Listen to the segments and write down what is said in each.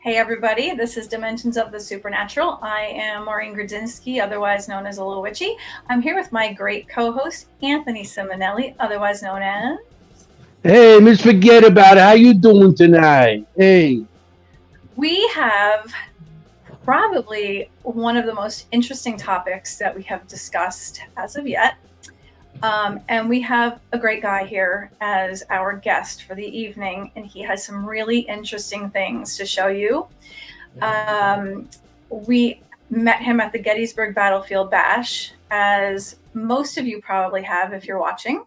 Hey everybody, this is Dimensions of the Supernatural. I am Maureen Grudzinski, otherwise known as Lil Witchy. I'm here with my great co-host, Anthony Simonelli, otherwise known as... Hey, Miss Fuhgeddaboudit, how you doing tonight? Hey. We have probably one of the most interesting topics that we have discussed as of yet. And we have a great guy here as our guest for the evening, and he has some really interesting things to show you. We met him at the Gettysburg Battlefield Bash, as most of you probably have if you're watching.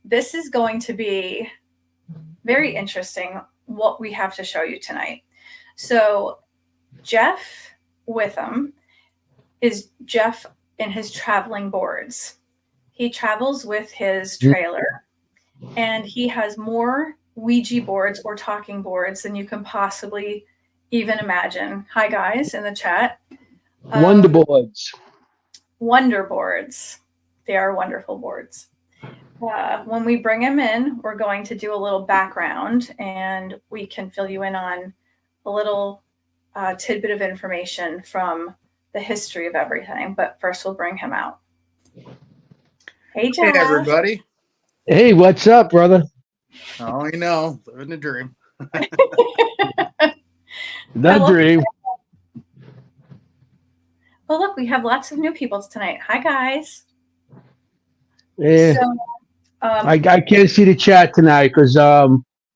This is going to be very interesting, what we have to show you tonight. So Jeff Witham is Jeff in his traveling boards. He travels with his trailer, and he has more Ouija boards or talking boards than you can possibly even imagine. Hi guys in the chat. Wonder boards. Wonder boards. They are wonderful boards. When we bring him in, we're going to do a little background, and we can fill you in on a little tidbit of information from the history of everything. But first, we'll bring him out. Hey, Jeff. Hey, everybody. Hey, what's up, brother? Oh, you know, living the dream. The dream. Well, look, we have lots of new people tonight. Hi, guys. Yeah. So, I can't see the chat tonight because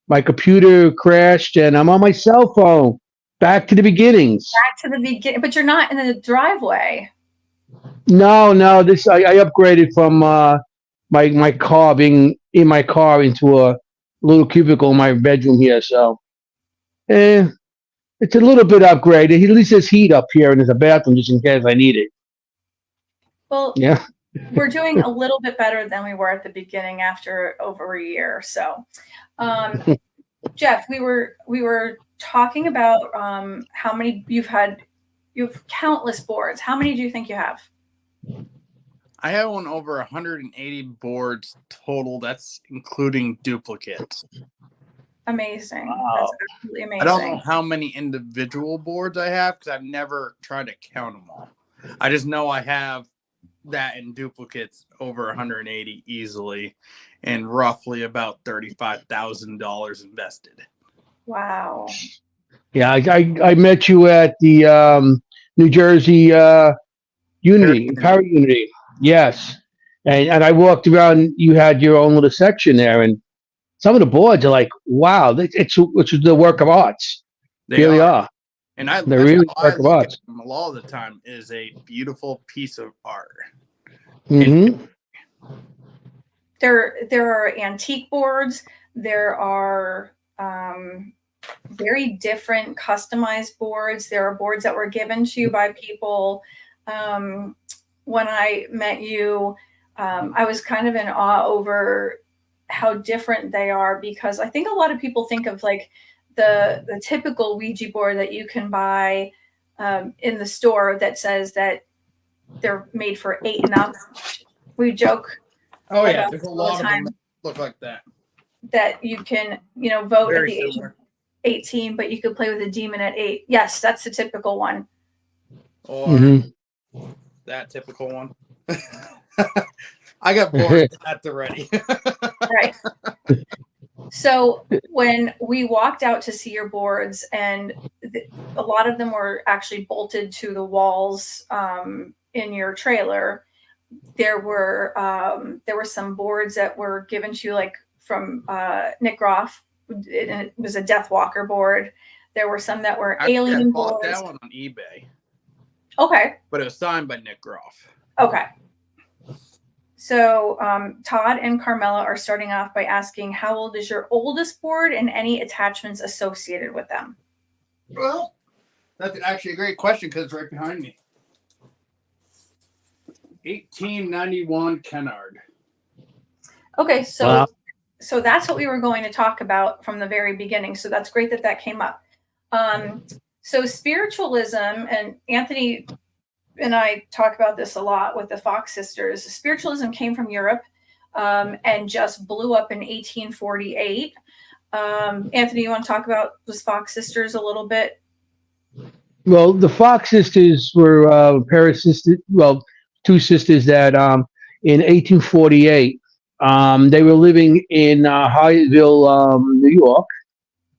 my computer crashed and I'm on my cell phone. Back to the beginnings. Back to the beginning, but you're not in the driveway. No. This I upgraded from my car, being in my car, into a little cubicle in my bedroom here. So, it's a little bit upgraded. At least there's heat up here, and there's a bathroom just in case I need it. Well, yeah, we're doing a little bit better than we were at the beginning after over a year. So, Jeff, we were talking about how many you have countless boards. How many do you think you have? I have one over 180 boards total. That's including duplicates. Amazing. Wow. That's absolutely amazing. I don't know how many individual boards I have because I've never tried to count them all. I just know I have that in duplicates over 180 easily, and roughly about $35,000 invested. Wow. Yeah, I met you at the New Jersey Unity, Power Unity. Yes. And I walked around, you had your own little section there, and some of the boards are like, wow, it's the work of arts. They really are. And they're really work of arts. A lot of the time is a beautiful piece of art. Mm-hmm. There are antique boards. There are very different customized boards. There are boards that were given to you by people. When I met you, I was kind of in awe over how different they are, because I think a lot of people think of like the typical Ouija board that you can buy in the store that says that they're made for 8 and up. We joke. Oh yeah, there's a lot of them that look like that. That you can, vote Very at the similar. age of 18, but you could play with a demon at 8. Yes, that's the typical one. Or that typical one. I got bored at the ready. Right. So when we walked out to see your boards, and a lot of them were actually bolted to the walls in your trailer, there were some boards that were given to you, like from Nick Groff. It was a Death Walker board. There were some that were alien boards. I bought that one on eBay. Okay. But it was signed by Nick Groff. Okay. So Todd and Carmela are starting off by asking, how old is your oldest board and any attachments associated with them? Well, that's actually a great question because it's right behind me. 1891 Kennard. Okay, so that's what we were going to talk about from the very beginning. So that's great that came up. So spiritualism, and Anthony and I talk about this a lot with the Fox sisters. Spiritualism came from Europe and just blew up in 1848. Anthony, you want to talk about those Fox sisters a little bit? Well, the Fox sisters were a pair of sisters. Well, two sisters that in 1848 they were living in Hyattville, New York,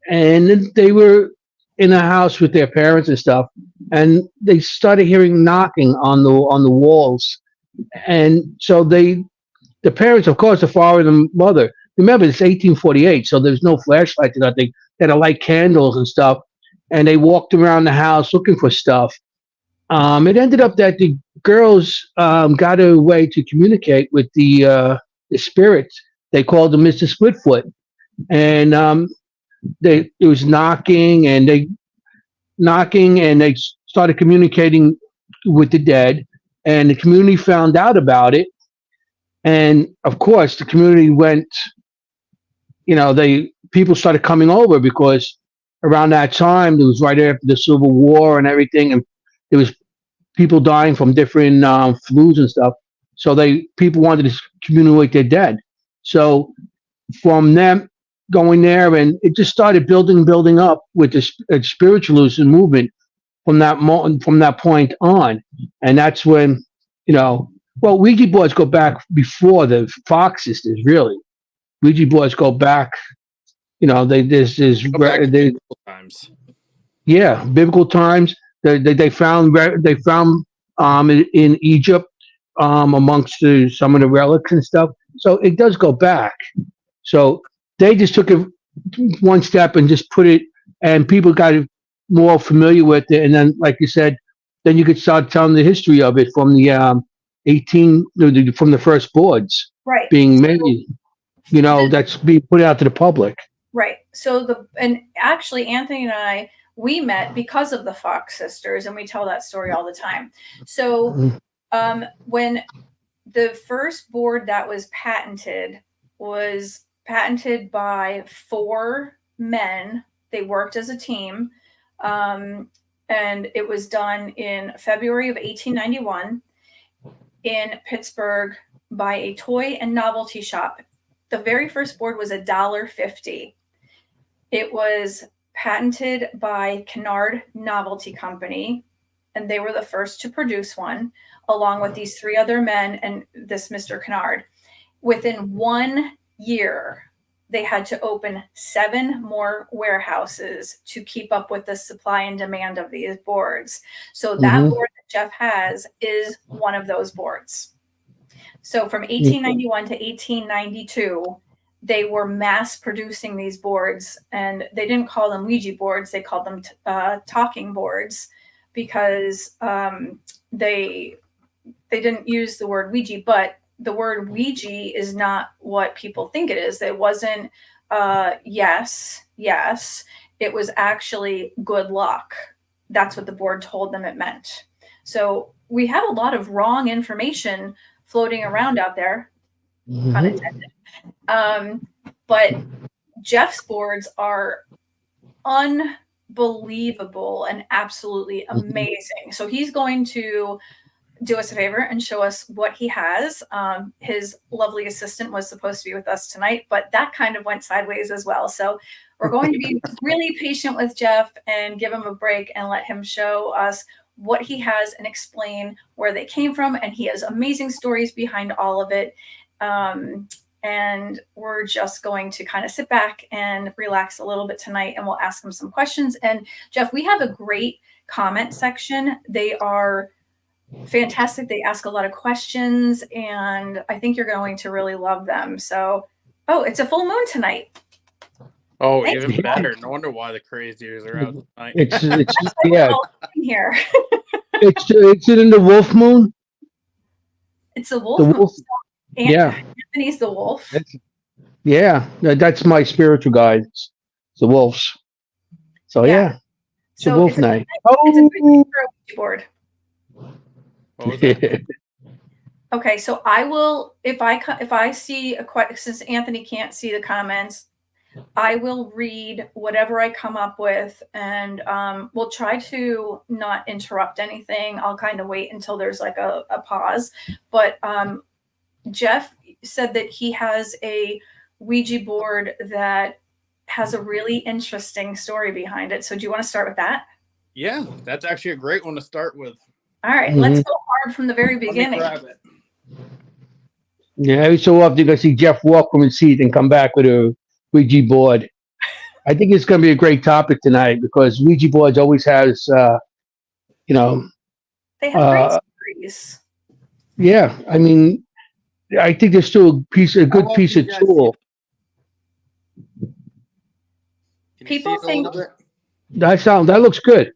and they were in a house with their parents and stuff, and they started hearing knocking on the walls, and so the parents, of course, the father and the mother. Remember, it's 1848, so there's no flashlights or nothing. They had to light candles and stuff, and they walked around the house looking for stuff. It ended up that the girls got a way to communicate with the spirits. They called them Mr. Splitfoot, and it was knocking, and they started communicating with the dead, and the community found out about it, and of course the community went. People started coming over because around that time it was right after the Civil War and everything, and there was people dying from different flus and stuff. So people wanted to communicate with their dead. So from them going there, and it just started building up with the spiritualism movement from that point on, and that's when Ouija boards go back before the Fox sisters, really. Ouija boards go back, there's Go back to biblical times. yeah, biblical times. They found in Egypt amongst some of the relics and stuff. So it does go back. So they just took it one step and just put it, and people got more familiar with it. And then, like you said, then you could start telling the history of it from the from the first boards Right. being made. That's being put out to the public. Right. So and actually Anthony and I, we met because of the Fox sisters, and we tell that story all the time. So when the first board that was patented by 4 men, they worked as a team, and it was done in February of 1891 in Pittsburgh by a toy and novelty shop. The very first board was $1.50. It was patented by Kennard Novelty Company, and they were the first to produce one, along with these 3 other men and this Mr. Kennard. Within 1 year, they had to open 7 more warehouses to keep up with the supply and demand of these boards. So that board that Jeff has is one of those boards. So from 1891 to 1892, they were mass producing these boards, and they didn't call them Ouija boards. They called them talking boards because they didn't use the word Ouija, but the word Ouija is not what people think it is. It wasn't yes. It was actually good luck. That's what the board told them it meant. So we have a lot of wrong information floating around out there, pun intended. But Jeff's boards are unbelievable and absolutely amazing. So he's going to do us a favor and show us what he has. His lovely assistant was supposed to be with us tonight, but that kind of went sideways as well. So we're going to be really patient with Jeff and give him a break and let him show us what he has and explain where they came from. And he has amazing stories behind all of it. And we're just going to kind of sit back and relax a little bit tonight, and we'll ask him some questions. And Jeff, we have a great comment section. They are fantastic. They ask a lot of questions, and I think you're going to really love them. So, it's a full moon tonight. Oh, thanks. Even better. No wonder why the craziers are out tonight. It's yeah. Here. it's in the wolf moon. It's a wolf moon. Yeah. Anthony's the wolf. That's my spiritual guide. It's the wolves. So it's a wolf night. It's a good night for a Ouija board. What was that? Okay, so I will, if I see a question, since Anthony can't see the comments, I will read whatever I come up with, and we'll try to not interrupt anything. I'll kind of wait until there's like a pause. But Jeff said that he has a Ouija board that has a really interesting story behind it. So do you want to start with that? Yeah, that's actually a great one to start with. All right, let's go hard from the very beginning. Let me grab it. Yeah, every so often you're gonna see Jeff walk from his seat and come back with a Ouija board. I think it's gonna be a great topic tonight because Ouija boards always has, you know, They have great stories. yeah. I mean, I think they're still a good well piece can of you guys tool. Can you People see it a little think- bit? That looks good.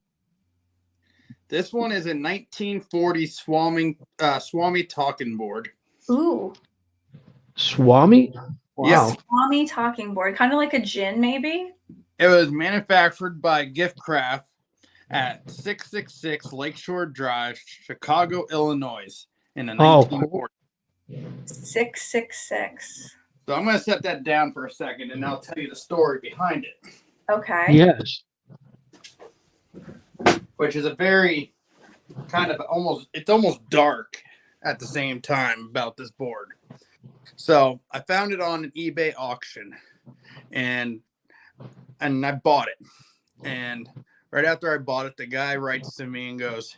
This one is a 1940 Swami talking board. Ooh, Swami? Wow. Yes. Swami talking board, kind of like a gin, maybe. It was manufactured by Giftcraft at 666 Lakeshore Drive, Chicago, Illinois, in the 1940s. 666. So I'm going to set that down for a second, and I'll tell you the story behind it, Okay. Yes. which is a very kind of it's almost dark at the same time about this board. So I found it on an eBay auction, and I bought it. And right after I bought it, the guy writes to me and goes,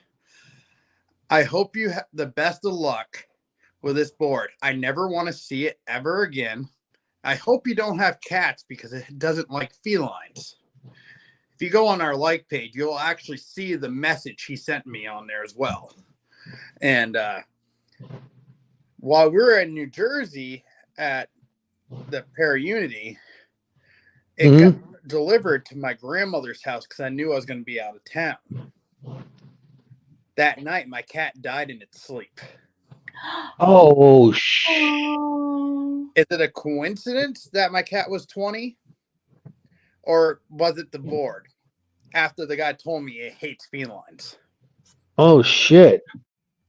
"I hope you have the best of luck with this board. I never want to see it ever again. I hope you don't have cats because it doesn't like felines." If you go on our like page, you'll actually see the message he sent me on there as well. And while we were in New Jersey at the Unity, it got delivered to my grandmother's house because I knew I was going to be out of town. That night, my cat died in its sleep. Oh, Is it a coincidence that my cat was 20? Or was it the board? After the guy told me it hates felines. oh shit.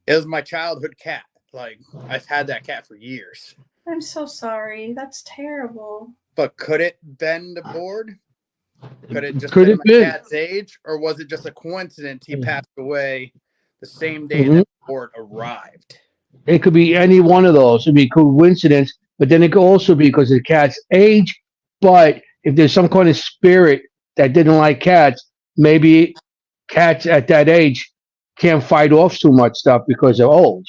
It was my childhood cat. Like, I've had that cat for years. I'm so sorry. That's terrible. But could it bend the board? Could it just Could been it my be? cat's age? Or was it just a coincidence he passed away the same day that the board arrived? It could be any one of those. It'd be a coincidence, but then it could also be because of the cat's age. But if there's some kind of spirit that didn't like cats, maybe cats at that age can't fight off too much stuff because they're old.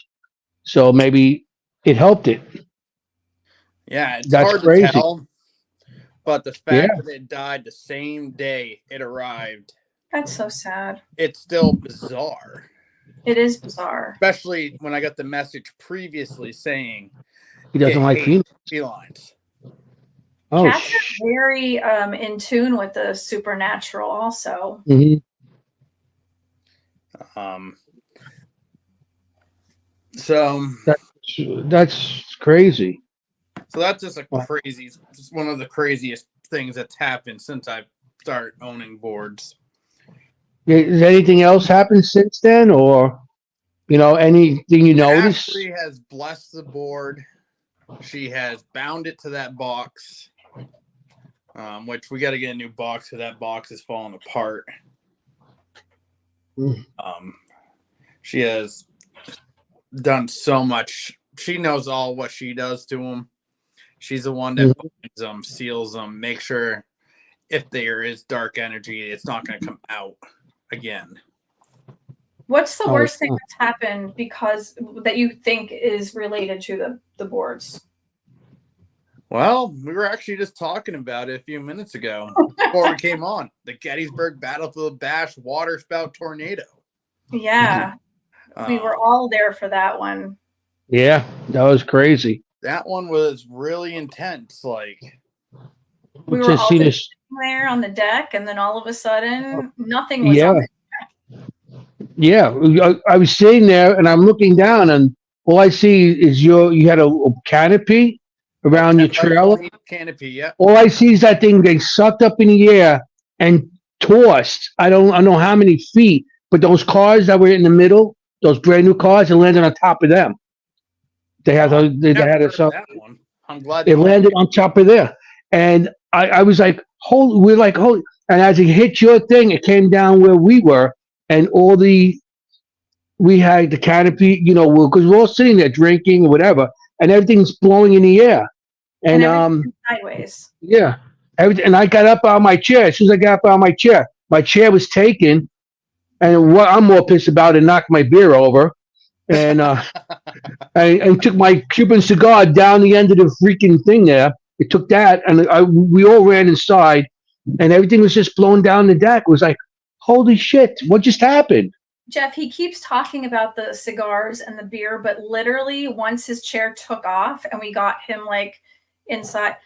So maybe it helped it. Yeah, it's That's hard crazy. to tell. But the fact that it died the same day it arrived, That's so sad. it's still bizarre. It is bizarre. Especially when I got the message previously saying He doesn't like hates felines. felines. Oh, Cats are very in tune with the supernatural also. So that's crazy. So that's just just one of the craziest things that's happened since I started owning boards. Has anything else happened since then, or anything you noticed? Ashley has blessed the board. She has bound it to that box, which we got to get a new box because that box is falling apart. She has done so much. She knows all what she does to them. She's the one that binds them, seals them, make sure if there is dark energy, it's not going to come out again. What's the worst thing that's happened that you think is related to the boards? Well, we were actually just talking about it a few minutes ago before we came on. The Gettysburg Battlefield Bash waterspout tornado. Yeah. We were all there for that one. Yeah, that was crazy. That one was really intense. Like, we were all there on the deck, and then all of a sudden, nothing was on the deck. Yeah, I was sitting there, and I'm looking down, and all I see is you had a canopy around your trailer. Canopy, yeah. All I see is that thing getting sucked up in the air and tossed. I don't know how many feet, but those cars that were in the middle, those brand new cars, it landed on top of them. They had that one. I'm glad it landed on top of there, and I was like, "Holy!" We're like, "Holy!" And as it hit your thing, it came down where we were, and we had the canopy, because we're all sitting there drinking or whatever, and everything's blowing in the air, and sideways. Yeah, Everything, and I got up out of my chair. As soon as I got up out of my chair was taken. And what I'm more pissed about, it knocked my beer over. And I took my Cuban cigar down the end of the freaking thing there. It took that, and we all ran inside, and everything was just blown down the deck. It was like, holy shit, what just happened? Jeff, he keeps talking about the cigars and the beer, but literally once his chair took off and we got him like inside,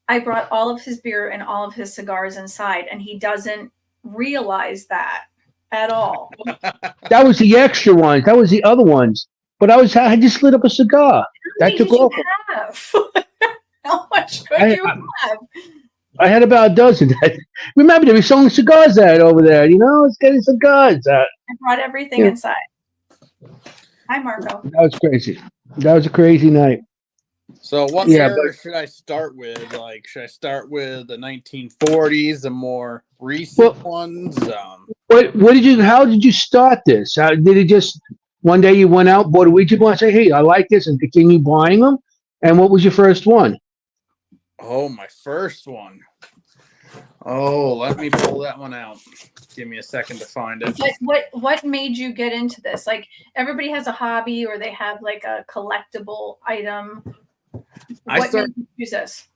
I brought all of his beer and all of his cigars inside, and he doesn't realize that at all. That was the extra ones. That was the other ones. But I just lit up a cigar. That took off. How much could you have? I had about a dozen. Remember, they were selling cigars out over there. It's getting cigars out. I brought everything inside. Hi, Marco. That was crazy. That was a crazy night. So what era should I start with? Like, should I start with the 1940s, the more recent ones? How did you start this? Did it just one day you went out, bought a Ouija board, and say, hey, I like this, and continue buying them? And what was your first one? Oh, my first one. Oh, let me pull that one out. Give me a second to find it. What made you get into this? Like, everybody has a hobby or they have like a collectible item. What made you choose this?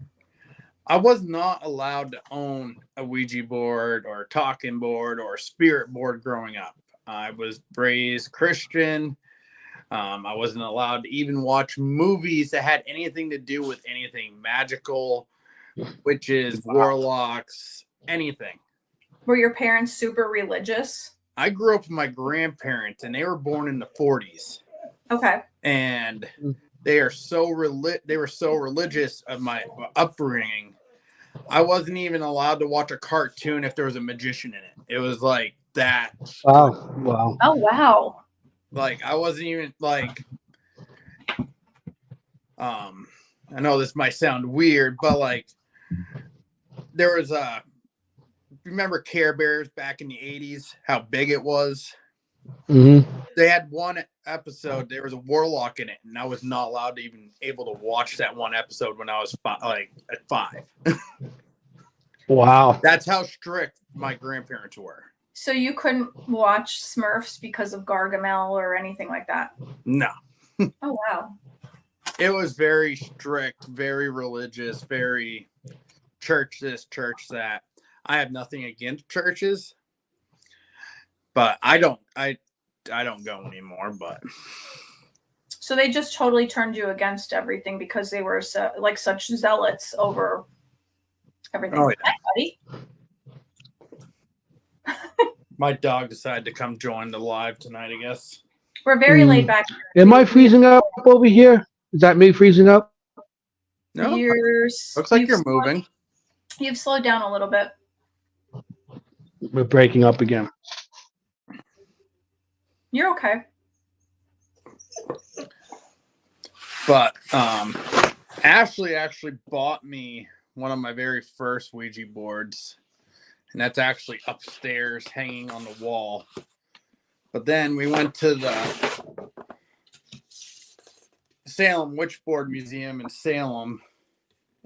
I was not allowed to own a Ouija board or a talking board or a spirit board growing up. I was raised Christian. I wasn't allowed to even watch movies that had anything to do with anything magical, witches, warlocks, anything. Were your parents super religious? I grew up with my grandparents, and they were born in the 40s. Okay. And they were so religious of my upbringing. I wasn't even allowed to watch a cartoon if there was a magician in it. It was like that. Wow. Oh, wow. Like, I wasn't even like, I know this might sound weird, but like, there was remember Care Bears back in the 80s, how big it was? Mm-hmm. They had one episode, there was a warlock in it, and I was not allowed to even able to watch that one episode when I was at 5. Wow. That's how strict my grandparents were. So you couldn't watch Smurfs because of Gargamel or anything like that? No. Oh, wow. It was very strict, very religious, very church this, church that. I have nothing against churches, but I don't go anymore. But so they just totally turned you against everything because they were such zealots over everything. Oh, yeah. Hi, buddy. My dog decided to come join the live tonight, I guess. We're very laid back. Am I freezing up over here? Is that me freezing up? No. Looks like you're moving. You've slowed down a little bit. We're breaking up again. You're okay. But Ashley actually bought me one of my very first Ouija boards. And that's actually upstairs hanging on the wall. But then we went to the Salem Witchboard Museum in Salem.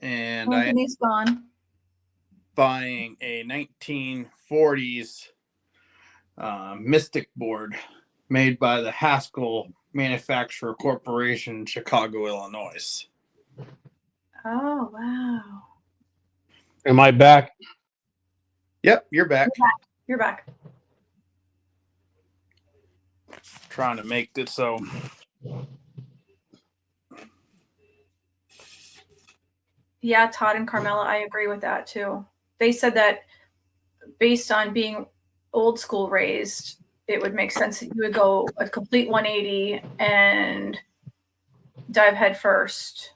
And Anthony's gone. Buying a 1940s Mystic board made by the Haskell Manufacturer Corporation in Chicago, Illinois. Oh, wow. Am I back? Yep, you're back. You're back. Trying to make this so. Yeah, Todd and Carmela, I agree with that too. They said that based on being old school raised, it would make sense that you would go a complete 180 and dive head first.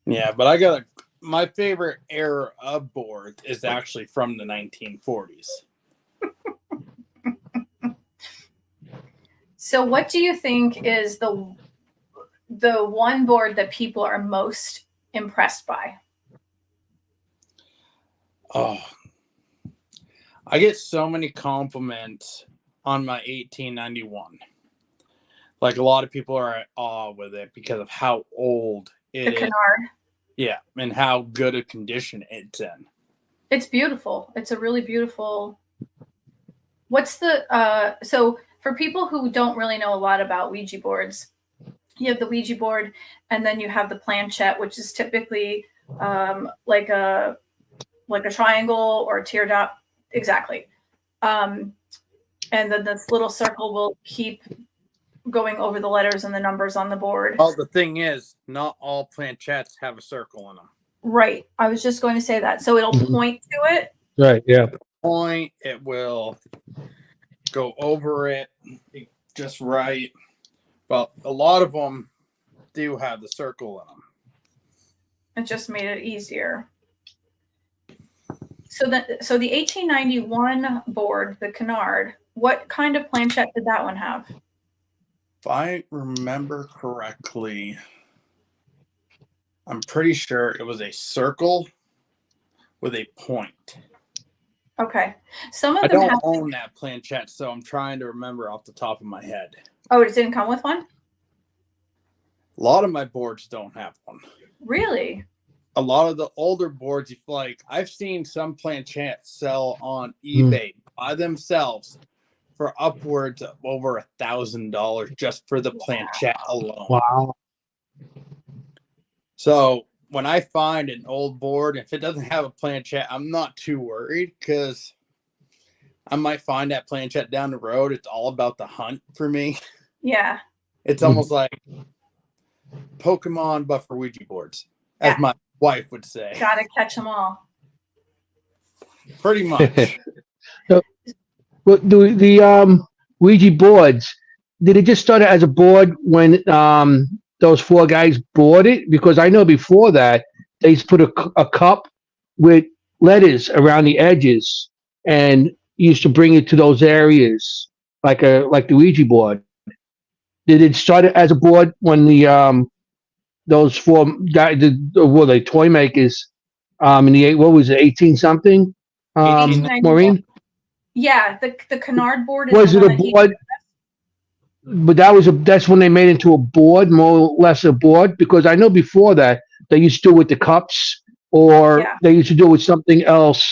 Yeah, but my favorite era of board is actually from the 1940s. So what do you think is the one board that people are most impressed by? Oh, I get so many compliments on my 1891. Like, a lot of people are at awe with it because of how old it is. The canard. Yeah, and how good a condition it's in. It's beautiful. It's a really beautiful. What's the so for people who don't really know a lot about Ouija boards, you have the Ouija board, and then you have the planchette, which is typically like a triangle or a teardrop, exactly. And then this little circle will keep going over the letters and the numbers on the board. Well, the thing is, not all planchettes have a circle in them. Right. I was just going to say that. So it'll point to it. Right. Yeah. Point, it will go over it just right. But a lot of them do have the circle in them. It just made it easier. So the 1891 board, the Canard, what kind of planchette did that one have? If I remember correctly, I'm pretty sure it was a circle with a point. Okay. Some of I them don't have. own that planchette, so I'm trying to remember off the top of my head. Oh, it didn't come with one? A lot of my boards don't have one. Really? A lot of the older boards, like I've seen some planchettes sell on eBay by themselves for upwards of over $1,000 just for the planchette alone. Wow. So when I find an old board, if it doesn't have a planchette, I'm not too worried because I might find that planchette down the road. It's all about the hunt for me. Yeah. It's almost like Pokemon, but for Ouija boards, as my wife would say. Gotta catch them all. Pretty much. But the Ouija boards, did it just start as a board when those four guys bought it? Because I know before that they used to put a cup with letters around the edges and used to bring it to those areas like the Ouija board. Did it start as a board when the those four guys, the toy makers, in the what was it, 18 something? 1891. Maureen? Yeah, the Canard board is Was the it one a that he- board? But that's when they made it into a board, more or less a board, because I know before that they used to do it with the cups, or Yeah. they used to do it with something else,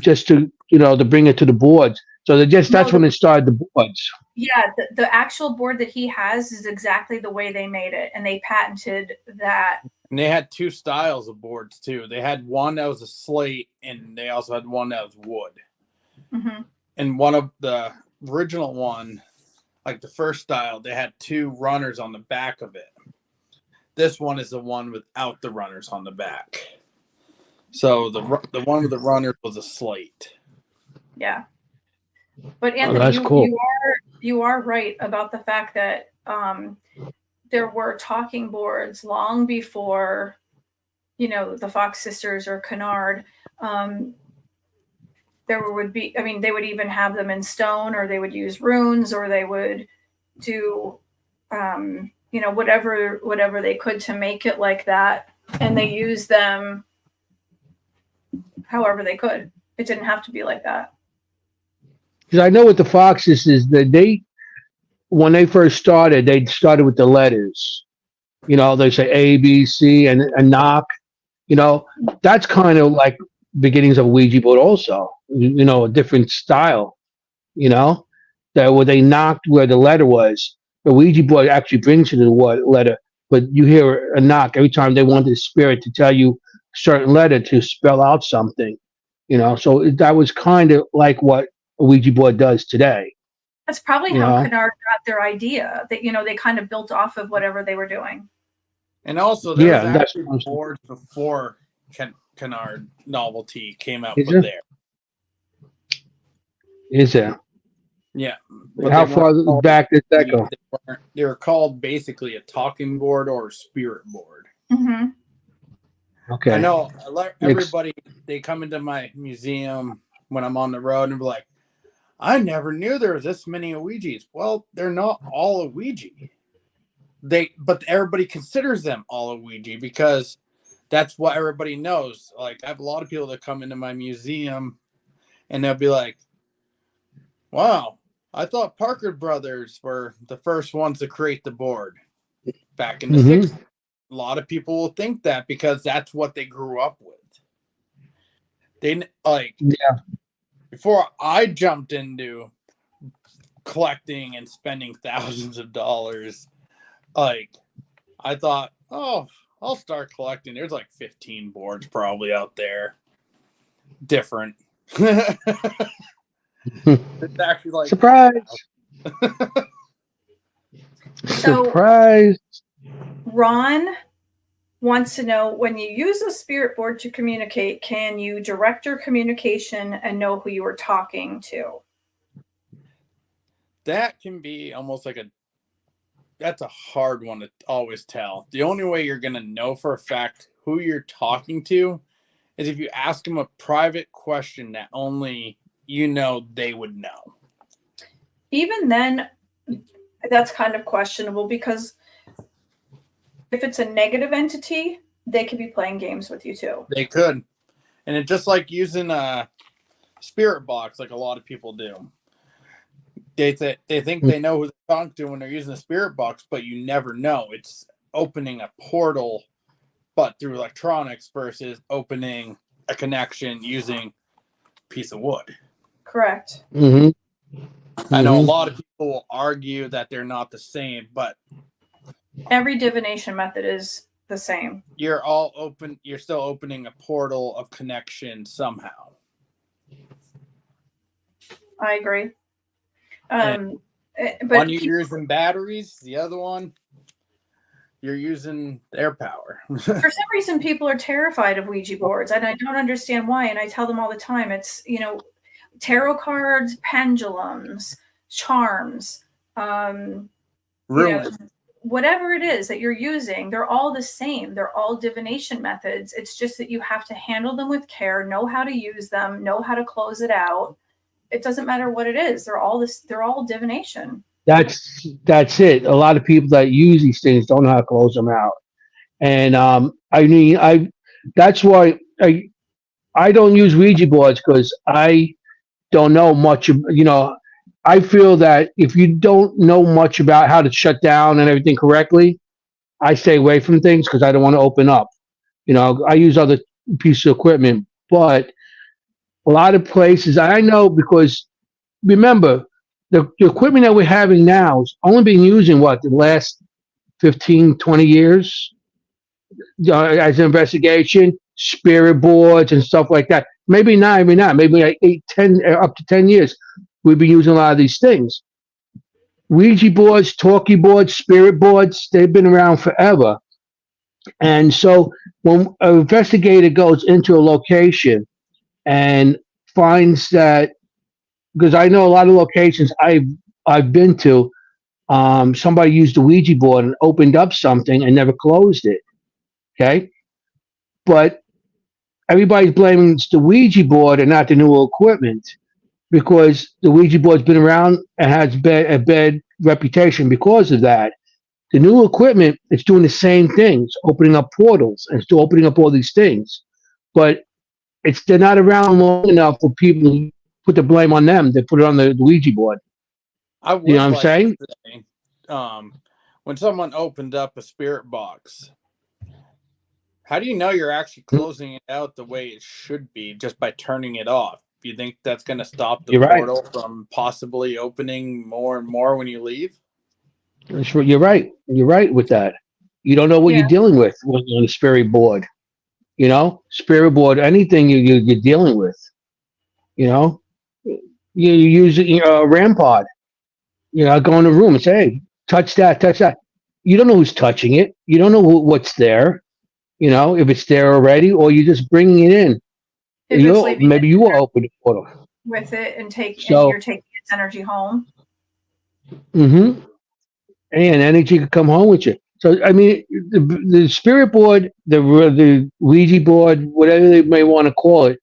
just to to bring it to the boards. So that's when they started the boards. Yeah, the actual board that he has is exactly the way they made it, and they patented that. And they had two styles of boards too. They had one that was a slate, and they also had one that was wood. Mm-hmm. And one of the original one, like the first style, they had two runners on the back of it. This one is the one without the runners on the back. So the one with the runners was a slate. Yeah. But Anthony, that's cool. You are right about the fact that there were talking boards long before, the Fox sisters or Canard. There would be, they would even have them in stone, or they would use runes, or they would do, whatever they could to make it like that. And they used them however they could. It didn't have to be like that. Because I know with the Foxes is that when they first started, they started with the letters. They say A, B, C, and a knock. That's kind of like beginnings of a Ouija board also. A different style. That where they knocked where the letter was. The Ouija board actually brings you to the letter, but you hear a knock every time they want the spirit to tell you a certain letter to spell out something. So that was kind of like what a Ouija board does today. That's probably how Canard got their idea. That they kind of built off of whatever they were doing. And also, there was actually boards before Canard Novelty came out with there. Is there? Yeah. How far back did that go? They were called basically a talking board or a spirit board. Mm-hmm. Okay. I know everybody, they come into my museum when I'm on the road and be like, I never knew there was this many Ouijas. Well, they're not all a Ouija. But everybody considers them all a Ouija because that's what everybody knows. Like, I have a lot of people that come into my museum and they'll be like, wow, I thought Parker Brothers were the first ones to create the board back in the 60s. a lot of people will think that because that's what they grew up with. They like, Yeah. before I jumped into collecting and spending thousands of dollars, like, I thought, oh, I'll start collecting. There's like 15 boards probably out there. Different. It's actually like, Surprise! So- Surprise! Ron wants to know, when you use a spirit board to communicate, can you direct your communication and know who you are talking to? that can be almost like that's a hard one to always tell. The only way you're going to know for a fact who you're talking to is if you ask them a private question that only they would know. Even then, that's kind of questionable, because if it's a negative entity, they could be playing games with you too. They could. And it's just like using a spirit box, like a lot of people do. They think they know who they're talking to when they're using a spirit box, but you never know. It's opening a portal, but through electronics, versus opening a connection using a piece of wood. Correct. Mm-hmm. I know a lot of people will argue that they're not the same, but Every divination method is the same. you're still opening a portal of connection somehow. I agree. But One you're using batteries, the other one you're using air power. for some reason, people are terrified of Ouija boards, and I don't understand why. And I tell them all the time, it's, tarot cards, pendulums, charms, Really? whatever it is that you're using, they're all the same. They're all divination methods. It's just that you have to handle them with care, know how to use them, know how to close it out. It doesn't matter what it is. They're all divination. That's it. A lot of people that use these things don't know how to close them out, and that's why I don't use Ouija boards, because I don't know much. I feel that if you don't know much about how to shut down and everything correctly, I stay away from things because I don't want to open up. I use other pieces of equipment, but a lot of places I know, because remember, the equipment that we're having now is only been used in the last 15, 20 years as an investigation, spirit boards and stuff like that. Maybe not, maybe like 8, 10, up to 10 years. We've been using a lot of these things. Ouija boards, talkie boards, spirit boards, they've been around forever. And so when an investigator goes into a location and finds that, because I know a lot of locations I've been to, somebody used a Ouija board and opened up something and never closed it. Okay? But everybody's blaming the Ouija board and not the new equipment, because the Ouija board's been around and has a bad reputation because of that. The new equipment is doing the same things, opening up portals and still opening up all these things. But they're not around long enough for people to put the blame on them. They put it on the Ouija board. I would, you know what I'm saying? Say, when someone opened up a spirit box, how do you know you're actually closing it out the way it should be just by turning it off? Do you think that's going to stop the portal from possibly opening more and more when you leave? You're right. You're right with that. You don't know what you're dealing with on a spirit board. Spirit board, anything you're dealing with. You use a RAM pod. Go in the room and say, hey, touch that, touch that. You don't know who's touching it. You don't know what's there. If it's there already, or you're just bringing it in. Maybe you will open the portal with it and you're taking its energy home. Mm-hmm. And energy could come home with you. So the spirit board, the Ouija board, whatever they may want to call it,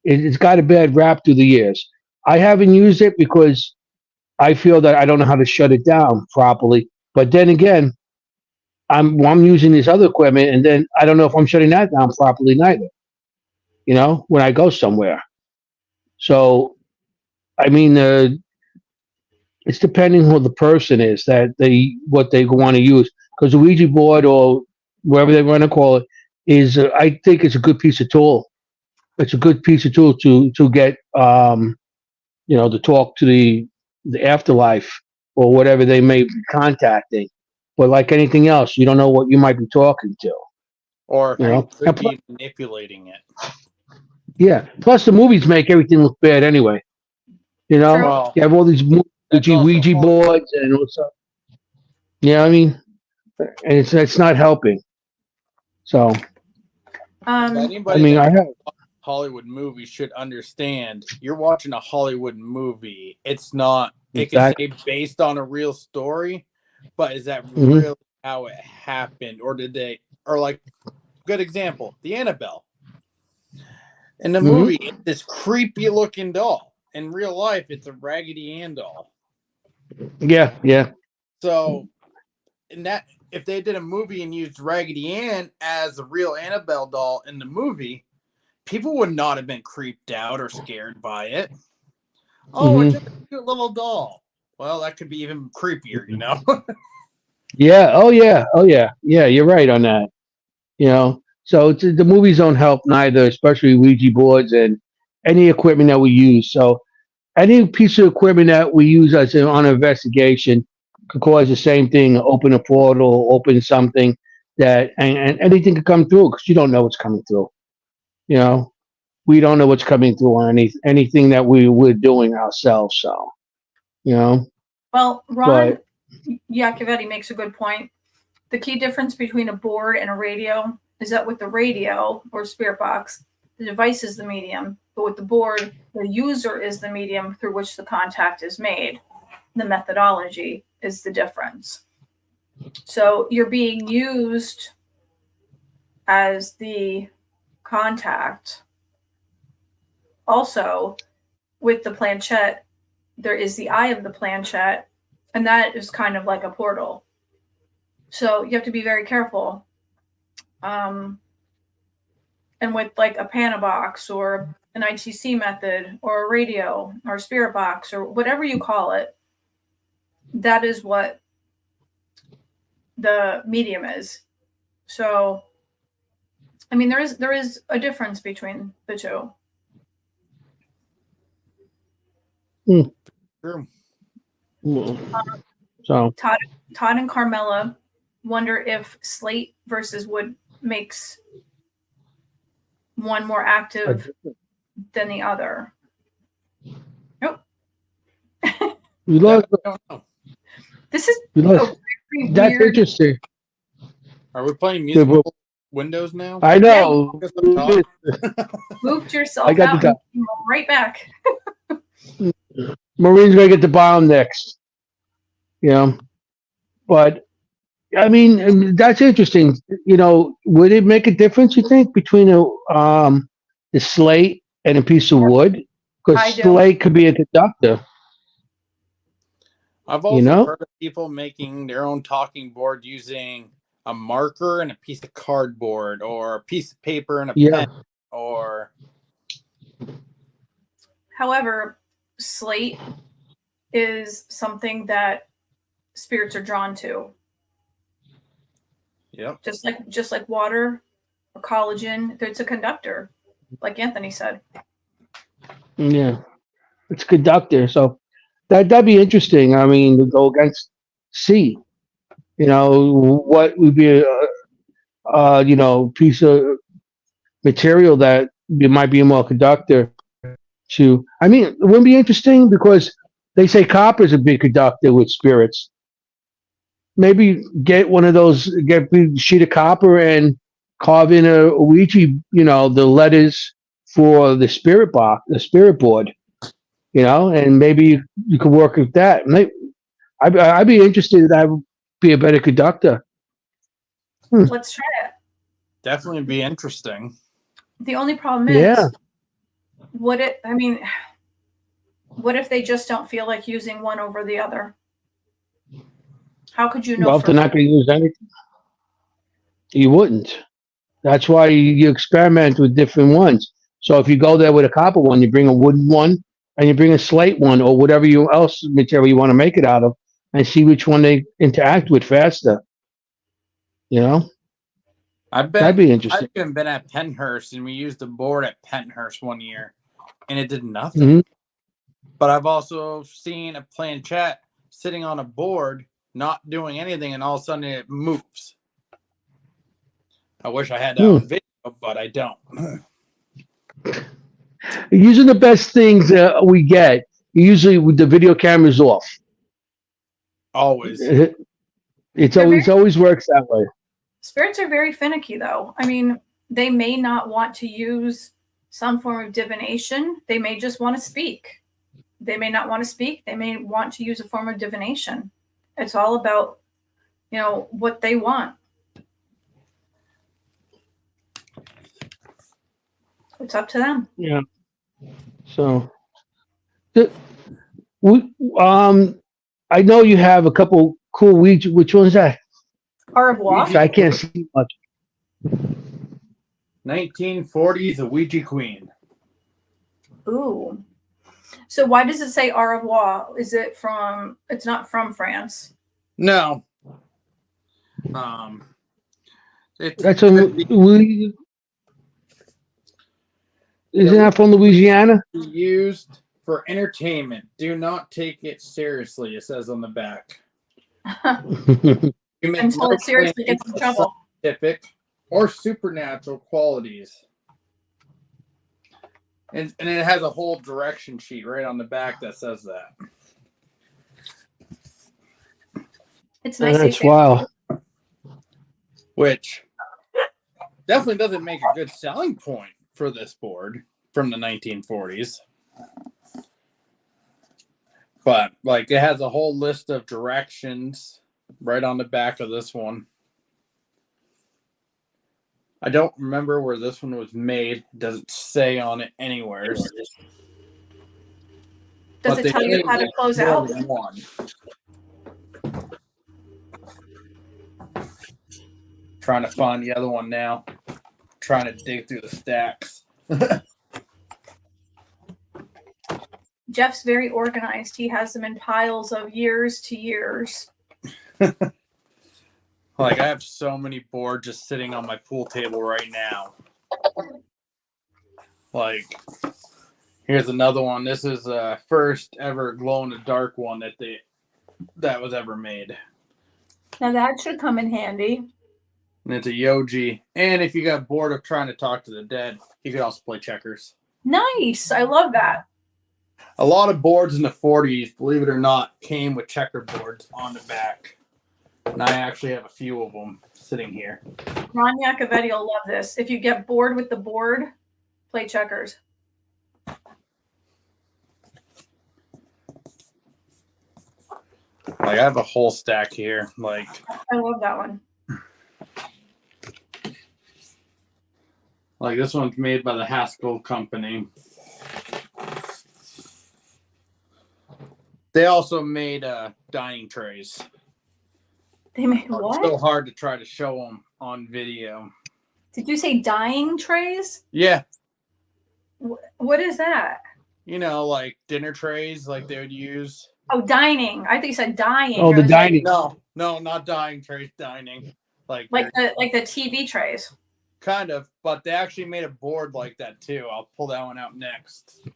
it's got a bad rap through the years. I haven't used it because I feel that I don't know how to shut it down properly. But then again, I'm using this other equipment, and then I don't know if I'm shutting that down properly neither. When I go somewhere. So, it's depending who the person is what they want to use. Because the Ouija board or whatever they want to call it, is I think it's a good piece of tool. It's a good piece of tool to get to talk to the afterlife or whatever they may be contacting. But like anything else, you don't know what you might be talking to. Or You how you know? could be manipulating it. Yeah. Plus, the movies make everything look bad anyway. You know, True. Well, you have all these that's also Ouija Hollywood. boards and what's up. Yeah, I mean, and it's not helping. So, Anybody I that have. Hollywood movies should understand you're watching a Hollywood movie. It's not, it can Exactly. say based on a real story, but is that Mhm. really how it happened? Or did they, or like, good example, the Annabelle. In the movie, it's this creepy looking doll. In real life, it's a Raggedy Ann doll. Yeah, yeah. So, in that, if they did a movie and used Raggedy Ann as the real Annabelle doll in the movie, people would not have been creeped out or scared by it. Oh, it's just a cute little doll. Well, that could be even creepier, you know? Yeah. Oh, yeah. Oh, yeah. Yeah, you're right on that. So the movies don't help neither, especially Ouija boards and any equipment that we use. So any piece of equipment that we use on an investigation could cause the same thing, open a portal, open something and anything could come through because you don't know what's coming through. We don't know what's coming through on anything that we're doing ourselves. So, Well, Ron but Iacovetti makes a good point. The key difference between a board and a radio is that with the radio or spirit box, the device is the medium, but with the board, the user is the medium through which the contact is made. The methodology is the difference. So you're being used as the contact. Also, with the planchette, there is the eye of the planchette, and that is kind of like a portal. So you have to be very careful. And with like a PANA box or an ITC method or a radio or a spirit box or whatever you call it, that is what the medium is. So, I mean, there is a difference between the two. True. So Todd and Carmela wonder if slate versus wood makes one more active than the other. Nope. we lost. I don't know. This is We lost. That's weird. interesting. Are we playing musical windows now? I know. Guess I'm talking. Moved yourself I got out the and came right back. Maureen's gonna get the bomb next. But I mean that's interesting. Would it make a difference? You think between the slate and a piece of wood? I Because do. slate could be a conductor. I've also heard of people making their own talking board using a marker and a piece of cardboard or a piece of paper and a pen or. However, slate is something that spirits are drawn to. Yep. Just like water or collagen, it's a conductor, like Anthony said. Yeah, it's a conductor. So that'd be interesting. I mean, to go against C. What would be a piece of material that might be a more conductor to. I mean, it wouldn't be interesting because they say copper is a big conductor with spirits. Maybe get one of those, get a big sheet of copper and carve in a Ouija, the letters for the spirit box, the spirit board, and maybe you could work with that. I'd be interested. That would be a better conductor. Let's try it. Definitely be interesting. The only problem is, what if they just don't feel like using one over the other? How could you know? Well, if they're not going to use anything, you wouldn't. That's why you experiment with different ones. So if you go there with a copper one, you bring a wooden one, and you bring a slate one, or whatever else material you want to make it out of, and see which one they interact with faster. That'd be interesting. I've even been at Penhurst, and we used a board at Penhurst one year, and it did nothing. Mhm. But I've also seen a planchette sitting on a board, not doing anything, and all of a sudden it moves. I wish I had that on video, but I don't. Using the best things we get, usually with the video cameras off. Always. It's always works that way. Spirits are very finicky, though. I mean, they may not want to use some form of divination. They may just want to speak. They may not want to speak. They may want to use a form of divination. It's all about, what they want. It's up to them. Yeah. So, I know you have a couple cool Ouija. Which one's that? Au revoir. I can't see much. 1940s, a Ouija queen. Ooh. So why does it say au revoir? Is it from? It's not from France. No. That's isn't that from Louisiana? Used for entertainment. Do not take it seriously, it says on the back. Until it seriously gets in trouble. Scientific or supernatural qualities. And it has a whole direction sheet right on the back that says that. It's nice. That's wild. Which definitely doesn't make a good selling point for this board from the 1940s. But it has a whole list of directions right on the back of this one. I don't remember where this one was made. It doesn't say on it anywhere. Does it tell you how to close out? One. Trying to find the other one now. Trying to dig through the stacks. Jeff's very organized. He has them in piles of years to years. I have so many boards just sitting on my pool table right now. Here's another one. This is first ever glow in the dark one that was ever made. Now that should come in handy. And it's a Yoji. And if you got bored of trying to talk to the dead, you could also play checkers. Nice. I love that. A lot of boards in the 40s, believe it or not, came with checkerboards on the back. And I actually have a few of them sitting here. Ron Iacovetti will love this. If you get bored with the board, play checkers. I have a whole stack here. I love that one. This one's made by the Haskell Company. They also made dining trays. They made what? It's so hard to try to show them on video. Did you say dying trays? Yeah. What is that? Dinner trays they would use. Oh, dining. I think you said dying. Oh, the dining. No, not dying trays, dining. Like the TV trays. Kind of, but they actually made a board like that too. I'll pull that one out next.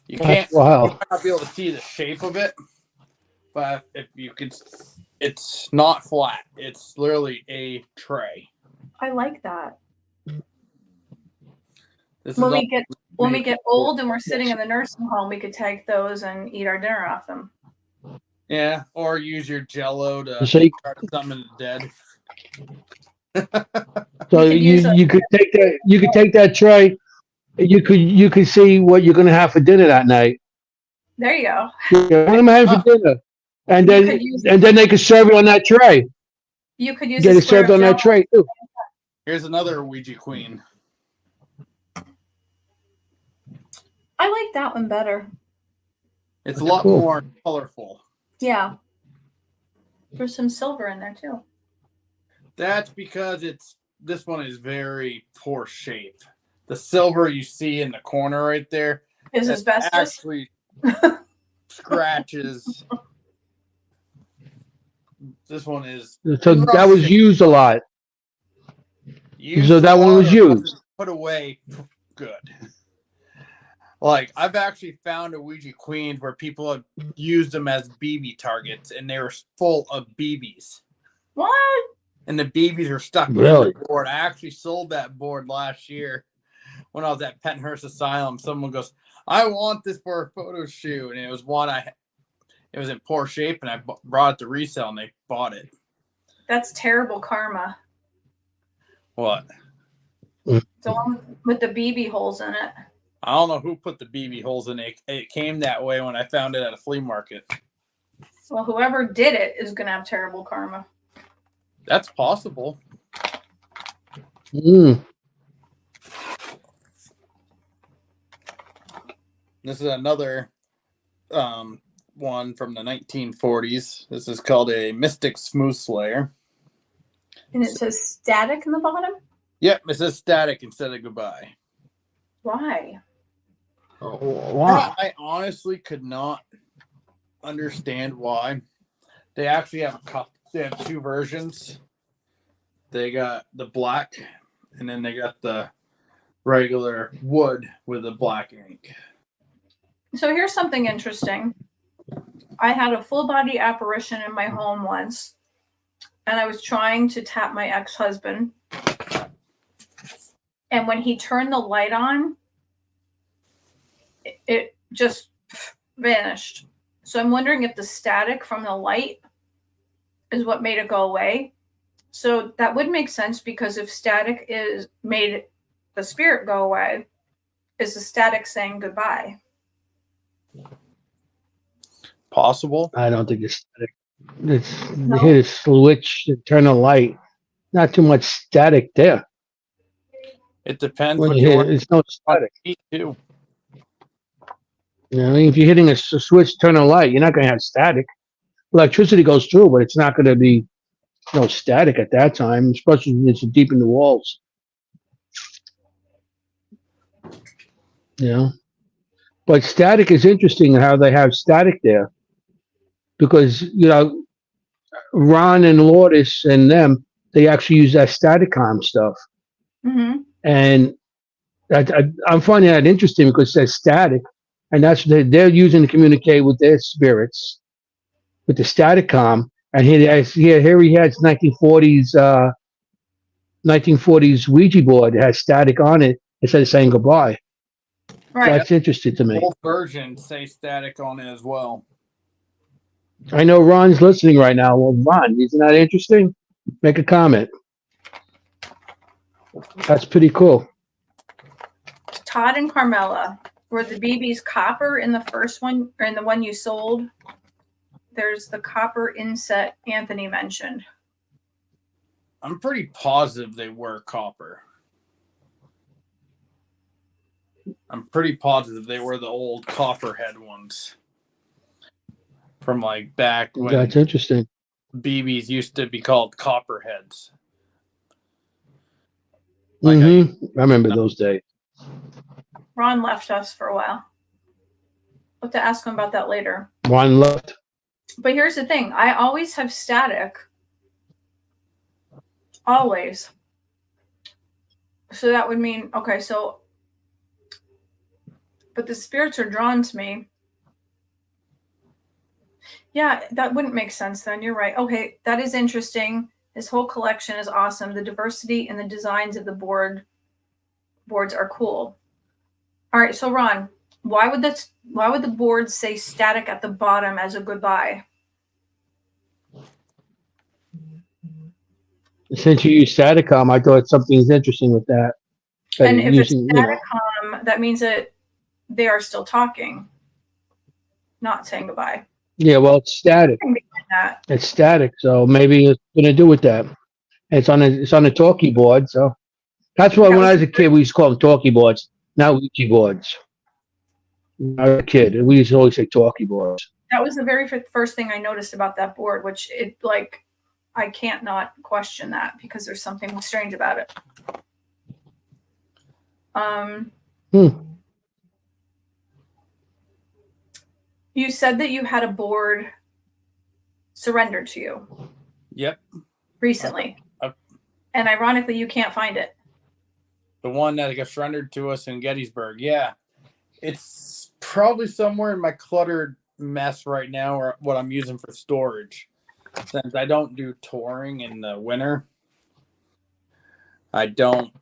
You might not be able to see the shape of it, but if you could, it's not flat. It's literally a tray. I like that. When we get old and we're sitting in the nursing home, we could take those and eat our dinner off them. Yeah, or use your Jello to try to summon the dead. So you could take that. You could take that tray. You could see what you're going to have for dinner that night. There you go. What am I having for dinner? And then they could serve it on that tray. You could use get it served on that tray too. Here's another Ouija queen. I like that one better. It's a lot more colorful. Yeah. There's some silver in there too. That's because this one is very poor shape. The silver you see in the corner right there is asbestos. Actually scratches. This one is. So that was used a lot. So that one was used. Put away good. Like, I've actually found a Ouija queen where people have used them as BB targets, and they were full of BBs. What? And the BBs are stuck in Really? the board. I actually sold that board last year when I was at Penhurst Asylum. Someone goes, I want this for a photo shoot. And it was one it was in poor shape, and I brought it to resale, and they bought it. That's terrible karma. What? The one with the BB holes in it. I don't know who put the BB holes in it. It came that way when I found it at a flea market. Well, whoever did it is going to have terrible karma. That's possible. Mm. This is another one from the 1940s. This is called a Mystic Smooth Slayer. And it says static in the bottom? Yep, it says static instead of goodbye. Why? Oh, wow. I honestly could not understand why. They actually have two versions. They got the black, and then they got the regular wood with the black ink. So here's something interesting. I had a full body apparition in my home once, and I was trying to tap my ex-husband. And when he turned the light on, it just vanished. So I'm wondering if the static from the light is what made it go away. So that would make sense, because if static made the spirit go away, is the static saying goodbye? Possible. I don't think it's static. It's No? hit a switch to turn a light. Not too much static there. It depends When what you you hit, want it's no static. to eat too. You know, I mean, if you're hitting a switch to turn a light, you're not going to have static. Electricity goes through, but it's not going to be no static at that time, especially when it's deep in the walls. You know, but static is interesting how they have static there, because Ron and Lourdes and them, they actually use that Staticom stuff, and I'm finding that interesting because they're static, and that's what they're using to communicate with their spirits with the Staticom. And here he has 1940s Ouija board that has static on it instead of saying goodbye. Right. That's interesting to me. Both versions say static on it as well. I know Ron's listening right now. Well, Ron, isn't that interesting? Make a comment. That's pretty cool. Todd and Carmela, were the BBs copper in the first one, or in the one you sold? There's the copper inset Anthony mentioned. I'm pretty positive they were copper. I'm pretty positive they were the old copperhead ones from like back when That's interesting. BBs used to be called copperheads. I remember those days. Ron left us for a while. I'll have to ask him about that later. Ron left. But here's the thing. I always have static. Always. So that would mean, okay, so, but the spirits are drawn to me. Yeah, that wouldn't make sense then. You're right. Okay, that is interesting. This whole collection is awesome. The diversity and the designs of the boards are cool. All right, so Ron, why would the board say static at the bottom as a goodbye? Since you use Staticom, I thought something's interesting with that. And if it's Staticom, that means that they are still talking, not saying goodbye. Yeah, well, it's static. It's static, so maybe it's going to do with that. It's on a talkie board, so that's why when I was a kid we used to call them talkie boards, not Ouija boards. When I was a kid, we used to always say talkie boards. That was the very first thing I noticed about that board, which I can't not question that because there's something strange about it. You said that you had a board surrendered to you. Yep. Recently. And ironically, you can't find it. The one that got surrendered to us in Gettysburg. Yeah. It's probably somewhere in my cluttered mess right now, or what I'm using for storage. Since I don't do touring in the winter, I don't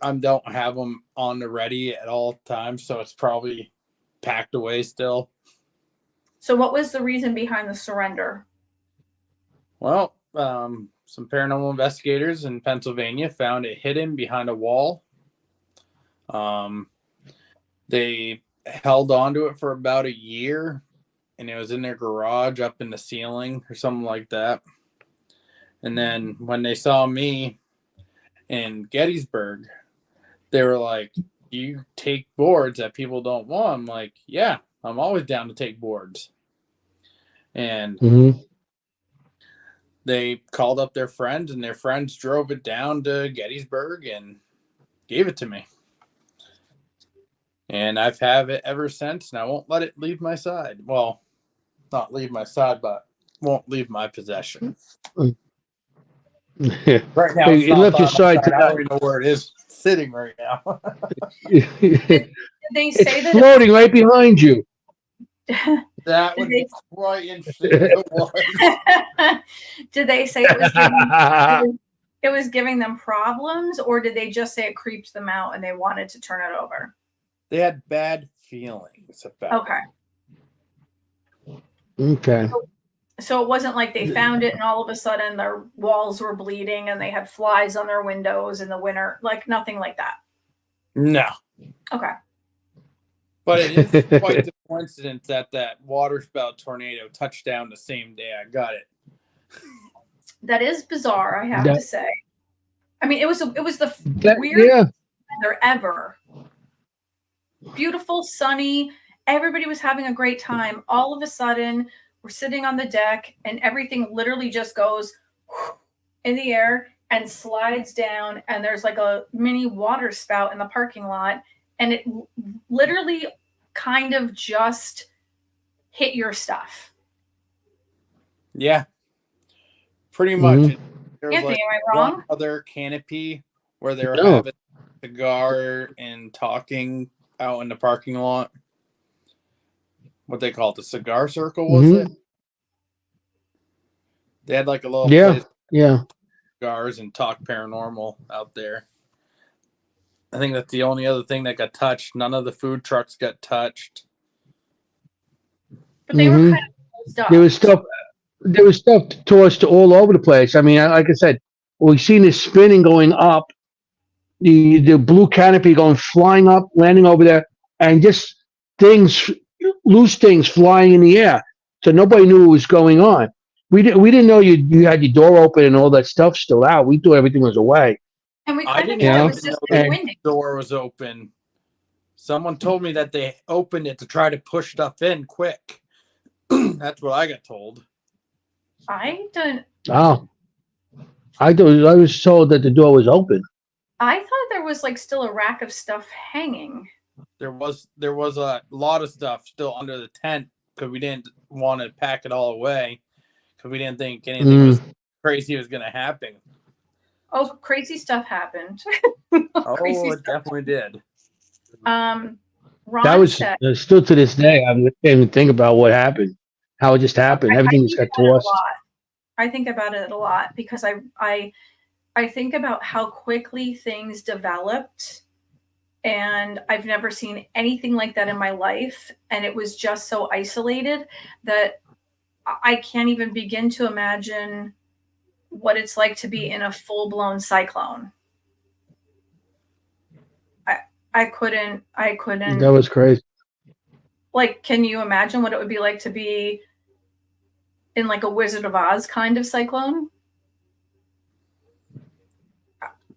have them on the ready at all times, so it's probably packed away still. So what was the reason behind the surrender? Well, some paranormal investigators in Pennsylvania found it hidden behind a wall. They held on to it for about a year, and it was in their garage up in the ceiling or something like that. And then when they saw me in Gettysburg, they were like, "You take boards that people don't want?" I'm like, "Yeah, I'm always down to take boards." And they called up their friends, and their friends drove it down to Gettysburg and gave it to me. And I've had it ever since, and I won't let it leave my side. Well, not leave my side, but won't leave my possession. Right now, It left your side I don't even know where it is sitting right now. Did they say It's that floating right behind you. That would be quite interesting if it was. Did they say it was giving them problems, or did they just say it creeped them out and they wanted to turn it over? They had bad feelings about it. Okay. So it wasn't like they found it and all of a sudden their walls were bleeding and they had flies on their windows in the winter, like nothing like that. No. Okay. But it is quite the coincidence that waterspout tornado touched down the same day I got it. That is bizarre, I have to say. I mean, it was the weirdest weather ever. Beautiful, sunny. Everybody was having a great time. All of a sudden, we're sitting on the deck and everything literally just goes in the air and slides down. And there's like a mini water spout in the parking lot. And it literally kind of just hit your stuff. Yeah. Pretty much. There was Anthony, am I wrong? one other canopy where they were having a cigar and talking out in the parking lot. What they call it, the cigar circle, was it? They had like a little place cigars and talk paranormal out there. I think that's the only other thing that got touched. None of the food trucks got touched. But they were kind of stuff. There was stuff tossed all over the place. I mean, like I said, we've seen this spinning going up, the blue canopy going flying up, landing over there, and just loose things flying in the air. So nobody knew what was going on. We didn't know you had your door open and all that stuff still out. We thought everything was away. And I didn't know the door was open. Someone told me that they opened it to try to push stuff in quick. That's what I got told. I don't. Oh, I was told that the door was open. I thought there was like still a rack of stuff hanging. There was a lot of stuff still under the tent because we didn't want to pack it all away because we didn't think anything was crazy was going to happen. Oh, crazy stuff happened. It definitely did. Ron that was said, still to this day. I can't even think about what happened, how it just happened. Everything just got tossed. I think about it a lot because I think about how quickly things developed, and I've never seen anything like that in my life. And it was just so isolated that I can't even begin to imagine what it's like to be in a full-blown cyclone. I couldn't. That was crazy. Like, can you imagine what it would be like to be in like a Wizard of Oz kind of cyclone?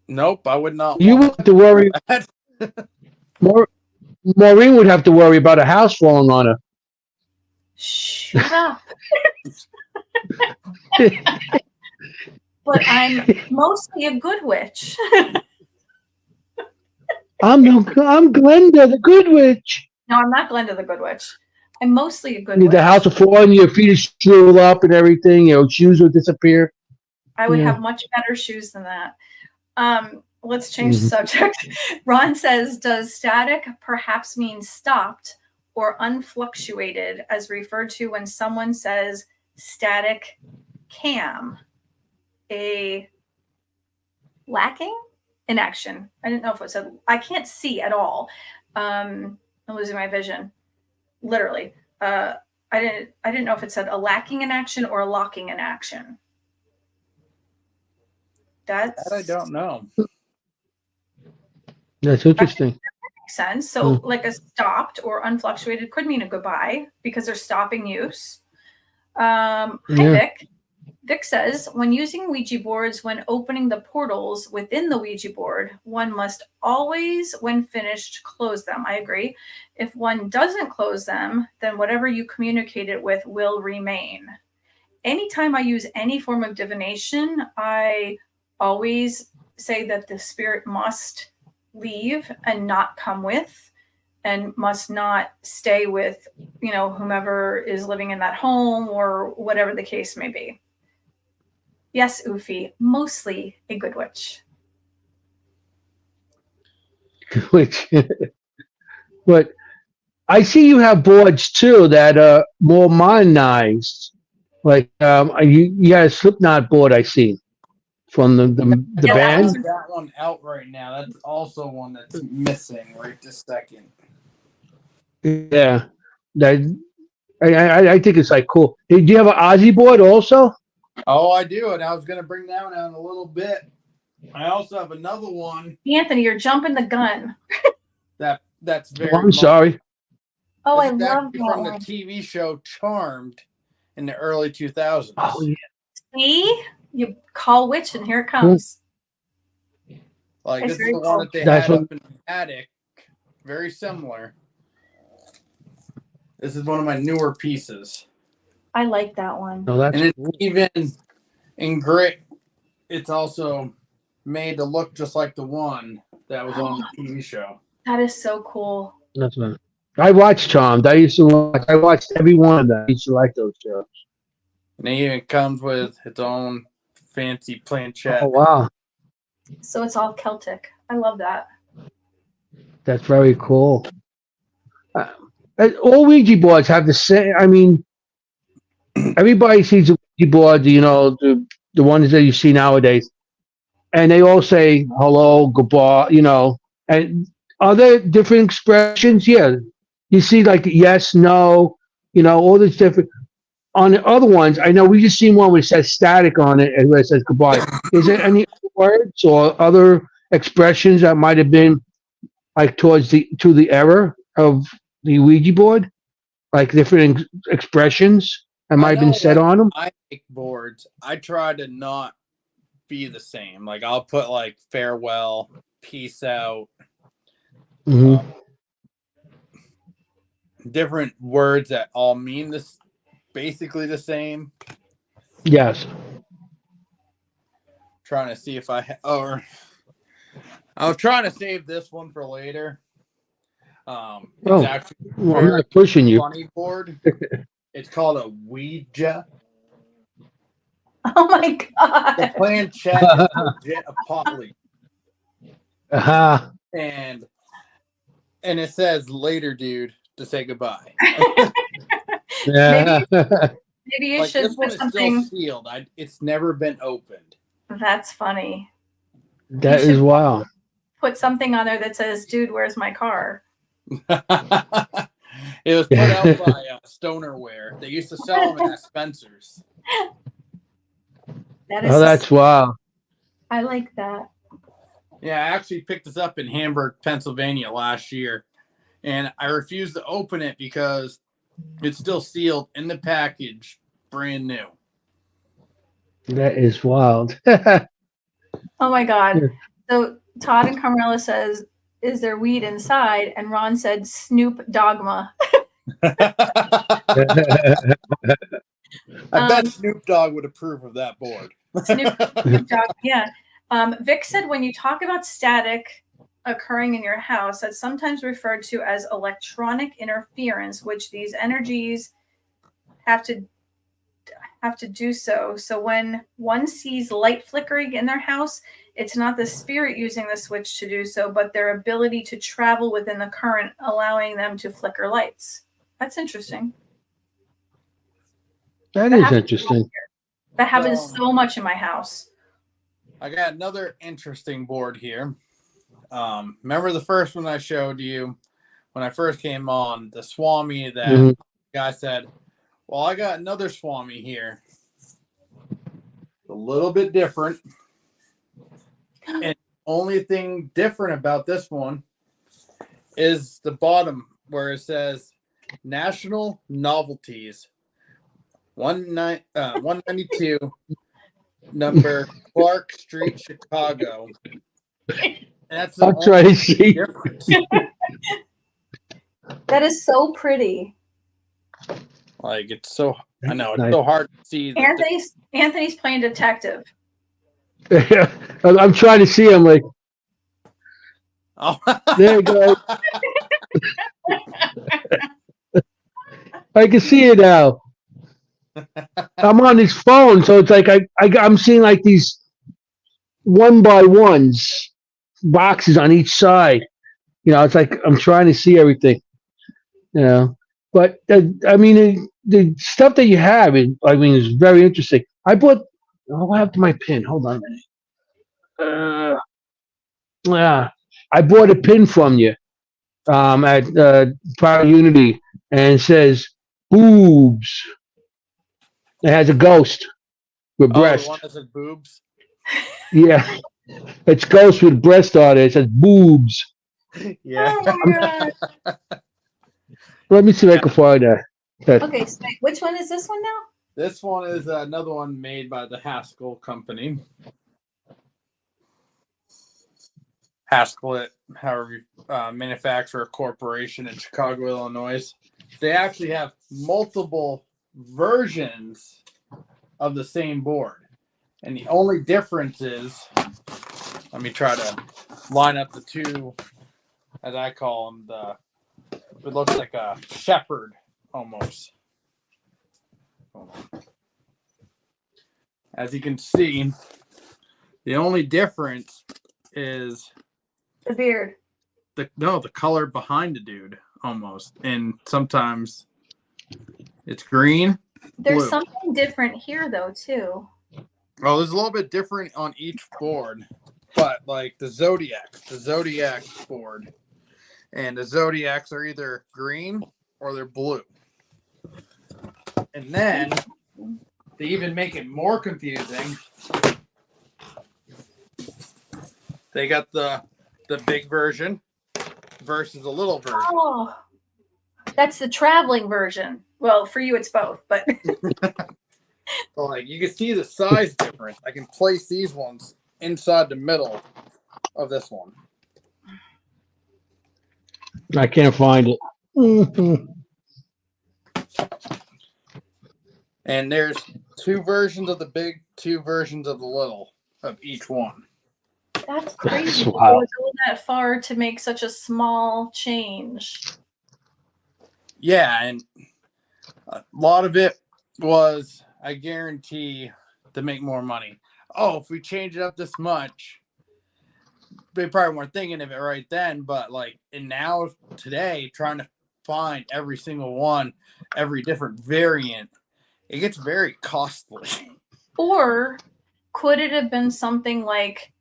Nope, I would not. You would have to worry. Maureen would have to worry about a house falling on her. Shut up. But I'm mostly a good witch. I'm Glenda, the good witch. No, I'm not Glenda the good witch. I'm mostly a good witch. The house will fall on you, your feet will shrivel up and everything. Shoes will disappear. I would Yeah. have much better shoes than that. Let's change the subject. Ron says, does static perhaps mean stopped or unfluctuated as referred to when someone says static cam? A lacking in action. I didn't know if it said, I can't see at all. I'm losing my vision. Literally. I didn't know if it said a lacking in action or a locking in action. That I don't know. That's interesting. Makes sense. So like a stopped or unfluctuated could mean a goodbye because they're stopping use. Hi, Vic. Vic says, when using Ouija boards, when opening the portals within the Ouija board, one must always, when finished, close them. I agree. If one doesn't close them, then whatever you communicated with will remain. Anytime I use any form of divination, I always say that the spirit must leave and not come with, and must not stay with, whomever is living in that home or whatever the case may be. Yes, Oofy, mostly a good witch. But I see you have boards too that are more modernized. Like you got a Slipknot board I see from the band. I have that one out right now. That's also one that's missing right this second. Yeah, I think it's like cool. Do you have an Ozzy board also? Oh, I do, and I was going to bring that one out in a little bit. I also have another one. Anthony, you're jumping the gun. That's very. I'm sorry. Oh, I love that from one. the TV show Charmed in the early 2000s. Oh yeah. See, you call witch, and here it comes. Like It's this is the very one that they had up in the attic. Very similar. This is one of my newer pieces. I like that one. No, that's and it's cool. even in grit. It's also made to look just like the one that was on the TV show. That is so cool. That's right. I watched Charmed. I watched every one of them. I used to like those shows. And it even comes with its own fancy planchette. Oh wow, So it's all Celtic. I love that. that's very cool. All Ouija boards have the same. I mean, everybody sees a Ouija board. The ones that you see nowadays, and they all say hello, goodbye. And are there different expressions? Yeah, you see like yes, no. All these different. On the other ones, I know we just seen one where it says static on it and where it says goodbye. Is there any words or other expressions that might have been like to the error of the Ouija board? Like different expressions that might have been said on them? I make boards. I try to not be the same. Like I'll put like farewell, peace out. Mm-hmm. Different words that all mean this. Basically the same. Yes. Trying to see if I was trying to save this one for later. It's actually I'm not pushing you. Funny board. It's called a Ouija. Oh my god! The planchette is legit a potly. And it says later, dude, to say goodbye. Yeah. Maybe you should this one put is something. still sealed. It's never been opened. That's funny. That is wild. Put something on there that says, "Dude, where's my car?" It was put out by Stonerware. They used to sell them at Spencer's. That's wild. I like that. Yeah, I actually picked this up in Hamburg, Pennsylvania last year, and I refused to open it because it's still sealed in the package, brand new. That is wild. Oh my god. So Todd and Carmela says, "Is there weed inside?" And Ron said, "Snoop Dogma." I bet Snoop Dogg would approve of that board. Snoop Dogg, yeah. Vic said, when you talk about static occurring in your house, that's sometimes referred to as electronic interference, which these energies have to have to do so. So when one sees light flickering in their house, it's not the spirit using the switch to do so, but their ability to travel within the current, allowing them to flicker lights. That's interesting. That is interesting. That happens so much in my house. I got another interesting board here. Remember the first one I showed you when I first came on, the Swami that guy said, well, I got another Swami here. A little bit different. And only thing different about this one is the bottom where it says National Novelties 192 number Clark Street, Chicago. That's I'll try to see. Difference. That is so pretty. Like it's so, I know it's Nice. so hard to see. Anthony's playing detective. I'm trying to see him. Like, Oh. there you go. I can see it now. I'm on his phone, so it's like I'm seeing like these 1x1s boxes on each side. You know, it's like I'm trying to see everything. You know, but I mean, the stuff that you have, is very interesting. I bought. Oh, I have my pin. Hold on a minute. Yeah, I bought a pin from you at Power Unity, and it says boobs. It has a ghost with breast. The one that says boobs. Yeah, it's ghost with breast on it. It says boobs. Yeah. Oh my God. Let me see if I can find that. Okay, so which one is this one now? This one is another one made by the Haskell Company. Haskell, however, manufacturer corporation in Chicago, Illinois. They actually have multiple versions of the same board. And the only difference is, let me try to line up the two, as I call them, it looks like a shepherd almost. As you can see, the only difference is The beard. the color behind the dude almost. And sometimes it's green. There's blue. something different here though too. Oh, there's a little bit different on each board, but like the Zodiac board, and the Zodiacs are either green or they're blue. And then to even make it more confusing, they got the big version versus the little version. Oh, that's the traveling version. Well, for you it's both, but So like you can see the size difference. I can place these ones inside the middle of this one. I can't find it. And there's two versions of the big, two versions of the little of each one. that's crazy. That's wild. To go that far to make such a small change. Yeah, and a lot of it was, I guarantee, to make more money. Oh, if we change it up this much, they probably weren't thinking of it right then, but like, and now today, trying to find every single one, every different variant, it gets very costly. Or could it have been something like,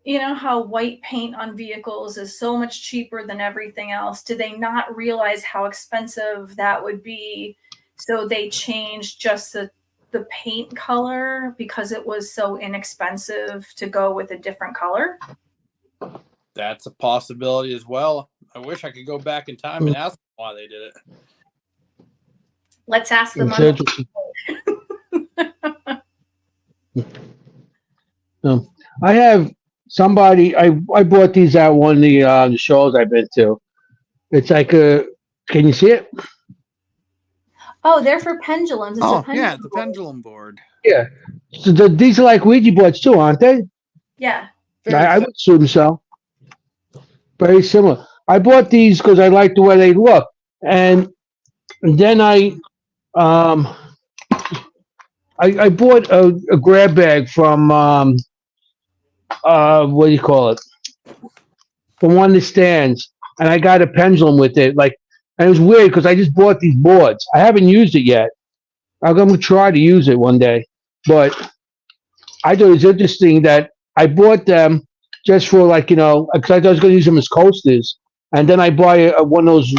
you know how white paint on vehicles is so much cheaper than everything else? Did they not realize how expensive that would be? So they changed just the paint color because it was so inexpensive to go with a different color? That's a possibility as well. I wish I could go back in time and ask them why they did it. Let's ask them. It's interesting. I have somebody. I bought these at one of the shows I've been to. It's like a. Can you see it? Oh, they're for pendulums. It's a pendulum yeah, the board. pendulum board. Yeah. So these are like Ouija boards too, aren't they? Yeah. I would assume so. Very similar. I bought these because I like the way they look, and then I bought a grab bag from what do you call it? From one of the stands, and I got a pendulum with it. Like, and it was weird because I just bought these boards. I haven't used it yet. I'm gonna try to use it one day, but I thought it was interesting that I bought them just for like because I thought I was gonna use them as coasters, and then I buy one of those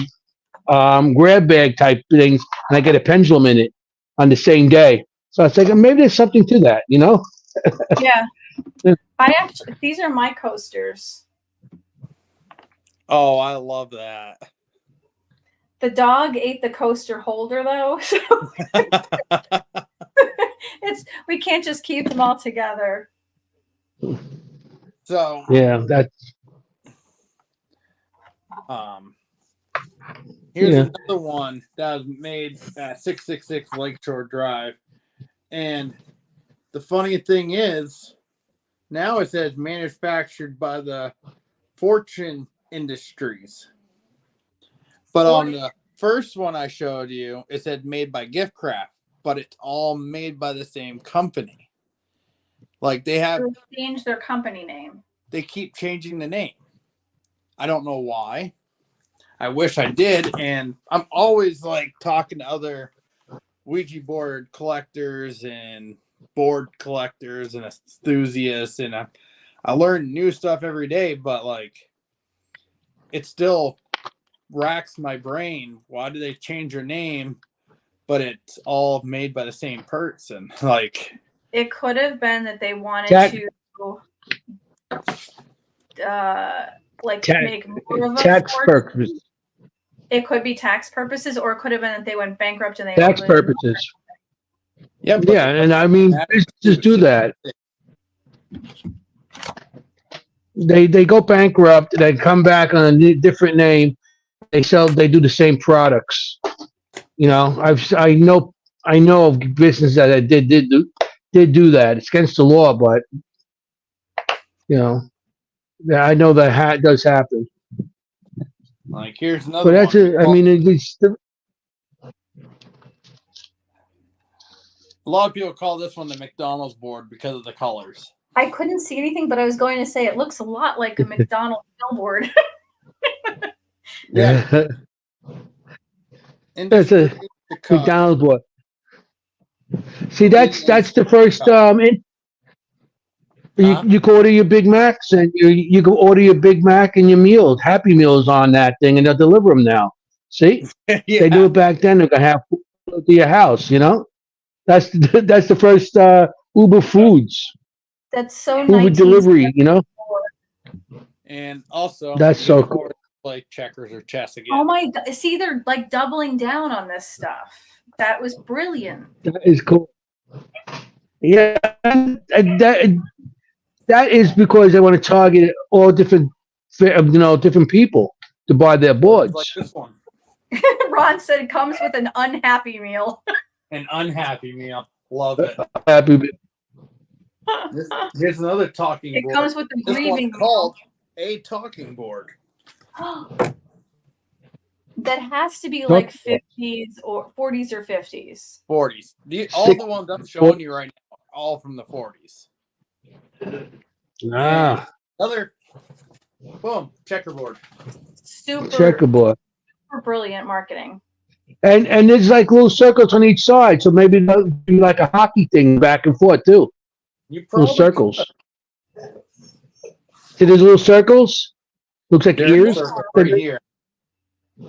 grab bag type things, and I get a pendulum in it on the same day. So I was thinking maybe there's something to that, Yeah. These are my coasters. Oh, I love that. The dog ate the coaster holder though, so we can't just keep them all together. So Yeah, that. Here's Yeah. another one that was made at 666 Lakeshore Drive. And the funny thing is, now it says manufactured by the Fortune Industries. But on the first one I showed you, it said made by Giftcraft, but it's all made by the same company. Like they changed their company name. They keep changing the name. I don't know why. I wish I did. And I'm always like talking to other Ouija board collectors and board collectors and enthusiasts. And I learn new stuff every day, but like it still racks my brain. Why do they change their name? But it's all made by the same person. Like it could have been that they wanted to make more of a tax purposes. It could be tax purposes, or it could have been that they went bankrupt and they tax purposes. Yeah, and I mean, just do that. They go bankrupt, they come back on a different name. They do the same products. I know of businesses that did do that. It's against the law, but I know that does happen. Like here's another. But that's one. it. I mean, A lot of people call this one the McDonald's board because of the colors. I couldn't see anything, but I was going to say it looks a lot like a McDonald's billboard. Yeah. That's a McDonald's board. See, that's the first. You can order your Big Macs, and you can order your Big Mac and your meals, Happy Meals on that thing, and they'll deliver them now. See, Yeah. They do it back then. They're gonna have food to your house. That's the first Uber Foods. That's so Uber delivery. And also, that's so cool. Play checkers or chess again. Oh my! See, they're like doubling down on this stuff. That was brilliant. That is cool. Yeah, and that is because they want to target all different people to buy their boards. Like this one. Ron said it comes with an unhappy meal. An unhappy meal. Love it. Happy meal. Here's another talking board. It comes with the grieving meal. Called a talking board. That has to be like 50s or 40s or 50s. 40s. All the ones I'm showing you right now are all from the 40s. Another boom checkerboard. Checkerboard. Super brilliant marketing. And there's like little circles on each side, so maybe that'll be like a hockey thing back and forth too. Little circles. See, there's little circles. Looks like ears. Right here.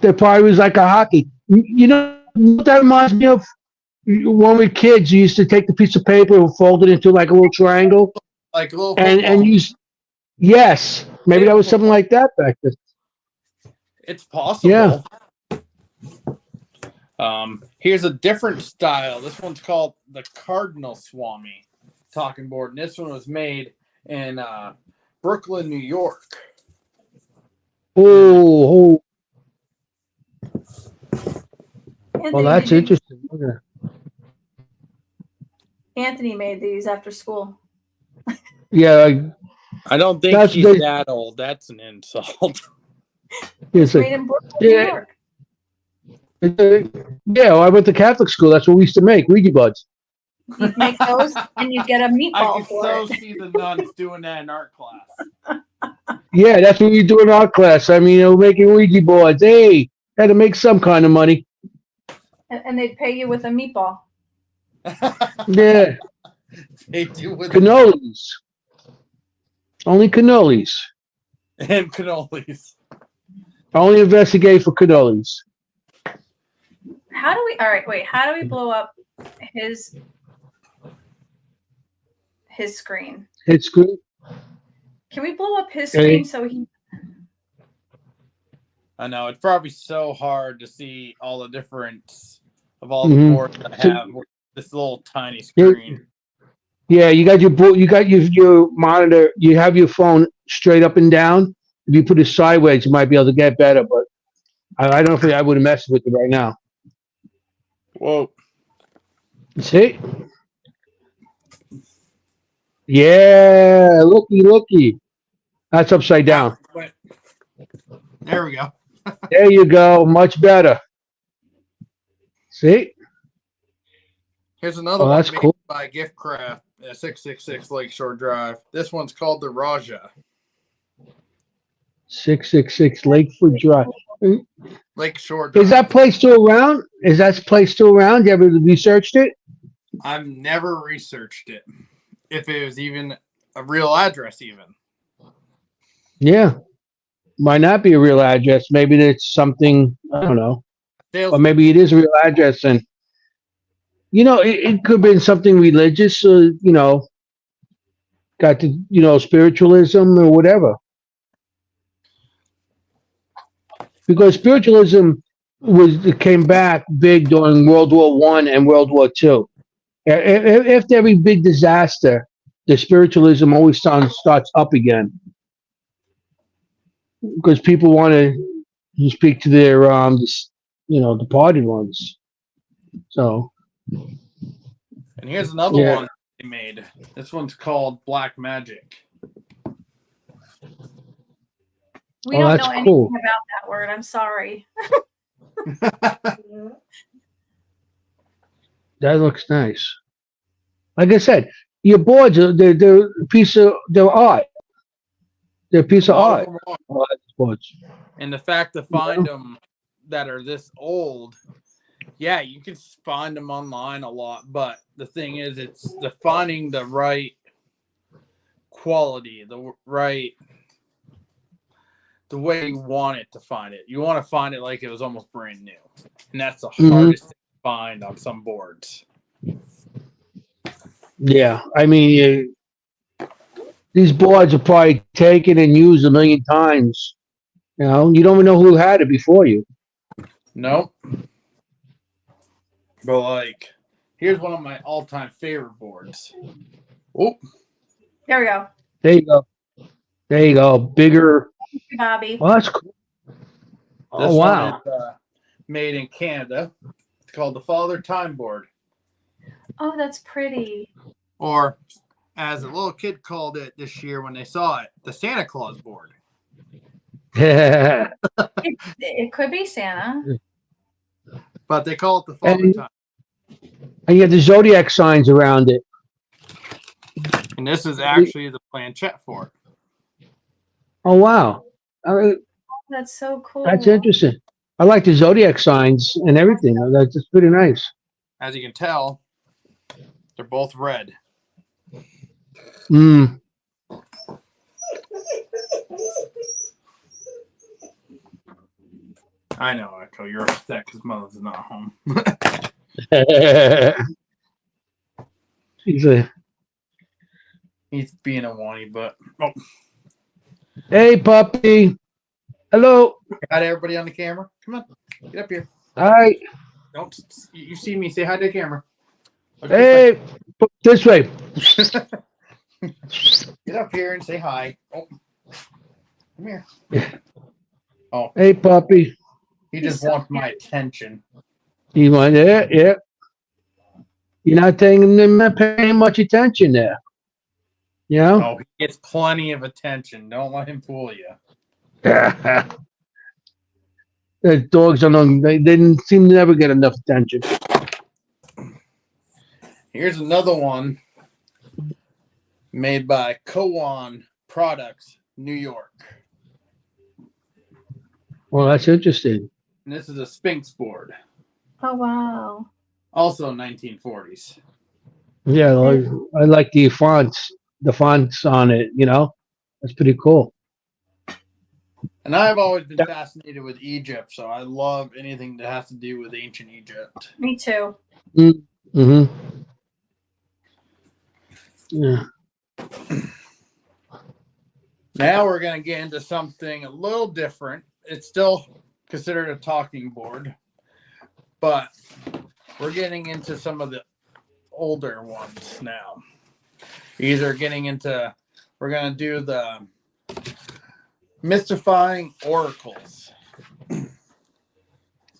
There probably was like a hockey. What that reminds me of? When we were kids, you used to take the piece of paper and fold it into like a little triangle. Like a little and use. Yes, maybe that was something like that back then. It's possible. Yeah. Here's a different style. This one's called the Cardinal Swami talking board, and this one was made in Brooklyn, New York. Oh. Well, that's interesting. Anthony made these after school. Yeah. I don't think he's that old. That's an insult. It's made in Brooklyn, New York. Yeah, I went to Catholic school. That's what we used to make, Ouija boards. You make those and you get a I meatball can for so it. see the nuns doing that in art class. Yeah, that's what we do in our class. I mean, we're making Ouija boards. Hey, had to make some kind of money. And they pay you with a meatball. Yeah, They do with cannolis. Only cannolis. and cannolis. Only investigate for cannolis. How do we? All right, wait. How do we blow up his screen? It's good. Can we blow up his Hey. screen so he? I know it's probably so hard to see all the difference of all the Mhm. boards I have with this little tiny Yeah. screen. Yeah, you got your board. You got your monitor. You have your phone straight up and down. If you put it sideways, you might be able to get better. But I don't think I would have messed with it right now. Whoa. See? Yeah, looky. That's upside down. There we go. There you go. Much better. See? Here's another Oh, one that's made cool. by Gift Craft at 666 Lakeshore Drive. This one's called the Raja. 666 Lakewood Drive. Lakeshore Drive. Is that place still around? Is that place still around? You ever researched it? I've never researched it. If it was even a real address, even. Yeah. Might not be a real address. Maybe it's something, I don't know. Or maybe it is a real address. And, it could have been something religious, got to, spiritualism or whatever. Because spiritualism came back big during World War I and World War II. After every big disaster, the spiritualism always starts up again. Because people want to speak to their, departed ones. So. And here's another Yeah. one they made. This one's called Black Magic. We Oh, don't that's know anything cool. about that word. I'm sorry. That looks nice. Like I said, your boards they're a piece of art. They're a piece of A lot art. of them are. All these boards. And the fact to find them that are this old, yeah, you can find them online a lot. But the thing is, it's the finding the right quality, the way you want it to find it. You want to find it like it was almost brand new. And that's the hardest thing to find on some boards. Yeah, I mean, these boards are probably taken and used a million times. You don't even know who had it before you. Nope. But here's one of my all-time favorite boards. Oh, There we go. There you go. Bigger. Bobby. Oh, that's cool. Oh, this wow. one is made in Canada. It's called the Father Time Board. Oh, that's pretty. Or, as a little kid called it this year when they saw it, the Santa Claus board. It could be Santa. But they call it the Father Time. And you have the zodiac signs around it. And this is actually the planchette for it. Oh, wow. That's so cool. That's interesting. I like the zodiac signs and everything. That's just pretty nice. As you can tell, they're both red. I know, Echo. You're upset because Mother's not home. He's being a whiny, but Hey, puppy. Hello. got everybody on the camera. Come on, get up here. Hi. Don't you see me? Say hi to the camera. Look Hey, this way. Get up here and say hi. Oh, come here. Oh, hey, puppy. he just wants my attention. You want it? Yeah. You're not paying much attention there. Oh, he gets plenty of attention. Don't let him fool you. The dogs don't know. They didn't seem to never get enough attention. Here's another one made by Kowan Products, New York. Well, that's interesting. And this is a Sphinx board. Oh, wow. Also 1940s. Yeah, I like the fonts on it, you know? That's pretty cool. And I've always been fascinated with Egypt, so I love anything that has to do with ancient Egypt. Me too. Mm-hmm. Yeah. Now we're going to get into something a little different. It's still considered a talking board, but we're getting into some of the older ones now. These are getting into, we're going to do the mystifying oracles.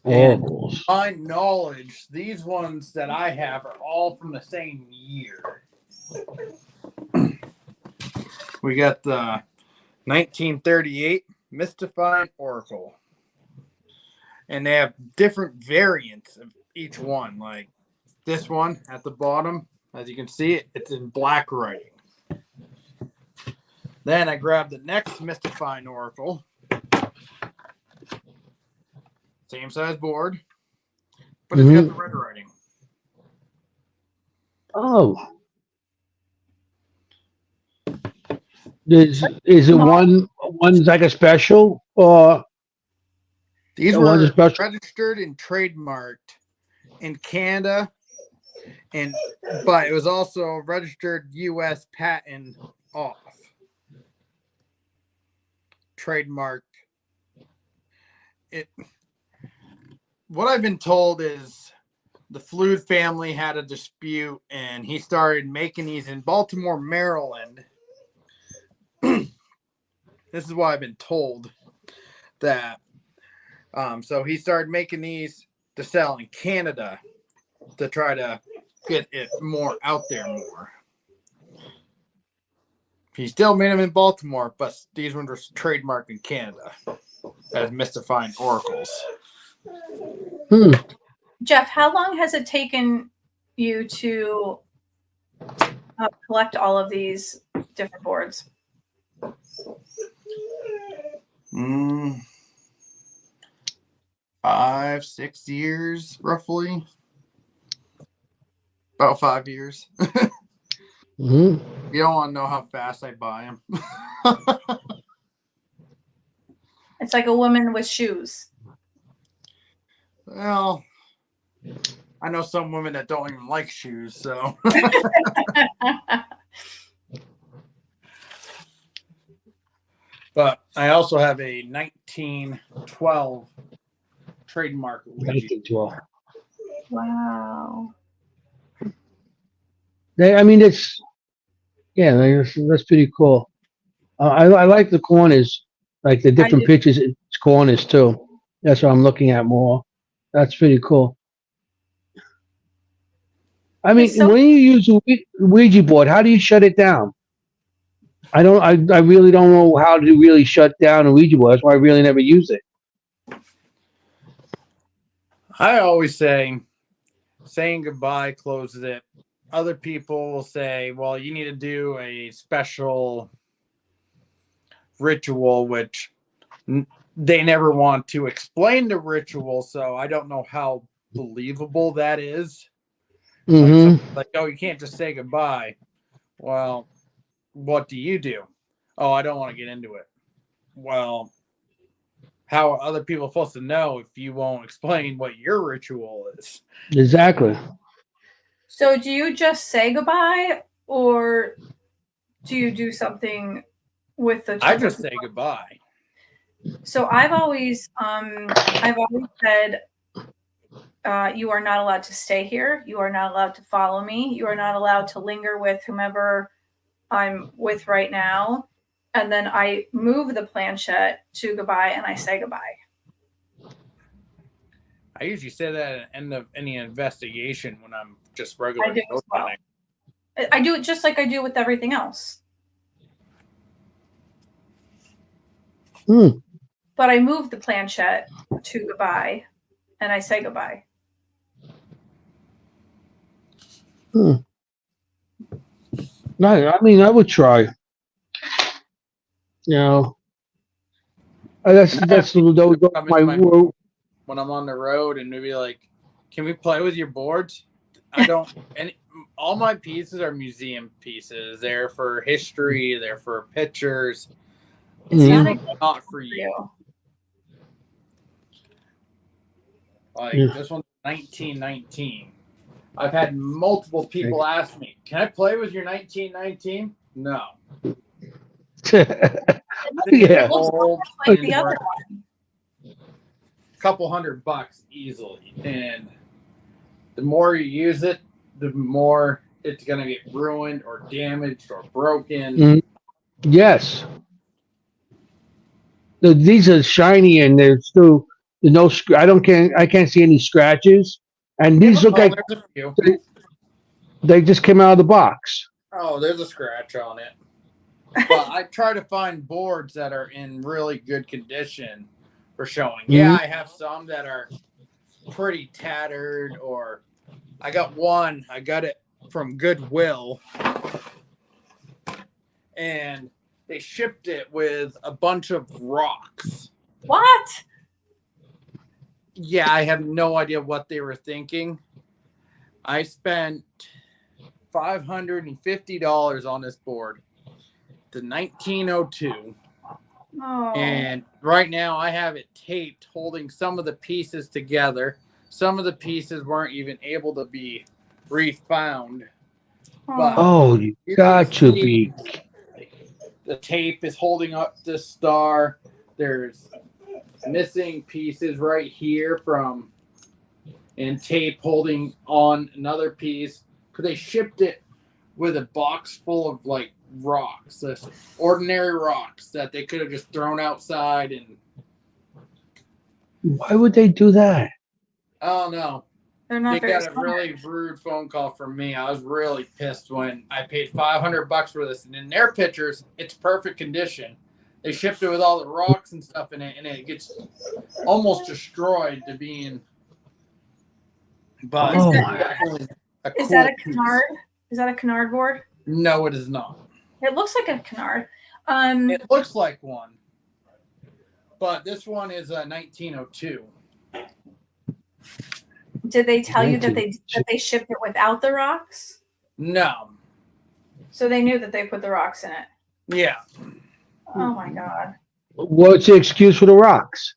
Oracles. And my knowledge, these ones that I have are all from the same year. We got the 1938 Mystifying Oracle. And they have different variants of each one. Like this one at the bottom, as you can see, it's in black writing. Then I grabbed the next Mystifying Oracle. Same size board, but it's got the red writing. Oh. Is it one's like a special or these one's were a special? registered and trademarked in Canada, but it was also a registered U.S. patent off. Trademark. It. What I've been told is the Flood family had a dispute, and he started making these in Baltimore, Maryland. This is what I've been told, that so he started making these to sell in Canada to try to get it more out there more. He still made them in Baltimore, but these ones are trademarked in Canada as Mystifying Oracles. Jeff, how long has it taken you to collect all of these different boards? 5-6 years, roughly. About 5 years. You don't want to know how fast I buy them. It's like a woman with shoes. Well, I know some women that don't even like shoes, so. But I also have a 1912 trademark Ouija. 1912. Wow. I mean, that's pretty cool. I like the corners, like the different pictures. It's corners too. That's what I'm looking at more. That's pretty cool. I mean, when you use a Ouija board, how do you shut it down? I really don't know how to really shut down a Ouija board. That's why I really never use it. I always say saying goodbye closes it. Other people will say, well, you need to do a special ritual, which they never want to explain the ritual, so I don't know how believable that is. Like, oh, you can't just say goodbye. Well, what do you do? Oh, I don't want to get into it. Well, how are other people supposed to know if you won't explain what your ritual is? Exactly. So do you just say goodbye, or do you do something with the? I just say goodbye. So I've always said, you are not allowed to stay here. You are not allowed to follow me. You are not allowed to linger with whomever I'm with right now. And then I move the planchette to goodbye and I say goodbye. I usually say that at the end of any investigation when I'm just regular. I do as well. I do it just like I do with everything else. But I move the planchette to goodbye and I say goodbye. Hmm. No, I mean, I would try. You know, that's People come my into my world. when I'm on the road and maybe like, can we play with your boards? I don't. And all my pieces are museum pieces. They're for history. They're for pictures. It's Mhm. not a Not for for you. you. Like Yeah. this one's 1919. I've had multiple people ask me, "Can I play with your 1919?" No. Yeah. Old Like and the other worth one. a couple $100 easily, and the more you use it, the more it's gonna get ruined or damaged or broken. Mhm. Yes. These are shiny and they're still there's no. I can't see any scratches. And these look like There's a few. they just came out of the box. Oh, there's a scratch on it. But I try to find boards that are in really good condition for showing. Yeah, I have some that are pretty tattered, or I got one, I got it from Goodwill, and they shipped it with a bunch of rocks. What? Yeah, I have no idea what they were thinking. I spent $550 on this board. The 1902. Oh. And right now I have it taped holding some of the pieces together. Some of the pieces weren't even able to be refound. But Oh, you you got can to see be. the tape is holding up this star. There's missing pieces right here from and tape holding on another piece. Because they shipped it with a box full of like rocks, this ordinary rocks that they could have just thrown outside, and Why would they do that? oh no, They're they not very got a smart. really rude phone call from me. I was really pissed when I paid $500 for this, and in their pictures, it's perfect condition. They shipped it with all the rocks and stuff in it, and it gets almost destroyed to being. But Oh it's my! definitely a Is cool that a piece. canard? Is that a canard board? No, it is not. It looks like a canard. It looks like one, but this one is a 1902. Did they tell you that they shipped it without the rocks? No. So they knew that they put the rocks in it. Yeah. Oh my god. What's the excuse for the rocks?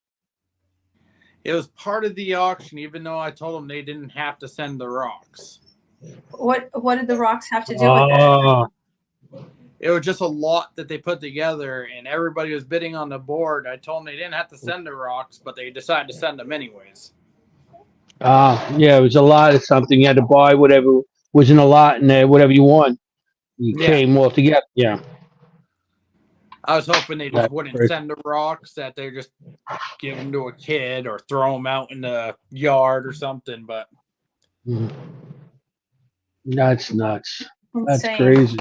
It was part of the auction, even though I told them they didn't have to send the rocks. What did the rocks have to do with it? It was just a lot that they put together, and everybody was bidding on the board. I told them they didn't have to send the rocks, but they decided to send them anyways. Yeah, it was a lot of something. You had to buy whatever was in a lot in there, whatever you want. You came all together. Yeah. I was hoping they just That's wouldn't great. send the rocks, that they just give them to a kid or throw them out in the yard or something, but That's nuts. That's Insane. crazy.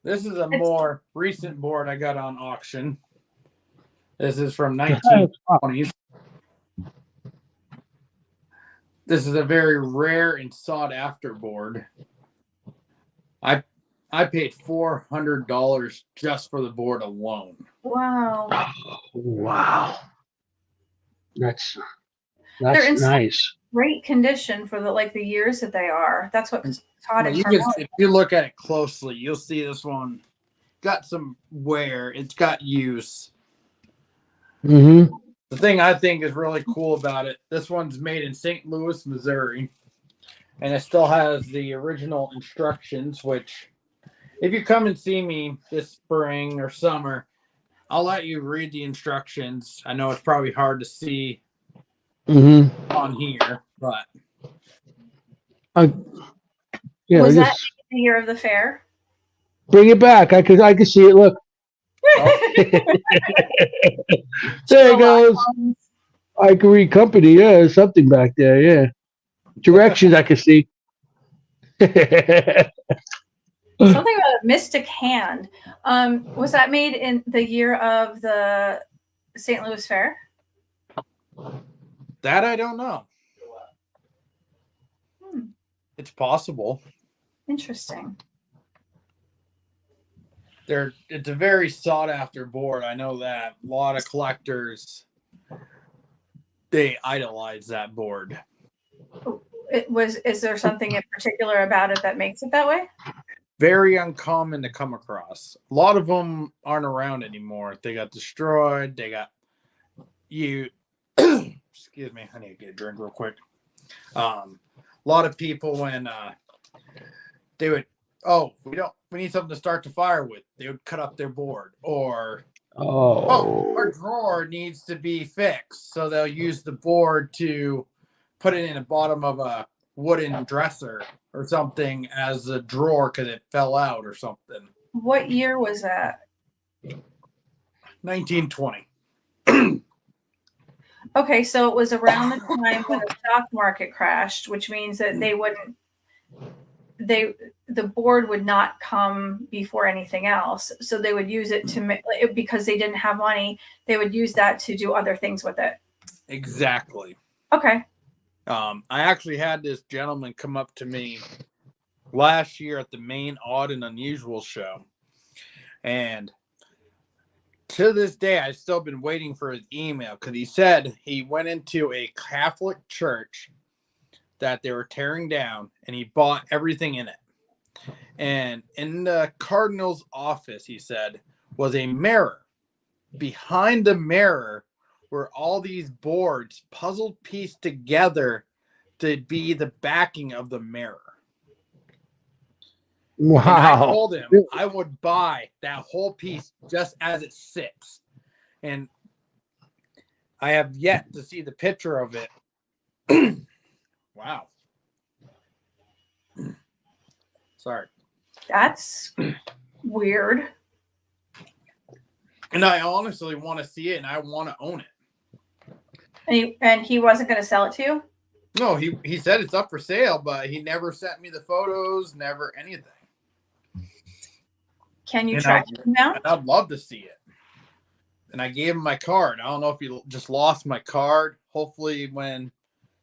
this is a more recent board I got on auction. This is from 1920s. This is a very rare and sought after board. I paid $400 just for the board alone. Wow. Wow. That's They're in nice. great condition for the years that they are. That's what Todd and If you look at it closely, you'll see this one got some wear. It's got use. Mm-hmm. The thing I think is really cool about it, this one's made in St. Louis, Missouri, and it still has the original instructions, which if you come and see me this spring or summer, I'll let you read the instructions. I know it's probably hard to see on here, but yeah. Was that the year of the fair? Bring it back. I could see it. Look. There it goes. I can read company. Yeah, there's something back there. Yeah. Directions I can see. Something about a mystic hand. Was that made in the year of the St. Louis Fair? That I don't know. It's possible. Interesting. It's a very sought after board. I know that. A lot of collectors, they idolize that board. Is there something in particular about it that makes it that way? Very uncommon to come across. A lot of them aren't around anymore. They got destroyed. They got you. Excuse me. I need to get a drink real quick. A lot of people when they would, we need something to start the fire with. They would cut up their board, or our drawer needs to be fixed, so they'll use the board to put it in the bottom of a wooden dresser or something as a drawer because it fell out or something. What year was that? 1920. Okay, so it was around the time when the stock market crashed, which means that the board would not come before anything else. So they would use it because they didn't have money, they would use that to do other things with it. Exactly. Okay. I actually had this gentleman come up to me last year at the Maine Odd and Unusual show. And to this day, I've still been waiting for his email because he said he went into a Catholic church that they were tearing down and he bought everything in it. And in the Cardinal's office, he said, was a mirror. Behind the mirror were all these boards puzzled pieced together to be the backing of the mirror. Wow. And I told him I would buy that whole piece just as it sits. And I have yet to see the picture of it. Wow. Sorry. That's weird. And I honestly want to see it and I want to own it. And he wasn't going to sell it to you? No, he said it's up for sale, but he never sent me the photos, never anything. Can you track him down? I'd love to see it. And I gave him my card. I don't know if he just lost my card. Hopefully when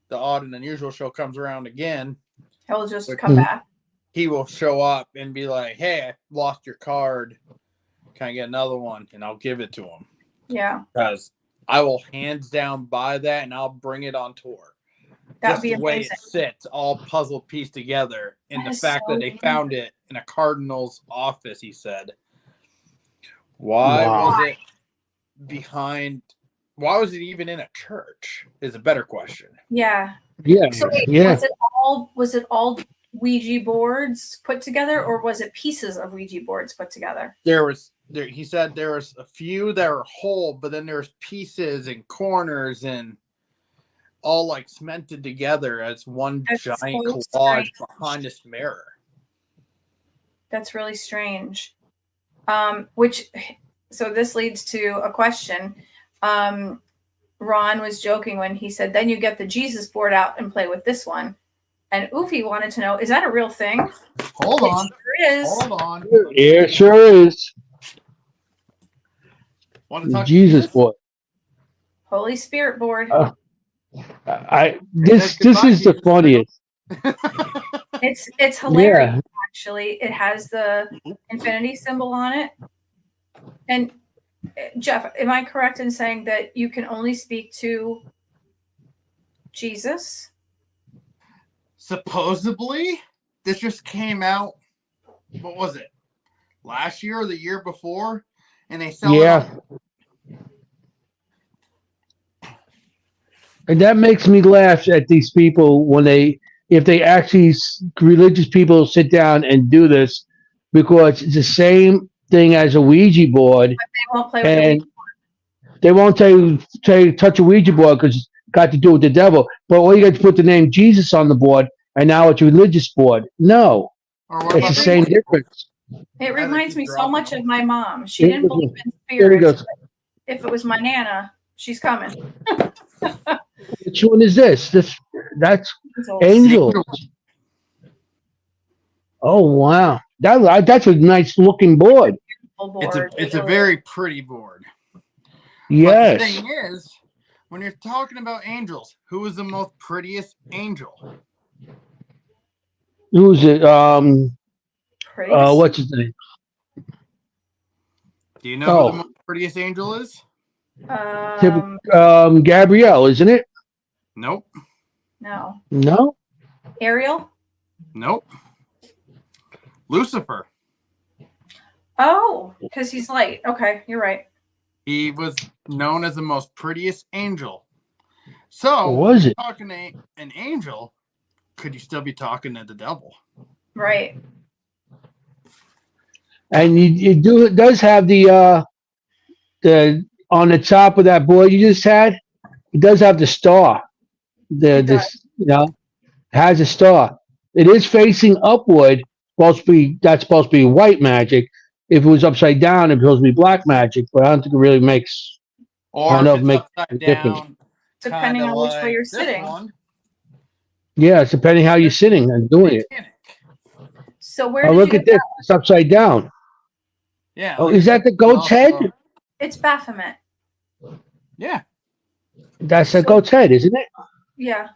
the Odd and Unusual show comes around again, He'll just come back. He will show up and be like, hey, I lost your card. Can I get another one? And I'll give it to him. Yeah. Because I will hands down buy that and I'll bring it on tour. That'd be the way amazing. it sits, all puzzle pieced together. And That the is fact so that they neat. found it in a Cardinal's office, he said. Why was it behind? Why was it even in a church? Is a better question. Yeah. Yeah. So wait, Yeah. was it all Ouija boards put together, or was it pieces of Ouija boards put together? He said there was a few that were whole, but then there's pieces and corners and all like cemented together as one giant collage behind this mirror. That's really strange. So this leads to a question. Ron was joking when he said, then you get the Jesus board out and play with this one. And Oofy wanted to know, is that a real thing? Hold on. It sure is. Hold on. Yeah, it sure is. Want to talk Jesus boy. Holy Spirit board. This is the funniest. It's hilarious. Yeah. Actually, it has the infinity symbol on it. And Jeff, am I correct in saying that you can only speak to Jesus? Supposedly, this just came out. What was it? Last year or the year before? And they sell it on. And that makes me laugh at these people when if they actually, religious people sit down and do this, because it's the same thing as a Ouija board. But they won't play with the Ouija board. They won't tell you touch a Ouija board because it's got to do with the devil. But all you got to put the name Jesus on the board, and now it's a religious board. No, it's the same difference. It reminds me so much of my mom. She didn't believe in spirits. If it was my Nana, she's coming. Which one is this? That's angels. Oh wow, that's a nice looking board. It's a very pretty board. Yes. But the thing is, when you're talking about angels, who is the most prettiest angel? Who's it? Prettiest. What's his name? Do you know who the Oh, most prettiest angel is? Gabrielle, isn't it? Nope. No. No. Ariel? Nope. Lucifer. Oh, because he's light. Okay, you're right. He was known as the most prettiest angel. What So, was it? talking to an angel, could you still be talking to the devil? Right. And it does have the on the top of that board you just had. It does have the star. It does. It has a star. It is facing upward. That's supposed to be white magic. If it was upside down, it's supposed to be black magic. But I don't think it really makes. I Or don't if know if it's it makes upside a difference. down, Depending kinda on which way like you're this sitting. one, Yeah, it's depending how you're sitting and doing it. Titanic. So where Oh, did you look get at this. It's upside down. Yeah. Oh, like is that the goat's head? that? It's Baphomet. Yeah. That's the So- goat's head, isn't it? Yeah.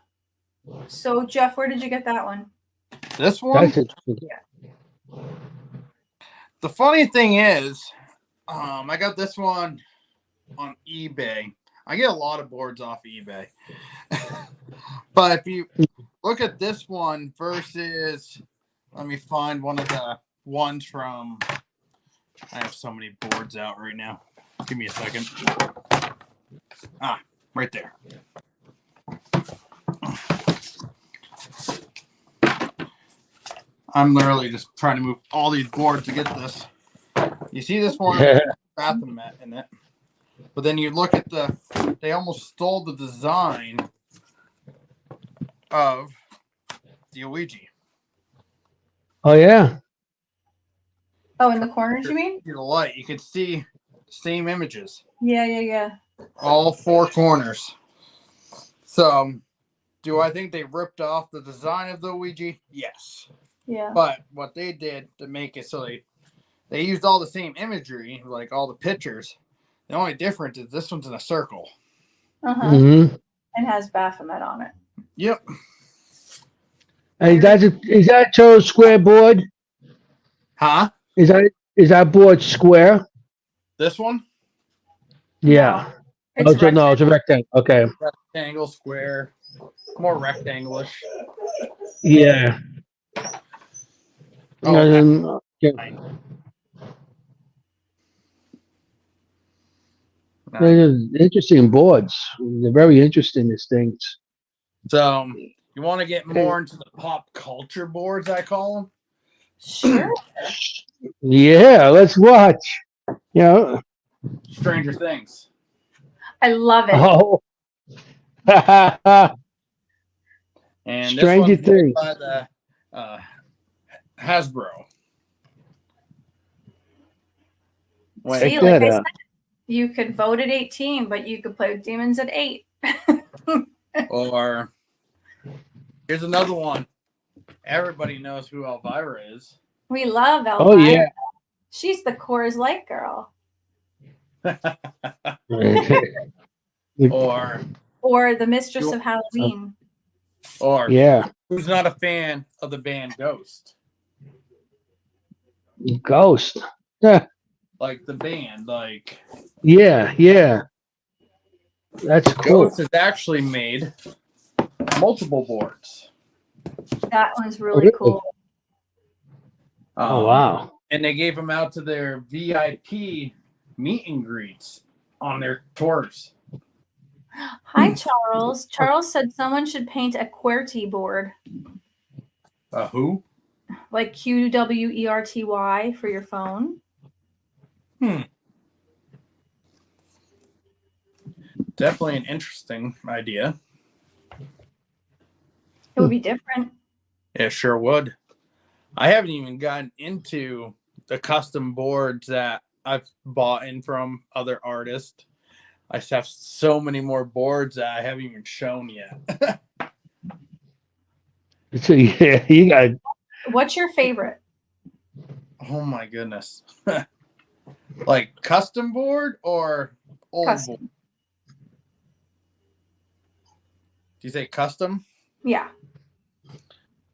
So Jeff, where did you get that one? This one. That's it. The funny thing is, I got this one on eBay. I get a lot of boards off eBay. But if you look at this one versus, let me find one of the ones from, I have so many boards out right now. Give me a second. Ah, right there. I'm literally just trying to move all these boards to get this. You see this one? Baphomet in it. But then you look at they almost stole the design of the Ouija. Oh yeah. Oh, in the corners, you mean? The light, you can see the same images, Yeah. all four corners. So, do I think they ripped off the design of the Ouija? Yes. Yeah. But what they did to make it so they used all the same imagery, like all the pictures. The only difference is this one's in a circle. Uh-huh. Mm-hmm. And has Baphomet on it. Yep. And is that total square board? Huh? Is that board square? This one? Yeah. It's No, it's a rectangle. Okay. Rectangle, square, more rectangle-ish. Yeah. Oh, Yeah. They're interesting boards. They're very interesting, these things. So, you want to get more into the pop culture boards, I call them? Sure. Yeah, let's watch. Stranger Things. I love it. Oh. And Stranger this one's made Things. by the Hasbro. Wait, See, Check like that I out. said, you could vote at 18, but you could play with demons at 8. or here's another one. Everybody knows who Elvira is. We love Elvira. Oh yeah. She's the Coors Light girl. Or the mistress of Halloween. Or yeah. who's not a fan of the band Ghost? Ghost. Yeah. Like the band, like Yeah. That's cool. Ghost has actually made multiple boards. That one's really cool. Oh wow. And they gave them out to their VIP meet and greets on their tours. Hi, Charles. Charles said someone should paint a QWERTY board. Who? Like QWERTY for your phone. Definitely an interesting idea. It would be different. It sure would. I haven't even gotten into the custom boards that I've bought in from other artists. I just have so many more boards that I haven't even shown yet. So yeah, you got. What's your favorite? Oh my goodness. Like custom board or old Custom. board? Do you say custom? Yeah.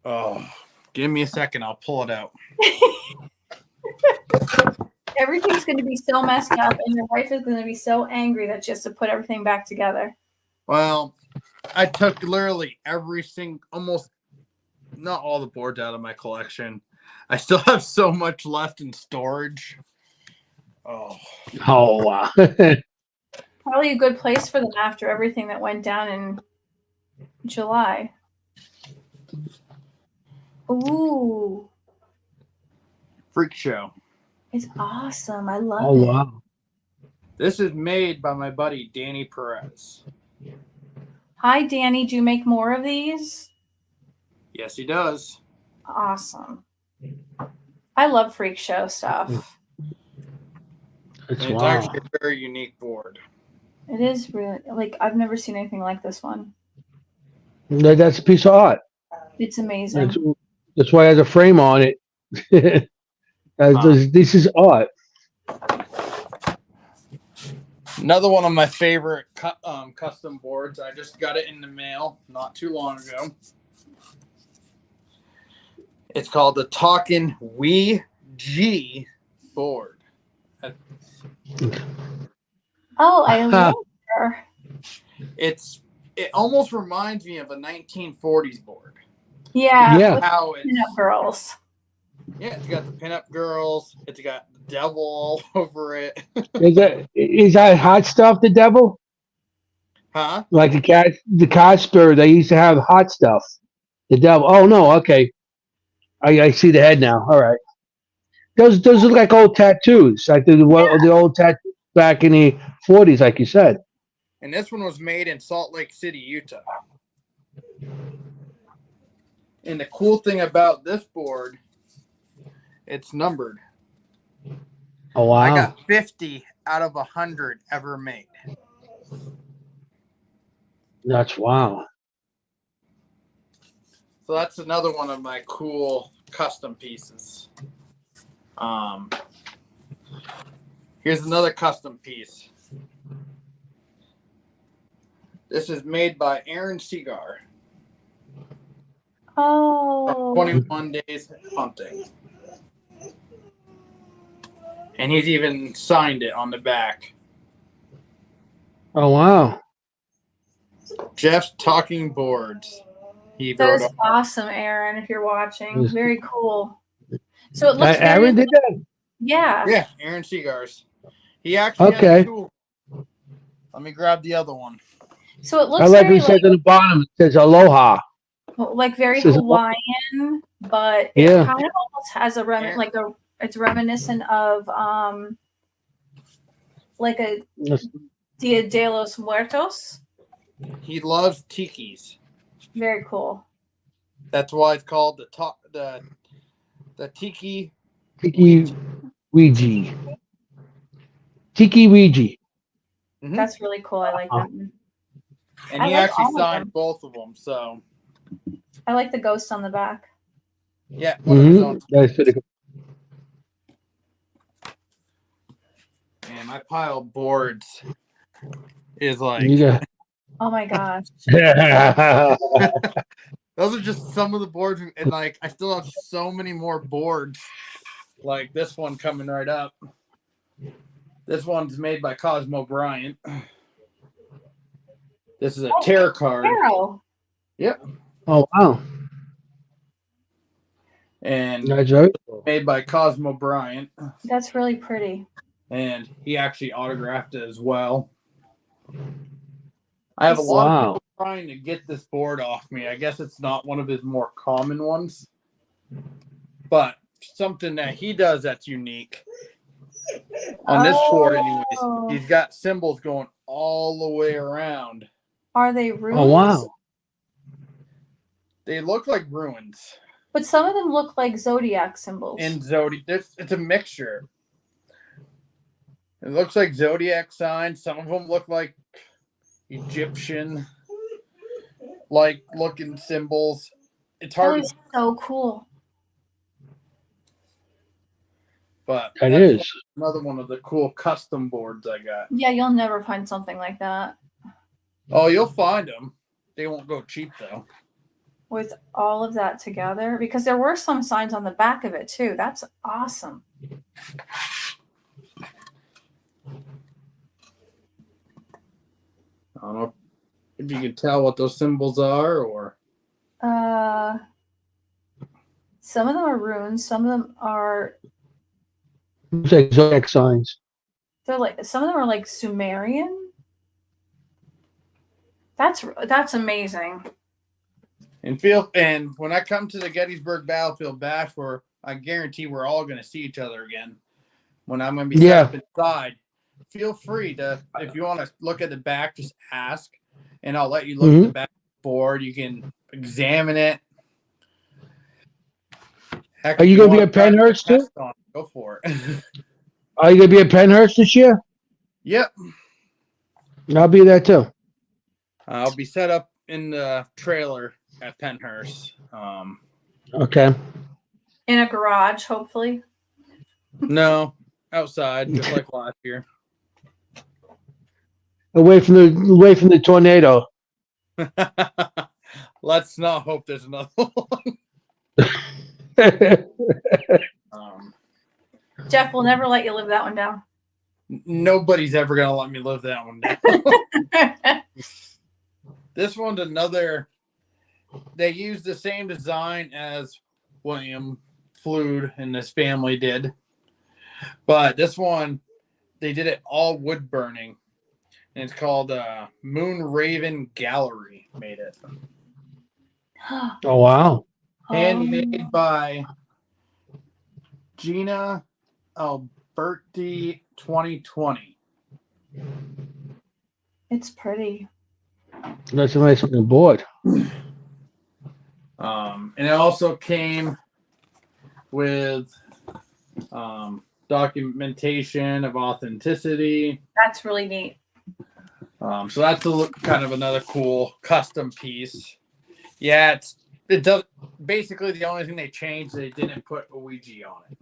Oh, Give me a second. I'll pull it out. Everything's going to be so messed up, and your wife is going to be so angry that she has to put everything back together. Well, I took literally every single, almost not all the boards out of my collection. I still have so much left in storage. Oh, wow. Probably a good place for them after everything that went down in July. Ooh, freak show. it's awesome. I love Oh, it. wow. This is made by my buddy Danny Perez. Hi, Danny. Do you make more of these? Yes, he does. Awesome. I love freak show stuff. It's actually a very unique board. It is really, like, I've never seen anything like this one. That's a piece of art. It's amazing. That's why it has a frame on it. This is art. Another one of my favorite custom boards. I just got it in the mail not too long ago. It's called the Talking Ouija board. Oh, I love her. It almost reminds me of a 1940s board. Yeah. How it's Pinup girls. Yeah, it's got the pinup girls. It's got the devil all over it. Is that hot stuff, the devil? Huh? Like the cat spirit, they used to have hot stuff. The devil. Oh, no, okay. I see the head now. All right. Those look like old tattoos, like the old tattoos back in the 40s, like you said. And this one was made in Salt Lake City, Utah. And the cool thing about this board, it's numbered. Oh, wow. I got 50 out of 100 ever made. That's wow. So that's another one of my cool custom pieces. Here's another custom piece. This is made by Aaron Seagar. Oh. 21 Days Hunting. And he's even signed it on the back. Oh, wow. Jeff's Talking Boards. That is awesome, Aaron, if you're watching. Very cool. So it looks Aaron did that? Yeah. Yeah, Aaron Seagar's. He actually has two. Let me grab the other one. So it looks I like what it says on the bottom. It says aloha. Like very Hawaiian, but it kind of almost has a it's reminiscent of like a Dia de los Muertos. He loves tikis. Very cool. That's why it's called the tiki Ouija. Tiki Ouija. Mm-hmm. That's really cool. I like that one. And he actually signed both of them, so. I like the ghost on the back. Yeah. That's pretty cool. Man, my pile of boards is like. Oh my gosh. Those are just some of the boards, and like I still have so many more boards. Like this one coming right up. This one's made by Cosmo Bryant. This is a tarot card. Tarot. Yep. Oh, wow. And made by Cosmo Bryant. That's really pretty. And he actually autographed it as well. I have a lot of people trying to get this board off me. I guess it's not one of his more common ones. But something that he does that's unique. On this board, anyways, he's got symbols going all the way around. Are they runes? Oh, wow. They look like ruins. But some of them look like zodiac symbols. And it's a mixture. It looks like zodiac signs. Some of them look like Egyptian looking symbols. It's hard. That is so cool. But that is another one of the cool custom boards I got. Yeah, you'll never find something like that. Oh, you'll find them. They won't go cheap though. with all of that together, because there were some signs on the back of it too. That's awesome. I don't know if you can tell what those symbols are, or Some of them are runes. Some of them are. It's like zodiac signs. They're like, some of them are like Sumerian. That's amazing. and when I come to the Gettysburg Battlefield Bash, where I guarantee we're all going to see each other again, when I'm going to be set up inside, feel free to, if you want to look at the back, just ask, and I'll let you look at the back board. You can examine it. Heck, Are you going to be at Penhurst too? Go for it. Are you going to be at Penhurst this year? Yep. I'll be there too. I'll be set up in the trailer at Penhurst. Okay. In a garage, hopefully. No, outside, just like last year. Away from the tornado. Let's not hope there's another one. Jeff will never let you live that one down. Nobody's ever gonna let me live that one down. This one's another. They used the same design as William Flood and his family did, but this one they did it all wood burning, and it's called Moon Raven Gallery. Made it. Oh wow! Handmade by Gina Alberti 2020. It's pretty. That's a nice looking board. And it also came with documentation of authenticity. That's really neat. So that's kind of another cool custom piece. Yeah, it does. Basically, the only thing they changed, they didn't put a Ouija on it.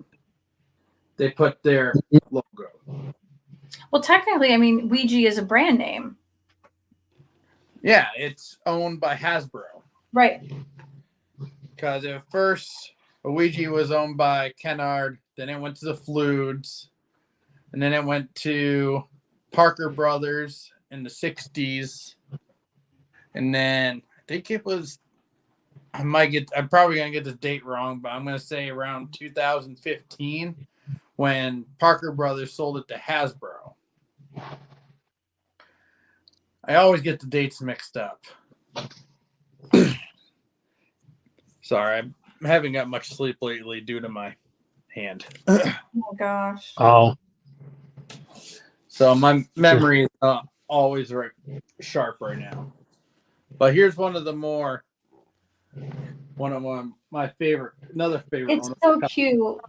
They put their logo. Well, technically, I mean, Ouija is a brand name. Yeah, it's owned by Hasbro. Right. Because at first, Ouija was owned by Kennard, then it went to the Floods, and then it went to Parker Brothers in the 60s. And then I think it was, I'm probably going to get this date wrong, but I'm going to say around 2015 when Parker Brothers sold it to Hasbro. I always get the dates mixed up. Sorry, I haven't got much sleep lately due to my hand. Oh my gosh. Oh. So my memory is not always right sharp right now. But here's one of my favorite, another favorite. It's so cute.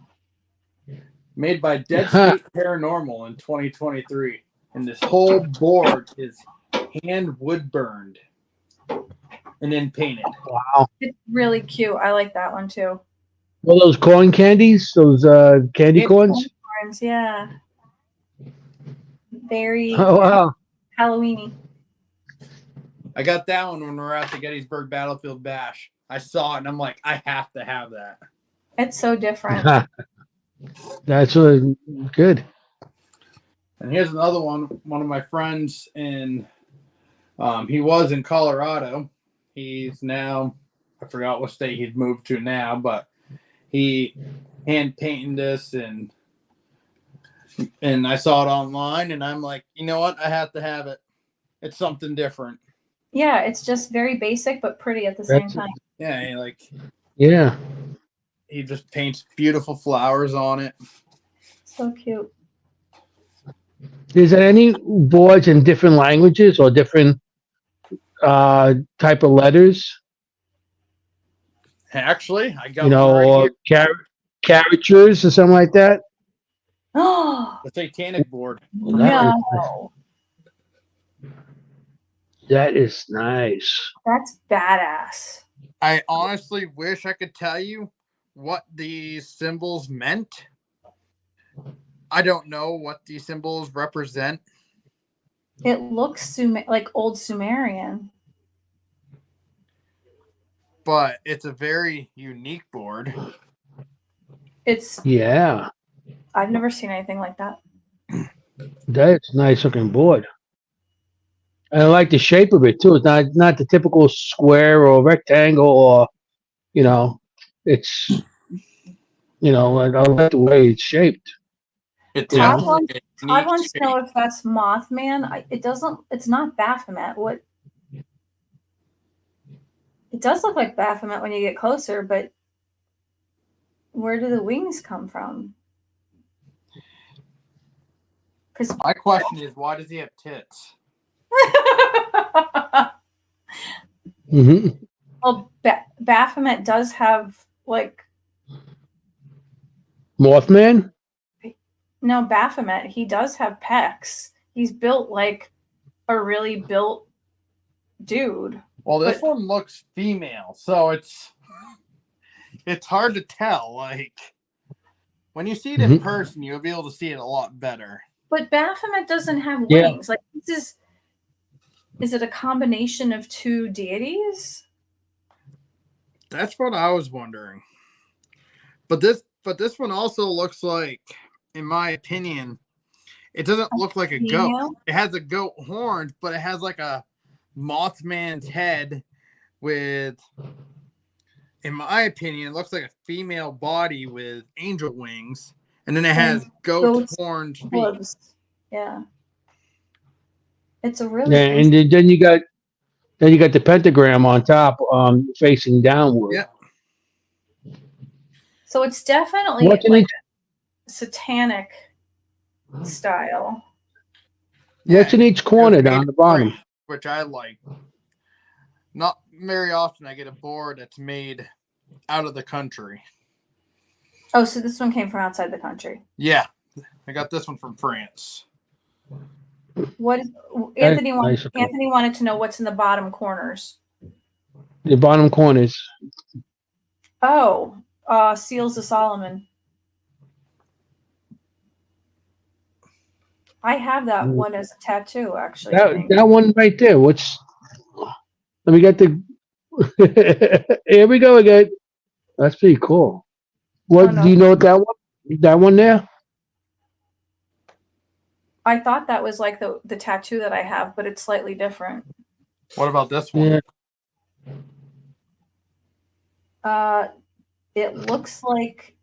Made by Dead State Paranormal in 2023. And this whole board is hand wood burned and then painted. Wow. It's really cute. I like that one too. Well, those corn candies, those candy corns. Corns, yeah. Very wow. Halloweeny. I got that one when we were at the Gettysburg Battlefield Bash. I saw it and I'm like, I have to have that. It's so different. That's really good. And here's another one. One of my friends he was in Colorado. He's now, I forgot what state he'd moved to now, but he hand painted this and I saw it online and I'm like, you know what? I have to have it. It's something different. Yeah, it's just very basic but pretty at the same time. Yeah, he just paints beautiful flowers on it. So cute. Is there any boards in different languages or different type of letters? Actually, I got or caricatures or something like that. Oh, the satanic board. no. That is nice. That's badass. I honestly wish I could tell you what these symbols meant. I don't know what these symbols represent. It looks like old Sumerian. but it's a very unique board. Yeah, I've never seen anything like that. that's a nice looking board. And I like the shape of it too. It's not the typical square or rectangle or it's I like the way it's shaped. It's You know? Todd definitely wants, a Todd unique wants to know shape. if that's Mothman. It's not Baphomet. What? It does look like Baphomet when you get closer, but where do the wings come from? Because My question is, why does he have tits? hmm well, Baphomet does have like Mothman. no Baphomet. He does have pecs. He's built like a really built dude. Well, this But- one looks female, so it's hard to tell. Like when you see it in person, you'll be able to see it a lot better. But Baphomet doesn't have Yeah. wings. Like is it a combination of two deities? That's what I was wondering. But this one also looks like, in my opinion, it doesn't look like a goat. Female? It has a goat horns, but it has like a Mothman's head with, in my opinion, it looks like a female body with angel wings, and then it has goat horned feet. Hooves. Yeah. It's a really Yeah, and then you got the pentagram on top, facing downward. Yeah. So it's definitely What's in like each, satanic style. what's in each corner It was down made the of bottom? brick, which I like. Not very often I get a board that's made out of the country. Oh, so this one came from outside the country. Yeah, I got this one from France. What Anthony nice. Anthony wanted to know what's in the bottom corners. The bottom corners. Oh, Seals of Solomon. I have that one as a tattoo, actually. That one right there. Let me get the. Here we go again. That's pretty cool. What Oh, no. do you know what that one? That one there? I thought that was like the tattoo that I have, but it's slightly different. What about this one? Yeah. It looks like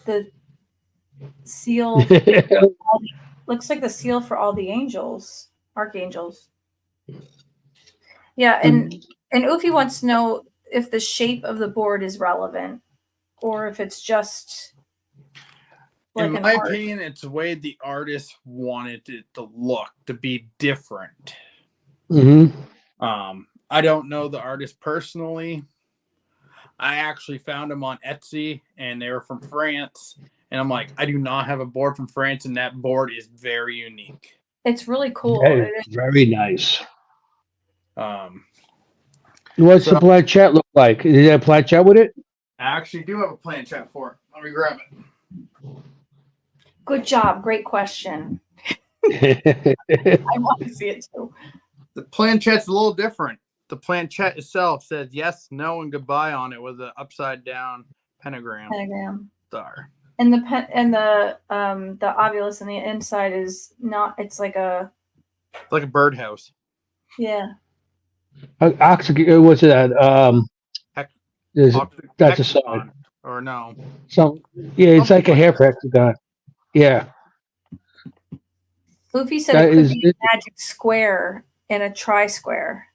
the seal. Looks like the seal for all the angels, archangels. Yeah, and Ufi wants to know if the shape of the board is relevant, or if it's just like in an my art. opinion, it's the way the artist wanted it to look, to be different. I don't know the artist personally. I actually found them on Etsy, and they were from France. And I'm like, I do not have a board from France, and that board is very unique. It's really cool. That is very nice. What's So- the planchette look like? Is there a planchette with it? I actually do have a planchette for it. Let me grab it. Good job. Great question. I want to see it too. The planchette's a little different. The planchette itself says yes, no, and goodbye on it with an upside down pentagram star. And the ovulus on the inside is not. It's like a birdhouse. Yeah. What's that? That's a song. Or no? So yeah, it's like a hair hexagon. Yeah. Luffy said That it could is- be a magic square and a tri-square.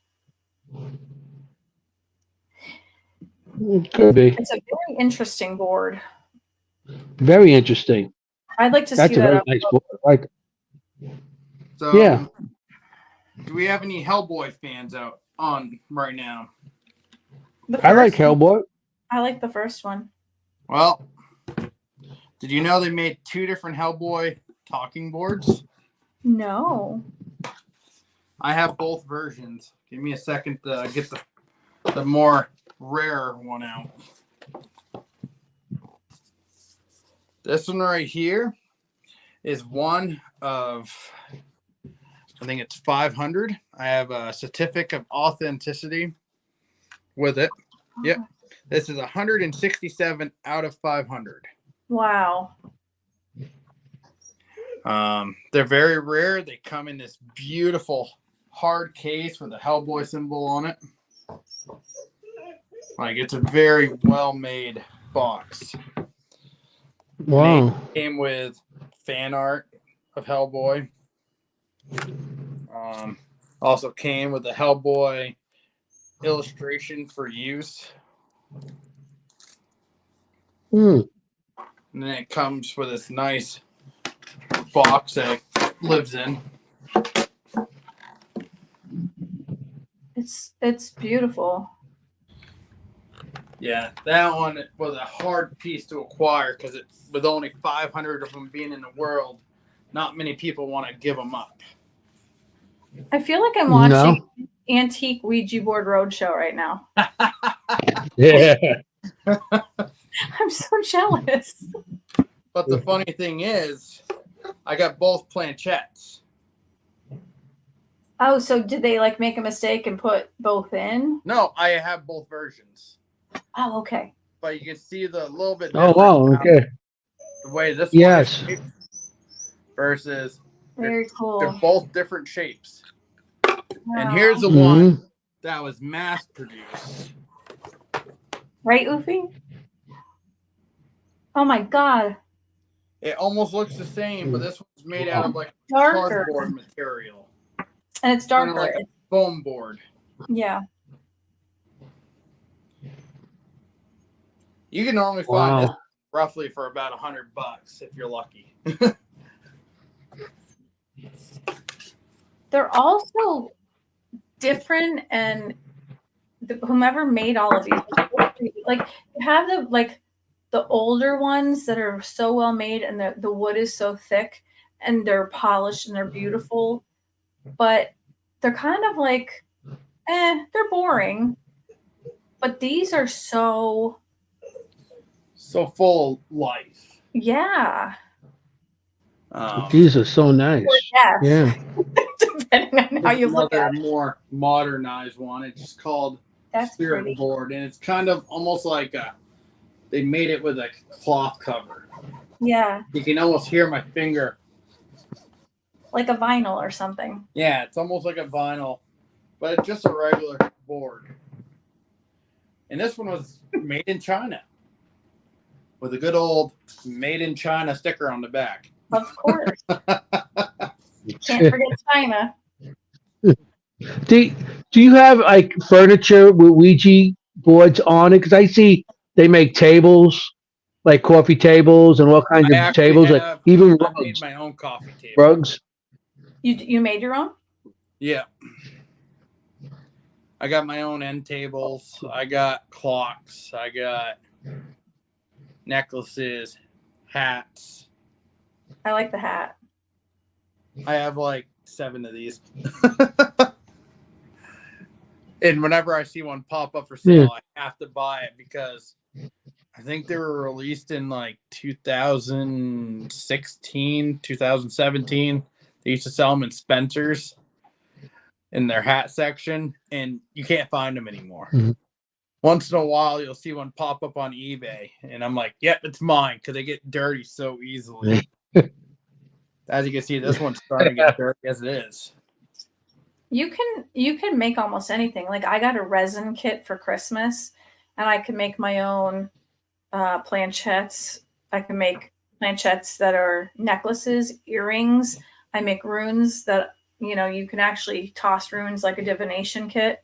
It could be. It's a very interesting board. Very interesting. I'd like to That's see a that very up nice close. book. I like it. So Yeah. Do we have any Hellboy fans out on right now? The I like first one- Hellboy. I like the first one. Well, did you know they made 2 different Hellboy talking boards? No. I have both versions. Give me a second to get the more rare one out. This one right here is one of, I think it's 500. I have a certificate of authenticity with it. Yep. This is 167 out of 500. Wow. They're very rare. They come in this beautiful hard case with a Hellboy symbol on it. Like, it's a very well-made box. Wow. And it came with fan art of Hellboy. Also came with a Hellboy illustration for use. Mm. And then it comes with this nice box that it lives in. It's beautiful. Yeah, that one was a hard piece to acquire because it's with only 500 of them being in the world, not many people want to give them up. I feel like I'm watching Antique Ouija Board Roadshow right now. Yeah. I'm so jealous. But the funny thing is, I got both planchettes. Oh, so did they like make a mistake and put both in? No, I have both versions. Oh, okay. But you can see the little bit Oh, difference wow. about Okay. the way this Yes. one is shaped versus Very cool. they're both different shapes. Wow. And here's the Mhm. one that was mass produced. Right, Oofy? Oh my God. It almost looks the same, but this one's made out of like Darker. cardboard material. And it's Kind of darker. like a foam board. Yeah. You can normally find this Wow. roughly for about $100 if you're lucky. They're also different, and whomever made all of these, like you have the older ones that are so well made, and the wood is so thick, and they're polished and they're beautiful, but they're kind of like, they're boring. But these are so full of life. Yeah. These are so nice. Yeah. Depending on how you look another at it. more modernized one. It's just called That's Spirit pretty. Board, and it's kind of almost like they made it with a cloth cover. Yeah. You can almost hear my finger. Like a vinyl or something. Yeah, it's almost like a vinyl, but it's just a regular board. And this one was made in China with a good old made in China sticker on the back. Of course. Can't forget China. Do you have like furniture with Ouija boards on it? Because I see they make tables, like coffee tables and all kinds of tables, like even I made rugs. my own coffee table. Rugs. You made your own? Yeah. I got my own end tables. I got clocks. I got necklaces, hats. I like the hat. I have like 7 of these. And whenever I see one pop up for sale, I have to buy it because I think they were released in like 2016, 2017. They used to sell them in Spencer's in their hat section, and you can't find them anymore. Mm-hmm. Once in a while, you'll see one pop up on eBay, and I'm like, yep, it's mine, because they get dirty so easily. As you can see, this one's starting to get dirty as it is. You can make almost anything. Like I got a resin kit for Christmas, and I can make my own planchettes. I can make planchettes that are necklaces, earrings. I make runes that, you can actually toss runes like a divination kit.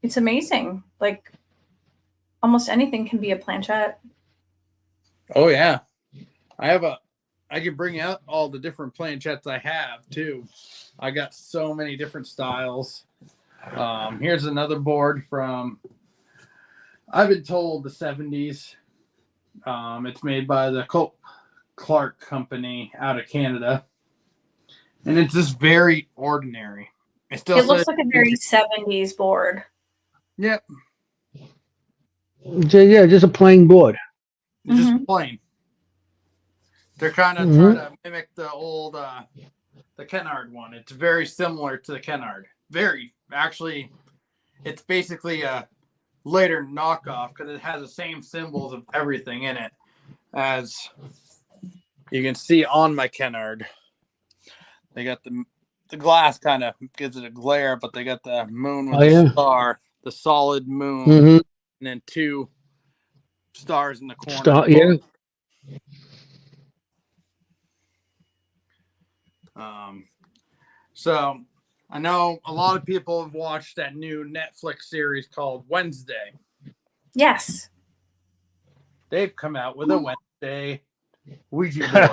It's amazing. Like almost anything can be a planchette. Oh yeah. I can bring out all the different planchettes I have too. I got so many different styles. Here's another board from, I've been told, the 70s. It's made by the Colt Clark Company out of Canada. And it's just very ordinary. It looks like a very 70s board. Yep. Yeah, just a plain board. It's just plain. They're kind of trying to mimic the old, the Kennard one. It's very similar to the Kennard. Very, actually, It's basically a later knockoff because it has the same symbols of everything in it, as you can see on my Kennard. They got the glass kind of gives it a glare, but they got the moon with the star, the solid moon, and then 2 stars in the corner. So I know a lot of people have watched that new Netflix series called Wednesday. Yes. They've come out with a Wednesday Ouija board.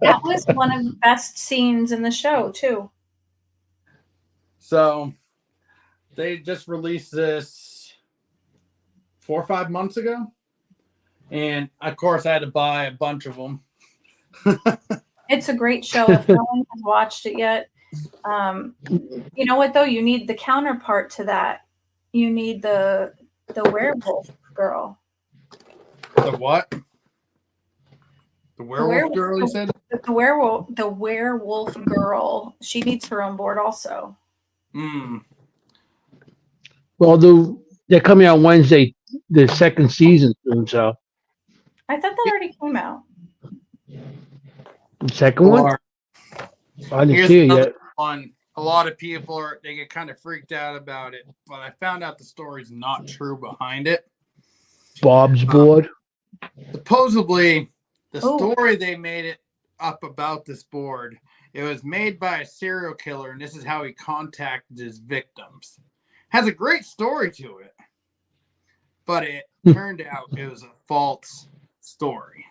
That was one of the best scenes in the show, too. So they just released this 4 or 5 months ago. And of course, I had to buy a bunch of them. It's a great show. If no one has watched it yet, you know what though? You need the counterpart to that. You need the werewolf girl. The what? The werewolf girl, you said? The werewolf girl. She needs her own board also. Well, they're coming out Wednesday, the 2nd season soon, so. I thought that already came out. The 2nd one? I didn't see it yet. One. A lot of people they get kind of freaked out about it, but I found out the story's not true behind it. Bob's board. Supposedly, the story they made it up about this board, it was made by a serial killer, and this is how he contacted his victims. Has a great story to it, but it turned out it was a false story.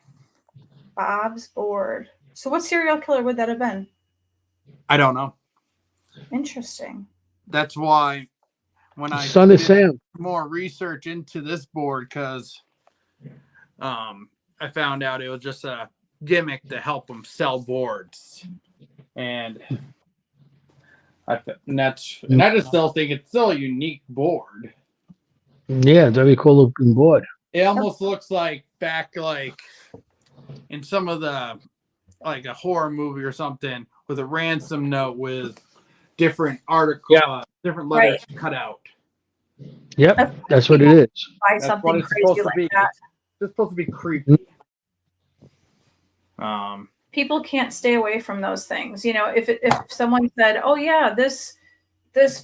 Bob's board. So what serial killer would that have been? I don't know. Interesting. That's why when I Son of Sam. more research into this board, because I found out it was just a gimmick to help them sell boards, and I just still think it's still a unique board. Yeah, it's a very cool looking board. It almost looks like back in some of the like a horror movie or something with a ransom note with different different letters cut out. Yep, that's what it is. Buy something crazy like that. It's supposed to be creepy. People can't stay away from those things. You know, if someone said, "Oh yeah, this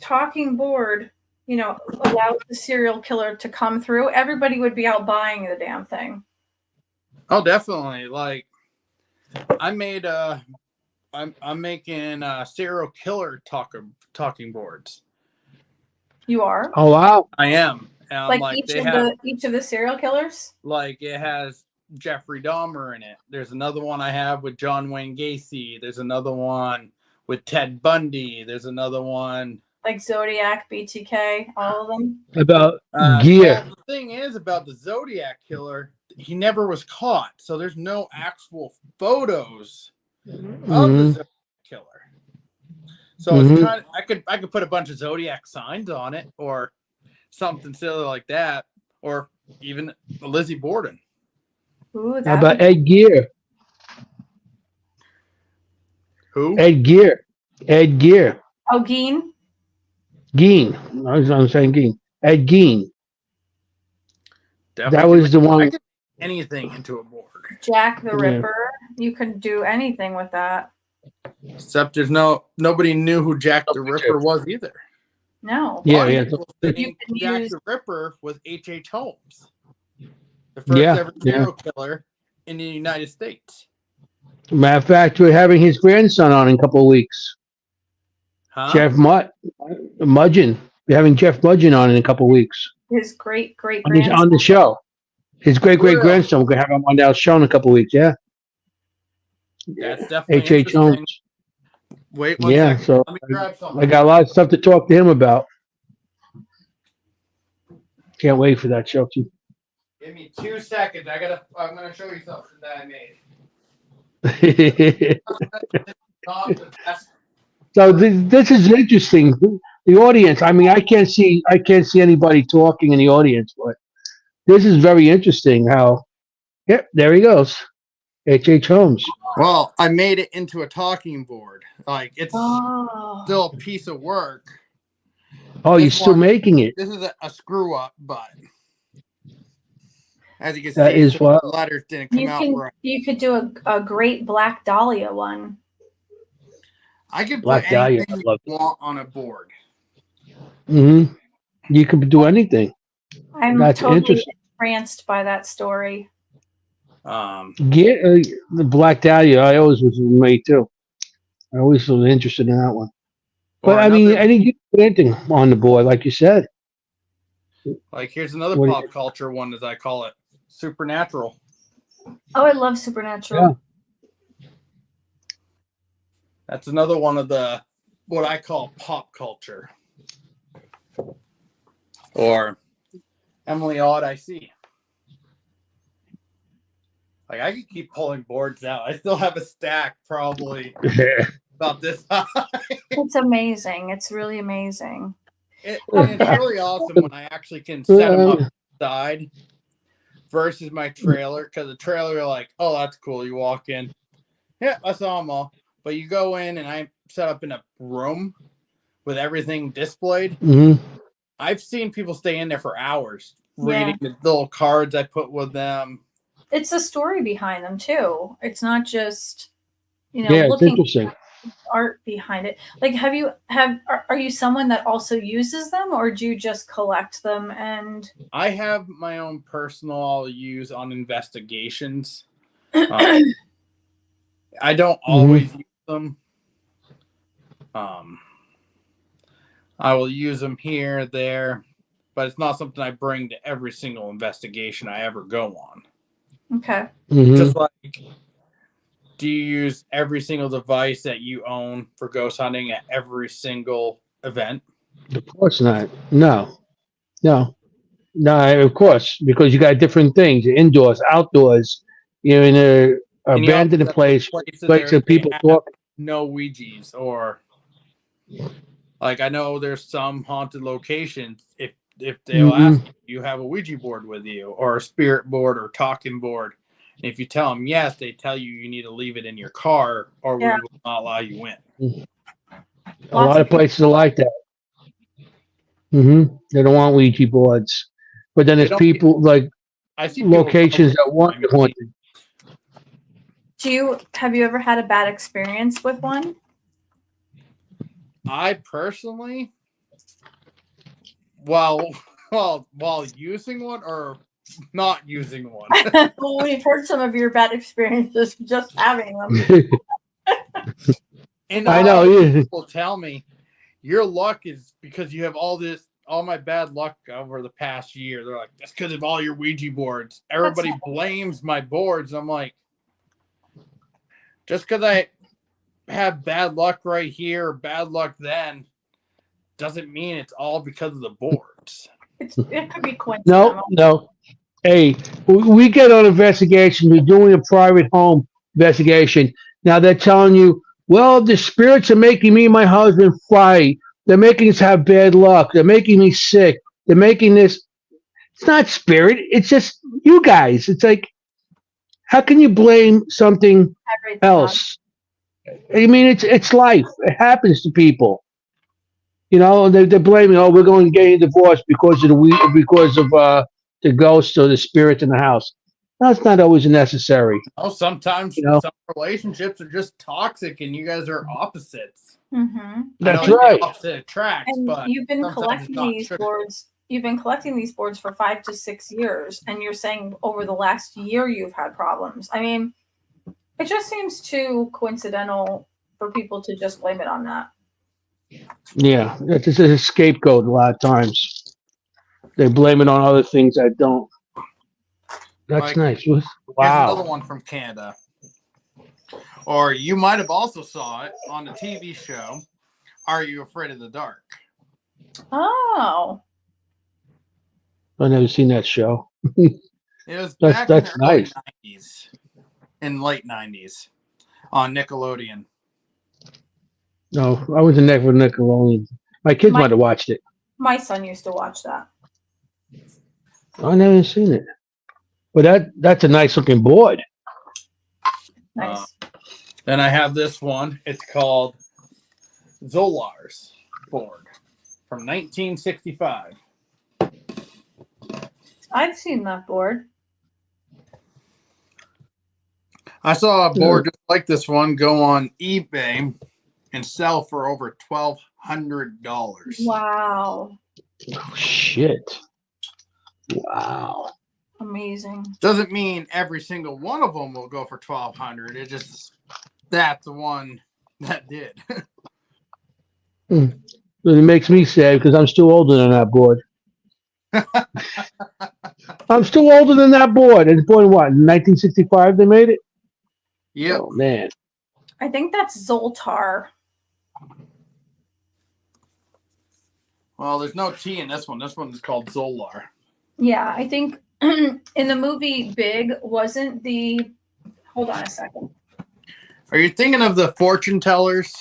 talking board, you know, allows the serial killer to come through," everybody would be out buying the damn thing. Oh, definitely. Like I'm making serial killer talking boards. You are? Oh wow! I am. Like each of the serial killers? Like it has Jeffrey Dahmer in it. There's another one I have with John Wayne Gacy. There's another one with Ted Bundy. There's another one like Zodiac, BTK, all of them. About gear. Well, the thing is about the Zodiac killer, he never was caught, so there's no actual photos of the Zodiac killer. So it's kind of, I could put a bunch of Zodiac signs on it, or something silly like that, or even Lizzie Borden. Ooh, how about Ed Gear? Who? Ed Gear. Ed Gear. Oh, Geen? Geen. I'm saying Geen. Ed Geen. Definitely that was the one. I could anything into a board. Jack the Ripper. You can do anything with that. Except there's nobody knew who Jack the Ripper was either. No. Yeah. Jack the Ripper was H.H. Holmes, the first ever serial killer in the United States. Matter of fact, we're having his grandson on in a couple of weeks. Huh? Jeff Mudgeon. We're having Jeff Mudgeon on in a couple of weeks. His great grandson on the show. His great grandson. We're gonna have him on our show in a couple of weeks. Yeah. That's definitely H.H. Holmes. Wait, one second. So let me grab something. I got a lot of stuff to talk to him about. Can't wait for that show too. Give me 2 seconds. I'm gonna show you something that I made. So this is interesting. The audience. I mean, I can't see anybody talking in the audience, but this is very interesting. How? Yep, there he goes. H.H. Holmes. Well, I made it into a talking board. Like it's still a piece of work, Oh, you're This still one- making it. This is a screw up, but as you can That see, is some what- of the letters didn't come out right. You could do a great Black Dahlia one. I could Black put Dahlia, anything I you love it. want on a board. Mm-hmm. You could do anything. I'm That's totally interesting. entranced by that story. Get the Black Dahlia. I always was with me too. I always was interested in that one. But or I mean, another- I think you can put anything on the board, like you said. like here's another What do pop culture one, as I call it, supernatural. Oh, I love Supernatural. That's another one of the what I call pop culture. Or Emily Odd I See. Like I could keep pulling boards out. I still have a stack probably about this high. It's amazing. It's really amazing. It's really awesome when I actually can set them up inside versus my trailer. Because the trailer, you're like, oh, that's cool. You walk in. Yeah, I saw them all. But you go in and I'm set up in a room with everything displayed. Mm-hmm. I've seen people stay in there for hours reading the little cards I put with them. It's a story behind them too. It's not just, Yeah, it's looking interesting. at art behind it. Like, are you someone that also uses them, or do you just collect them? And I have my own personal I'll use on investigations. I don't always use them. I will use them here, there, but it's not something I bring to every single investigation I ever go on. okay. Mm-hmm. Just like, do you use every single device that you own for ghost hunting at every single event? Of course not. No. Of course, because you got different things. You're indoors, outdoors. You're in a And you abandoned also- place places that people they have talk. no Ouijas, or like I know there's some haunted locations if they'll ask you have a Ouija board with you, or a spirit board, or talking board. And if you tell them yes, they tell you need to leave it in your car, or we will not allow you in. A lot of places are like that. They don't want Ouija boards, but then there's people like I see people locations that want to haunt. Have you ever had a bad experience with one? I personally, while using one or not using one. Well, we've heard some of your bad experiences just having them. And I know. people tell me your luck is because you have all my bad luck over the past year. They're like, that's because of all your Ouija boards. Everybody blames my boards. I'm like, just because I have bad luck right here or bad luck then doesn't mean it's all because of the boards. It could be coincidental. No. Hey, we get on investigation. We're doing a private home investigation. Now they're telling you, well, the spirits are making me and my husband fight. They're making us have bad luck. They're making me sick. They're making this. It's not spirit. It's just you guys. It's like, how can you blame something Everything else? I mean, it's life. It happens to people. They're blaming. Oh, we're going to get a divorce because of the ghost or the spirit in the house. That's not always necessary. Oh, sometimes some relationships are just toxic, and you guys are opposites. Mm-hmm. That's right. Opposite attracts, And but you've been sometimes collecting it's not these true. boards. You've been collecting these boards for 5 to 6 years, and you're saying over the last year you've had problems. I mean, it just seems too coincidental for people to just blame it on that. Yeah, it's just a scapegoat a lot of times. They blame it on other things that don't. That's nice. Here's another Wow. one from Canada. Or you might have also saw it on the TV show, Are You Afraid of the Dark? Oh. I've never seen that show. It was back That's in the early nice. 90s, in late 90s, on Nickelodeon. No, I wasn't there for Nickelodeon. My kids might have watched it. My son used to watch that. I never seen it. But that's a nice looking board. Nice. Then I have this one. It's called Zolar's board. from 1965. I've seen that board. I saw a board just like this one go on eBay and sell for over $1,200. Wow. Oh, shit. Wow. Amazing. Doesn't mean every single one of them will go for $1,200. It just that's the one that did. It makes me sad because I'm still older than that board. I'm still older than that board. It's born what? In 1965 they made it? Yep. Oh, man. I think that's Zoltar. Well, there's no T in this one. This one is called Zolar. Yeah, I think in the movie Big wasn't the. Hold on a second. Are you thinking of the fortune tellers?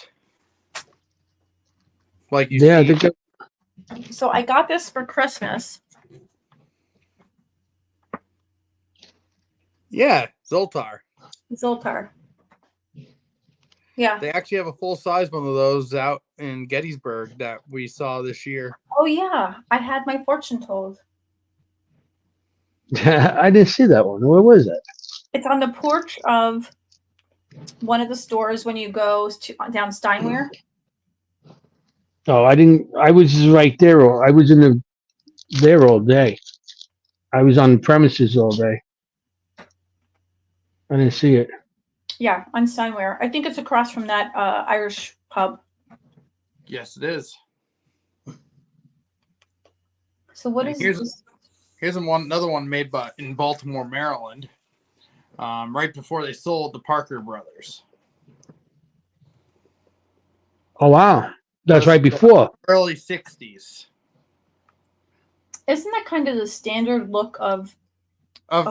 Like you Yeah, see? So I got this for Christmas. Yeah, Zoltar. Zoltar. Yeah. They actually have a full-size one of those out in Gettysburg that we saw this year. Oh yeah, I had my fortune told. I didn't see that one. Where was it? It's on the porch of one of the stores when you go down Steinwehr. Oh, I didn't. I was right there. I was there all day. I was on premises all day. I didn't see it. Yeah, on Steinwehr. I think it's across from that Irish pub. Yes, it is. So what is this? Here's another one made in Baltimore, Maryland, right before they sold the Parker Brothers. Oh, wow. That's right before. Early 60s. Isn't that kind of the standard look of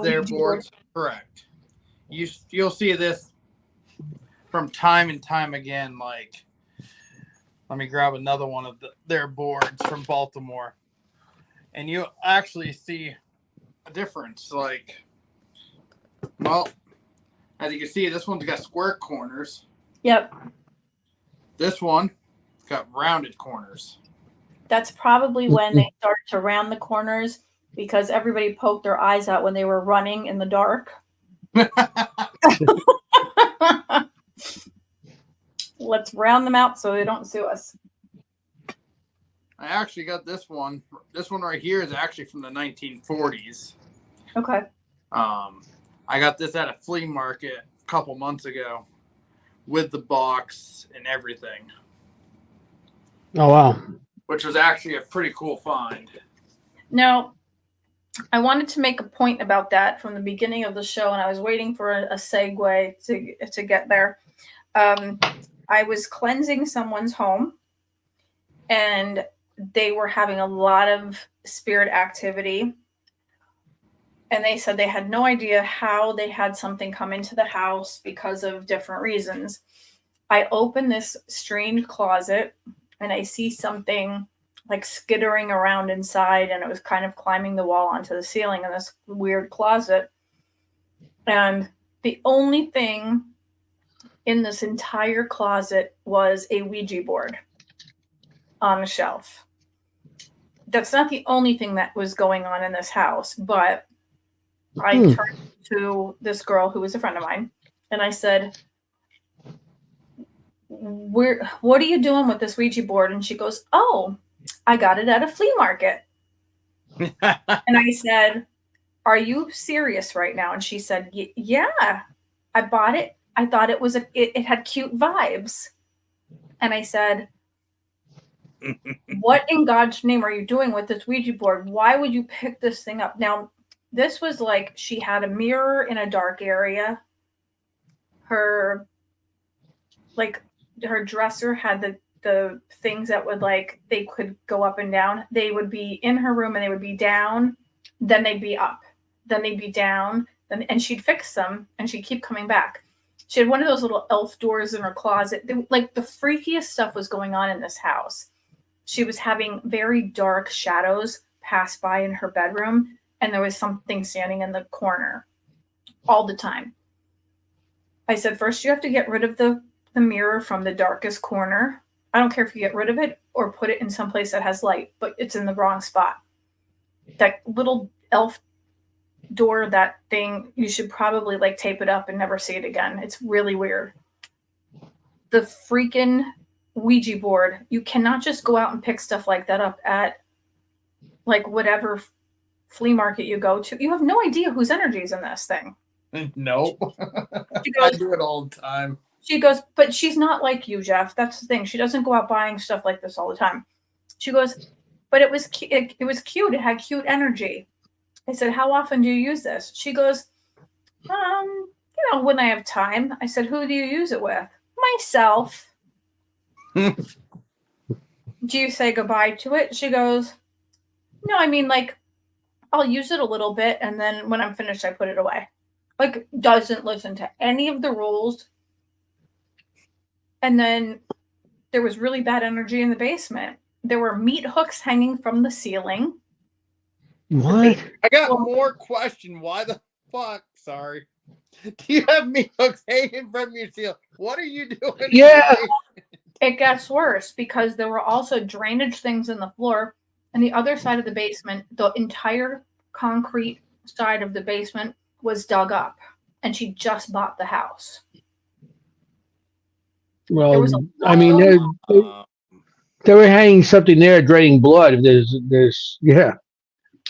Their Ouija boards? Correct. You'll see this from time and time again. Like, let me grab another one of their boards from Baltimore. And you actually see a difference. Like, well, as you can see, this one's got square corners. Yep. This one got rounded corners. That's probably when they started to round the corners because everybody poked their eyes out when they were running in the dark. Let's round them out so they don't sue us. I actually got this one. This one right here is actually from the 1940s. Okay. I got this at a flea market a couple months ago with the box and everything. Oh, wow. Which was actually a pretty cool find. Now, I wanted to make a point about that from the beginning of the show, and I was waiting for a segue to get there. I was cleansing someone's home, and they were having a lot of spirit activity. And they said they had no idea how they had something come into the house because of different reasons. I opened this strange closet, and I see something like skittering around inside, and it was kind of climbing the wall onto the ceiling in this weird closet. And the only thing in this entire closet was a Ouija board on a shelf. That's not the only thing that was going on in this house, but I turned to this girl who was a friend of mine, and I said, what are you doing with this Ouija board? And she goes, oh, I got it at a flea market. And I said, are you serious right now? And she said, yeah, I bought it. I thought it had cute vibes. And I said, what in God's name are you doing with this Ouija board? Why would you pick this thing up? Now, this was like she had a mirror in a dark area. Her dresser had the things that would they could go up and down. They would be in her room and they would be down, then they'd be up, then they'd be down, and she'd fix them and she'd keep coming back. She had one of those little elf doors in her closet. The freakiest stuff was going on in this house. She was having very dark shadows pass by in her bedroom, and there was something standing in the corner all the time. I said, first you have to get rid of the mirror from the darkest corner. I don't care if you get rid of it or put it in some place that has light, but it's in the wrong spot. That little elf door, that thing, you should probably like tape it up and never see it again. It's really weird. The freaking Ouija board, you cannot just go out and pick stuff like that up at like whatever flea market you go to. You have no idea whose energy is in this thing. Nope. Goes, I do it all the time. She goes, but she's not like you, Jeff. That's the thing. She doesn't go out buying stuff like this all the time. She goes, but it was it was cute. It had cute energy. I said, how often do you use this? She goes, when I have time. I said, who do you use it with? Myself. Do you say goodbye to it? She goes, no, I mean, like, I'll use it a little bit, and then when I'm finished, I put it away. Like, doesn't listen to any of the rules. And then there was really bad energy in the basement. There were meat hooks hanging from the ceiling. What? I got more question. Why the fuck? Sorry. Do you have meat hooks hanging from your ceiling? What are you doing? Yeah. It gets worse because there were also drainage things in the floor. And the other side of the basement, the entire concrete side of the basement was dug up. And she just bought the house. Well, I mean, they were hanging something there, draining blood. Yeah.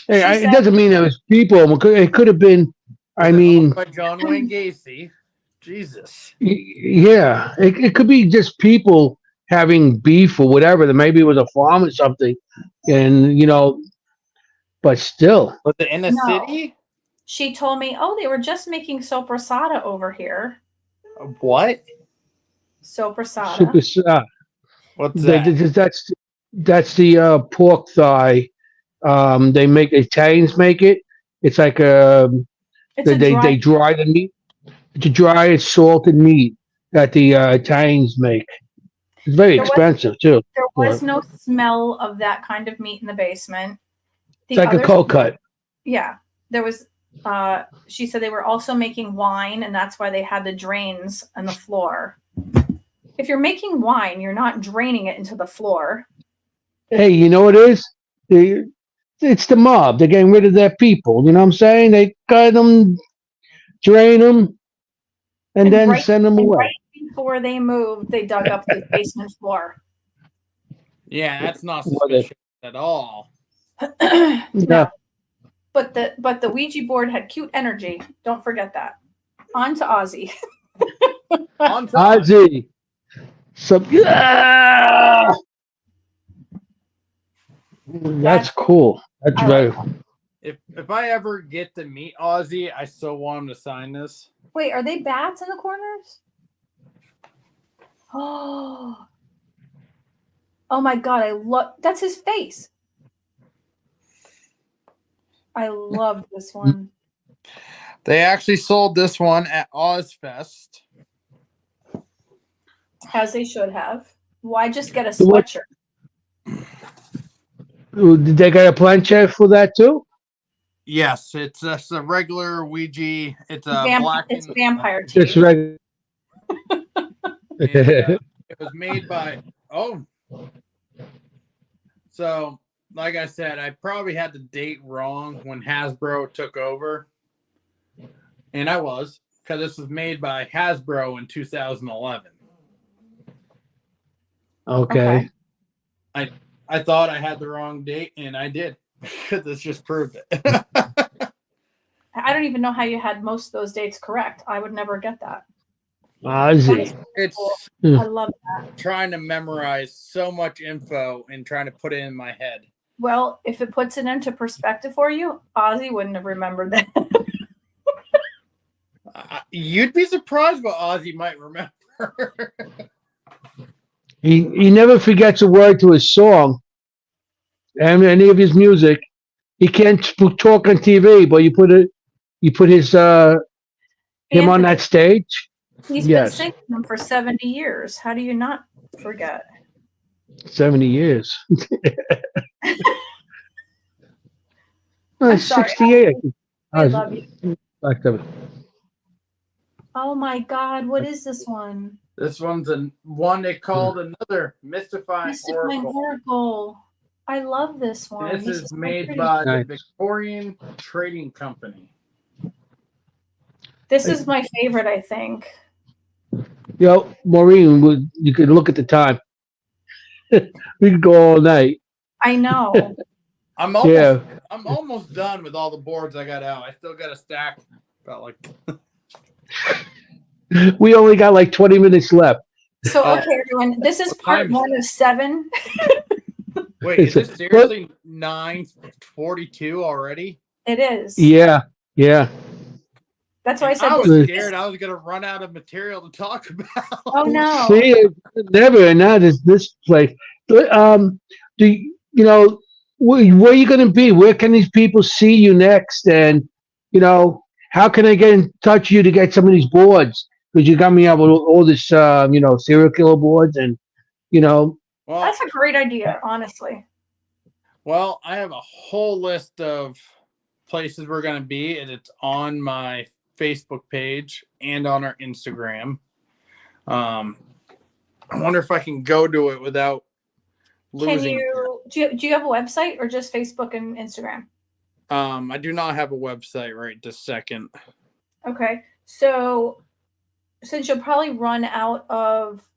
Hey, it doesn't mean it was people. It could have been. I mean, by John Wayne Gacy. Jesus. Yeah, it could be just people having beef or whatever. That maybe it was a farm or something, and but still. Was it in the city? She told me, "Oh, they were just making sopressata over here." What? Sopressata. Sopressata. What's that? That's the pork thigh. Italians make it. It's like they dry the meat. It's a dry salted meat that the Italians make. It's very expensive too. There was no smell of that kind of meat in the basement. It's like a cold cut. Yeah, there was. She said they were also making wine, and that's why they had the drains on the floor. If you're making wine, you're not draining it into the floor. Hey, you know what it is? It's the mob. They're getting rid of their people. You know what I'm saying? They cut them, drain them, and then send them away. Right before they moved, they dug up the basement floor. Yeah, that's not suspicious at all. No. But the Ouija board had cute energy. Don't forget that. On to Ozzy. Ozzy. That's cool. That's very. If I ever get to meet Ozzy, I so want him to sign this. Wait, are they bats in the corners? Oh my God! That's his face. I love this one. They actually sold this one at Ozfest. As they should have. Why just get a sweatshirt? Did they get a planchette for that too? Yes, it's just a regular Ouija. It's a black. It's vampire tea. It's regular. It was made by. So, like I said, I probably had the date wrong when Hasbro took over, and I was, because this was made by Hasbro in 2011. Okay. I thought I had the wrong date, and I did. This just proved it. I don't even know how you had most of those dates correct. I would never get that. Ozzy. It's cool. I love that. Trying to memorize so much info and trying to put it in my head. Well, if it puts it into perspective for you, Ozzy wouldn't have remembered that. You'd be surprised what Ozzy might remember. He never forgets a word to his song and any of his music. He can't talk on TV, but you put his him on that stage. He's been singing them for 70 years. How do you not forget? 70 years. I'm 68. I love you. Back to it. Oh my God, what is this one? This one's one they called another Mystifying Mystifying Oracle. Oracle. I love this one. This These is are so made pretty. by the Nice. Victorian Trading Company. This is my favorite, I think. Maureen, you could look at the time. We could go all night. I know. I'm almost done with all the boards I got out. I still got a stack about like We only got like 20 minutes left. So, okay, everyone, this is part 1 of 7. Wait, is this seriously 9:42 already? It is. Yeah. That's why I said I was this. scared I was gonna run out of material to talk about. Oh no. See, it's never, and now this place. Do you know where are you going to be? Where can these people see you next? And how can I get in touch with you to get some of these boards? Because you got me out with all this, serial killer boards, and Well, That's a great idea, honestly. well, I have a whole list of places we're gonna be, and it's on my Facebook page and on our Instagram. I wonder if I can go to it without losing. Do you have a website or just Facebook and Instagram? I do not have a website right this second. Okay. So since you'll probably run out of,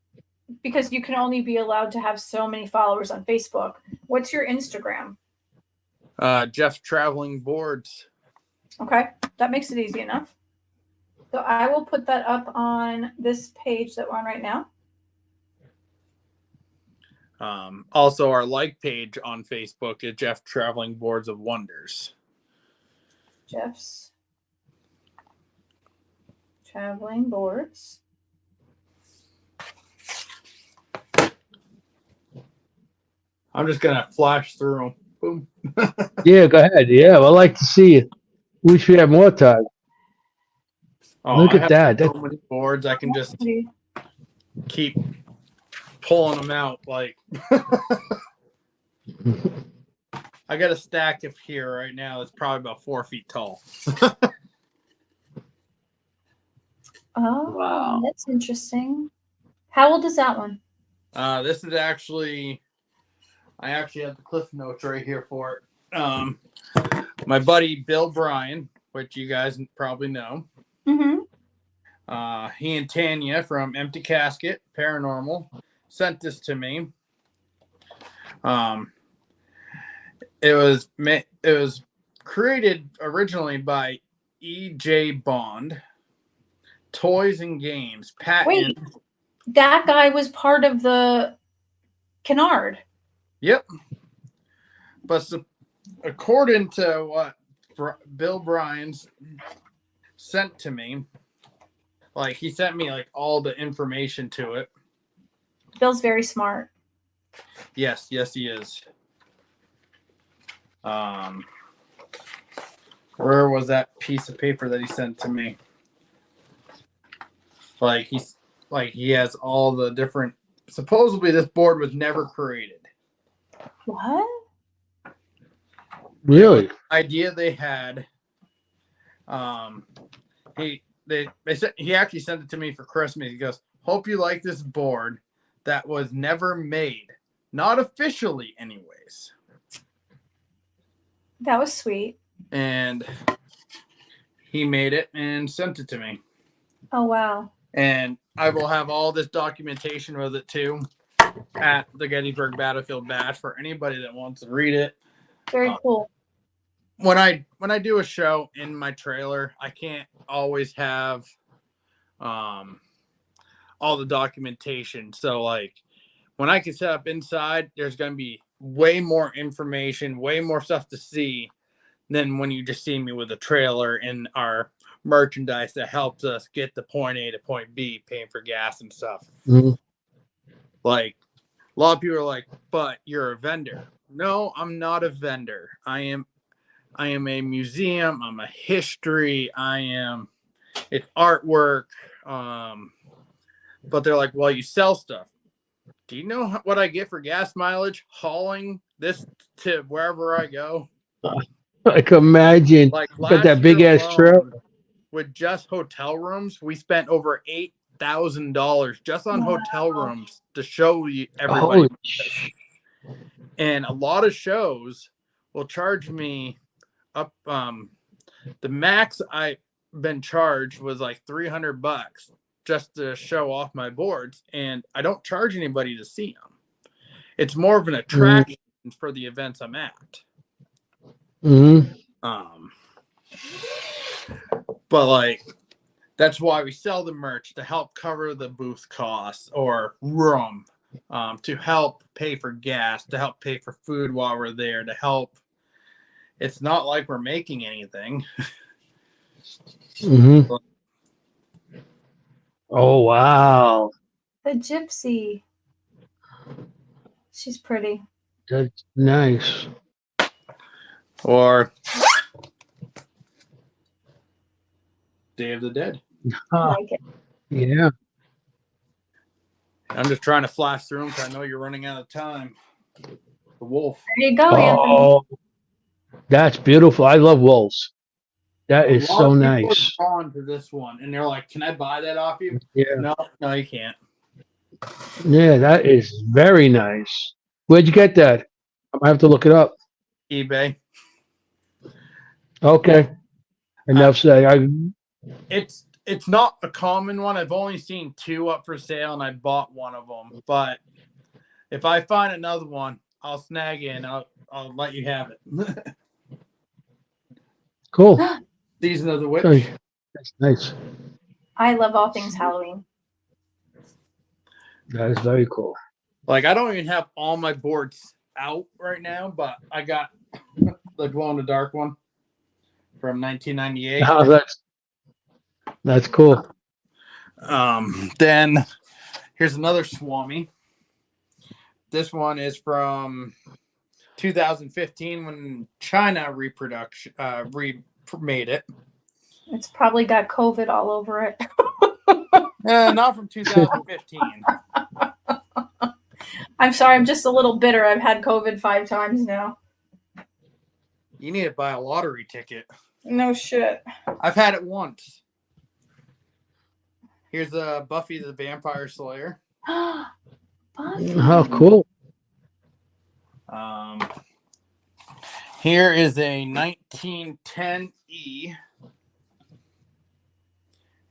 because you can only be allowed to have so many followers on Facebook, what's your Instagram? Jeff's Traveling Boards. Okay. That makes it easy enough. So I will put that up on this page that we're on right now. Also, our like page on Facebook is Jeff Traveling Boards of Wonders. Jeff's Traveling Boards. I'm just gonna flash through them. Boom. yeah, go ahead. Yeah, I'd like to see it. Wish we had more time. Look I at have that. So many boards, I can just keep pulling them out. Like, I got a stack of here right now that's probably about 4 feet tall. Oh, Wow. that's interesting. How old is that one? This is actually, I actually have the cliff notes right here for it. My buddy Bill Bryan, which you guys probably know. Mm-hmm. He and Tanya from Empty Casket Paranormal sent this to me. It was created originally by E.J. Bond, Toys and Games. Patent. Wait, that guy was part of the Kennard. Yep. But according to what Bill Bryan's sent to me, like he sent me like all the information to it. Bill's very smart. Yes, he is. Where was that piece of paper that he sent to me? He has all the different. Supposedly, this board was never created. What? Really? The idea they had. He actually sent it to me for Christmas. He goes, "Hope you like this board that was never made, not officially, anyways." That was sweet. And he made it and sent it to me. Oh, wow. And I will have all this documentation with it too at the Gettysburg Battlefield Bash for anybody that wants to read it. Very cool. When I do a show in my trailer, I can't always have all the documentation. So like when I can set up inside, there's going to be way more information, way more stuff to see than when you just see me with a trailer and our merchandise that helps us get to point A to point B, paying for gas and stuff. Mm-hmm. Like a lot of people are like, "But you're a vendor." No, I'm not a vendor. I am a museum. I'm a history. It's artwork. But they're like, "Well, you sell stuff." Do you know what I get for gas mileage hauling this to wherever I go? I can imagine. Like Got that big ass trailer. with just hotel rooms, we spent over $1,000 just on hotel rooms to show you Holy everybody. And a lot of shows will charge me up. The max I've been charged was like $300 just to show off my boards, and I don't charge anybody to see them. It's more of an attraction for the events I'm at. But like, that's why we sell the merch, to help cover the booth costs or room, to help pay for gas, to help pay for food while we're there, to help. It's not like we're making anything. Oh, wow. The gypsy. She's pretty. That's nice. Or Day of the Dead. I like it. Yeah. I'm just trying to flash through them because I know you're running out of time. The wolf. There you go, Anthony. Oh, that's beautiful. I love wolves. That is so nice. On to this one, and they're like, "Can I buy that off you?" Yeah. No, you can't. Yeah, that is very nice. Where'd you get that? I might have to look it up. eBay. Okay. Enough said. It's not a common one. I've only seen 2 up for sale, and I bought one of them. But if I find another one, I'll snag it and I'll let you have it. Cool. Season of the Witch. Okay. That's nice. I love all things Halloween. That is very cool. Like, I don't even have all my boards out right now, but I got the glow in the dark one from 1998. Oh, that's cool. Then here's another Swami. This one is from 2015 when China remade it. It's probably got COVID all over it. Not from 2015. I'm sorry, I'm just a little bitter. I've had COVID 5 times now. You need to buy a lottery ticket. No shit. I've had it once. Here's Buffy the Vampire Slayer. Buffy. Oh, cool. Here is a 1910E.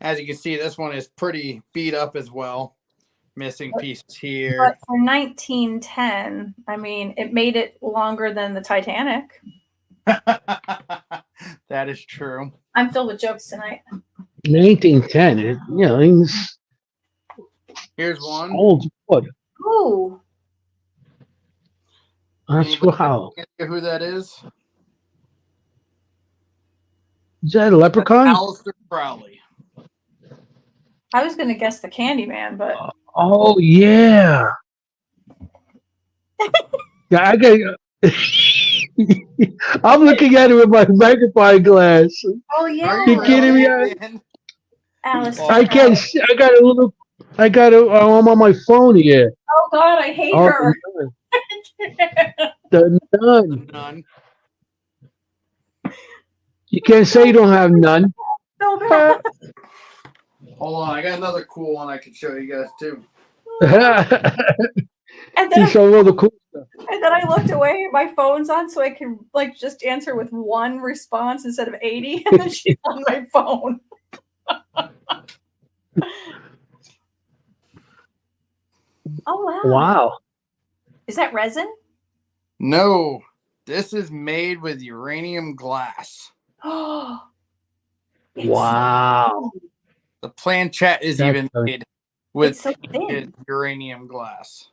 As you can see, this one is pretty beat up as well. Missing pieces here. But for 1910, I mean, it made it longer than the Titanic. That is true. I'm filled with jokes tonight. 1910. It's Here's one. old wood. Ooh. That's wow. Who that is? Is that a leprechaun? Aleister Crowley. I was going to guess the Candyman, but Oh yeah. Yeah, I got. I'm looking at it with my magnifying glass. oh yeah, You kidding me? Alice. I can't see. I got a little. I'm on my phone here. Oh God, I hate Oh, her. the nun. None. You can't say you don't have none. So bad. Hold on, I got another cool one I can show you guys too. And then, You show all the cool stuff. and then I looked away. My phone's on, so I can like just answer with one response instead of 80. And then she's on my phone. Oh wow! Wow. Is that resin? No, this is made with uranium glass. Oh. Wow. The planchette is That's even nice. made with It's so thin. painted uranium glass.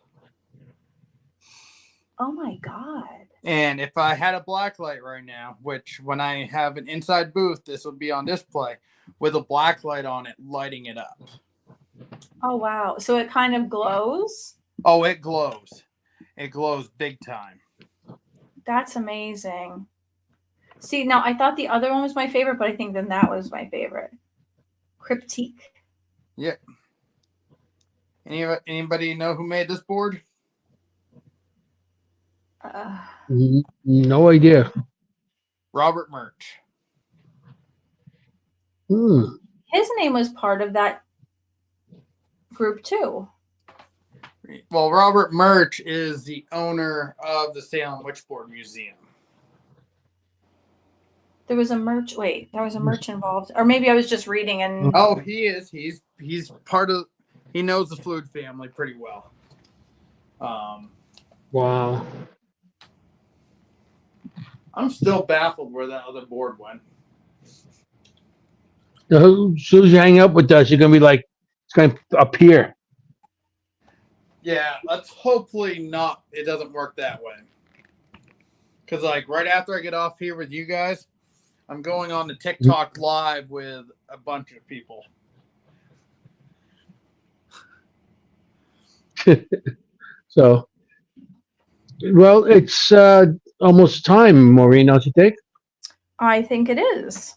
Oh my God. And if I had a black light right now, which when I have an inside booth, this would be on display with a black light on it, lighting it up. Oh wow! So it kind of glows. Oh, it glows. It glows big time. That's amazing. See, now I thought the other one was my favorite, but I think then that was my favorite. Cryptique. Yeah. Anybody know who made this board? No idea. Robert Murch. Hmm. His name was part of that group 2? Well, Robert Murch is the owner of the Salem Witchboard Museum. There was a Murch. Wait, there was a Murch involved, or maybe I was just reading and. Oh, he is. He's part of. He knows the Flood family pretty well. Wow. I'm still baffled where that other board went. So as soon as you hang up with us, you're gonna be like, it's gonna appear. Yeah, let's hopefully not. It doesn't work that way. Because like right after I get off here with you guys, I'm going on to TikTok live with a bunch of people. So, well, it's almost time, Maureen, don't you think? I think it is.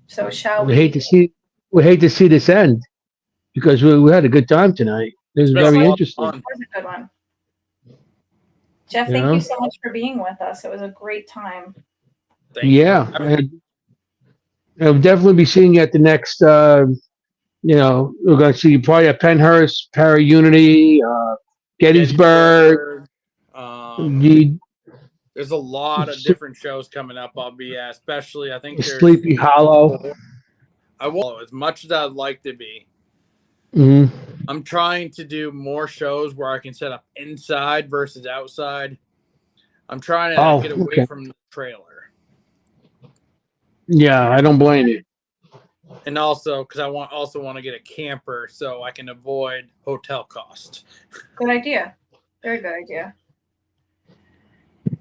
So shall We we? hate to see this end because we had a good time tonight. It was It's been a very lot of interesting. fun. That was a good one. Jeff, You thank know? you so much for being with us. It was a great time. Thank you. Yeah, and I'll definitely be seeing you at the next. We're going to see you probably at Penhurst, Para Unity, Gettysburg. The There's a lot of different shows coming up. I'll be at, especially I think there's Sleepy Hollow. I will as much as I'd like to be. Mm-hmm. I'm trying to do more shows where I can set up inside versus outside. I'm trying to get away from the trailer. Yeah, I don't blame you. And also because I also want to get a camper so I can avoid hotel costs. Good idea. Very good idea.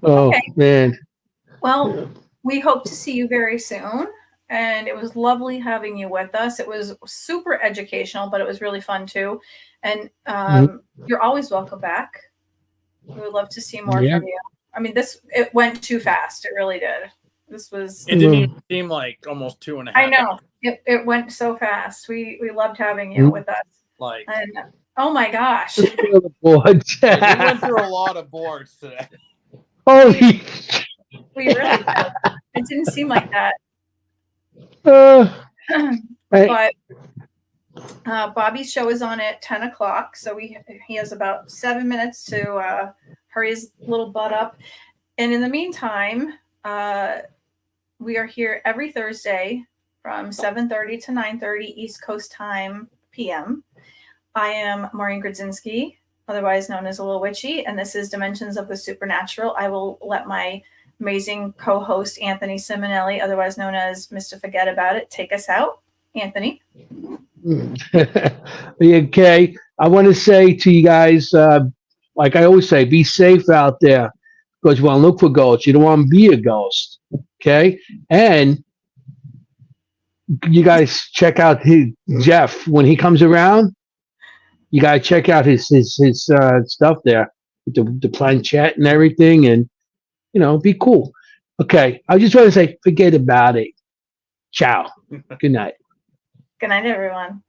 Oh, Okay. man. Well, we hope to see you very soon. And it was lovely having you with us. It was super educational, but it was really fun too. And you're always welcome back. We would love to see more from you. I mean, it went too fast. It really did. It didn't even seem like almost 2.5 I know. It went so fast. We loved having you with us. And oh my gosh. We went through a lot of boards today. Holy. We really did. It didn't seem like that. But Bobby's show is on at 10 o'clock. So he has about 7 minutes to hurry his little butt up. And in the meantime, we are here every Thursday from 7:30 to 9:30 East Coast time PM. I am Maureen Grudzinski, otherwise known as Lil Witchy, and this is Dimensions of the Supernatural. I will let my amazing co-host Anthony Simonelli, otherwise known as Mr. Fuhgeddaboudit, take us out. Anthony. Okay. I want to say to you guys, like I always say, be safe out there because you want to look for ghosts. You don't want to be a ghost. Okay. And you guys check out Jeff when he comes around. You got to check out his stuff there, the planchette and everything, and be cool. Okay. I just want to say, forget about it. Ciao. Good night. Good night, everyone.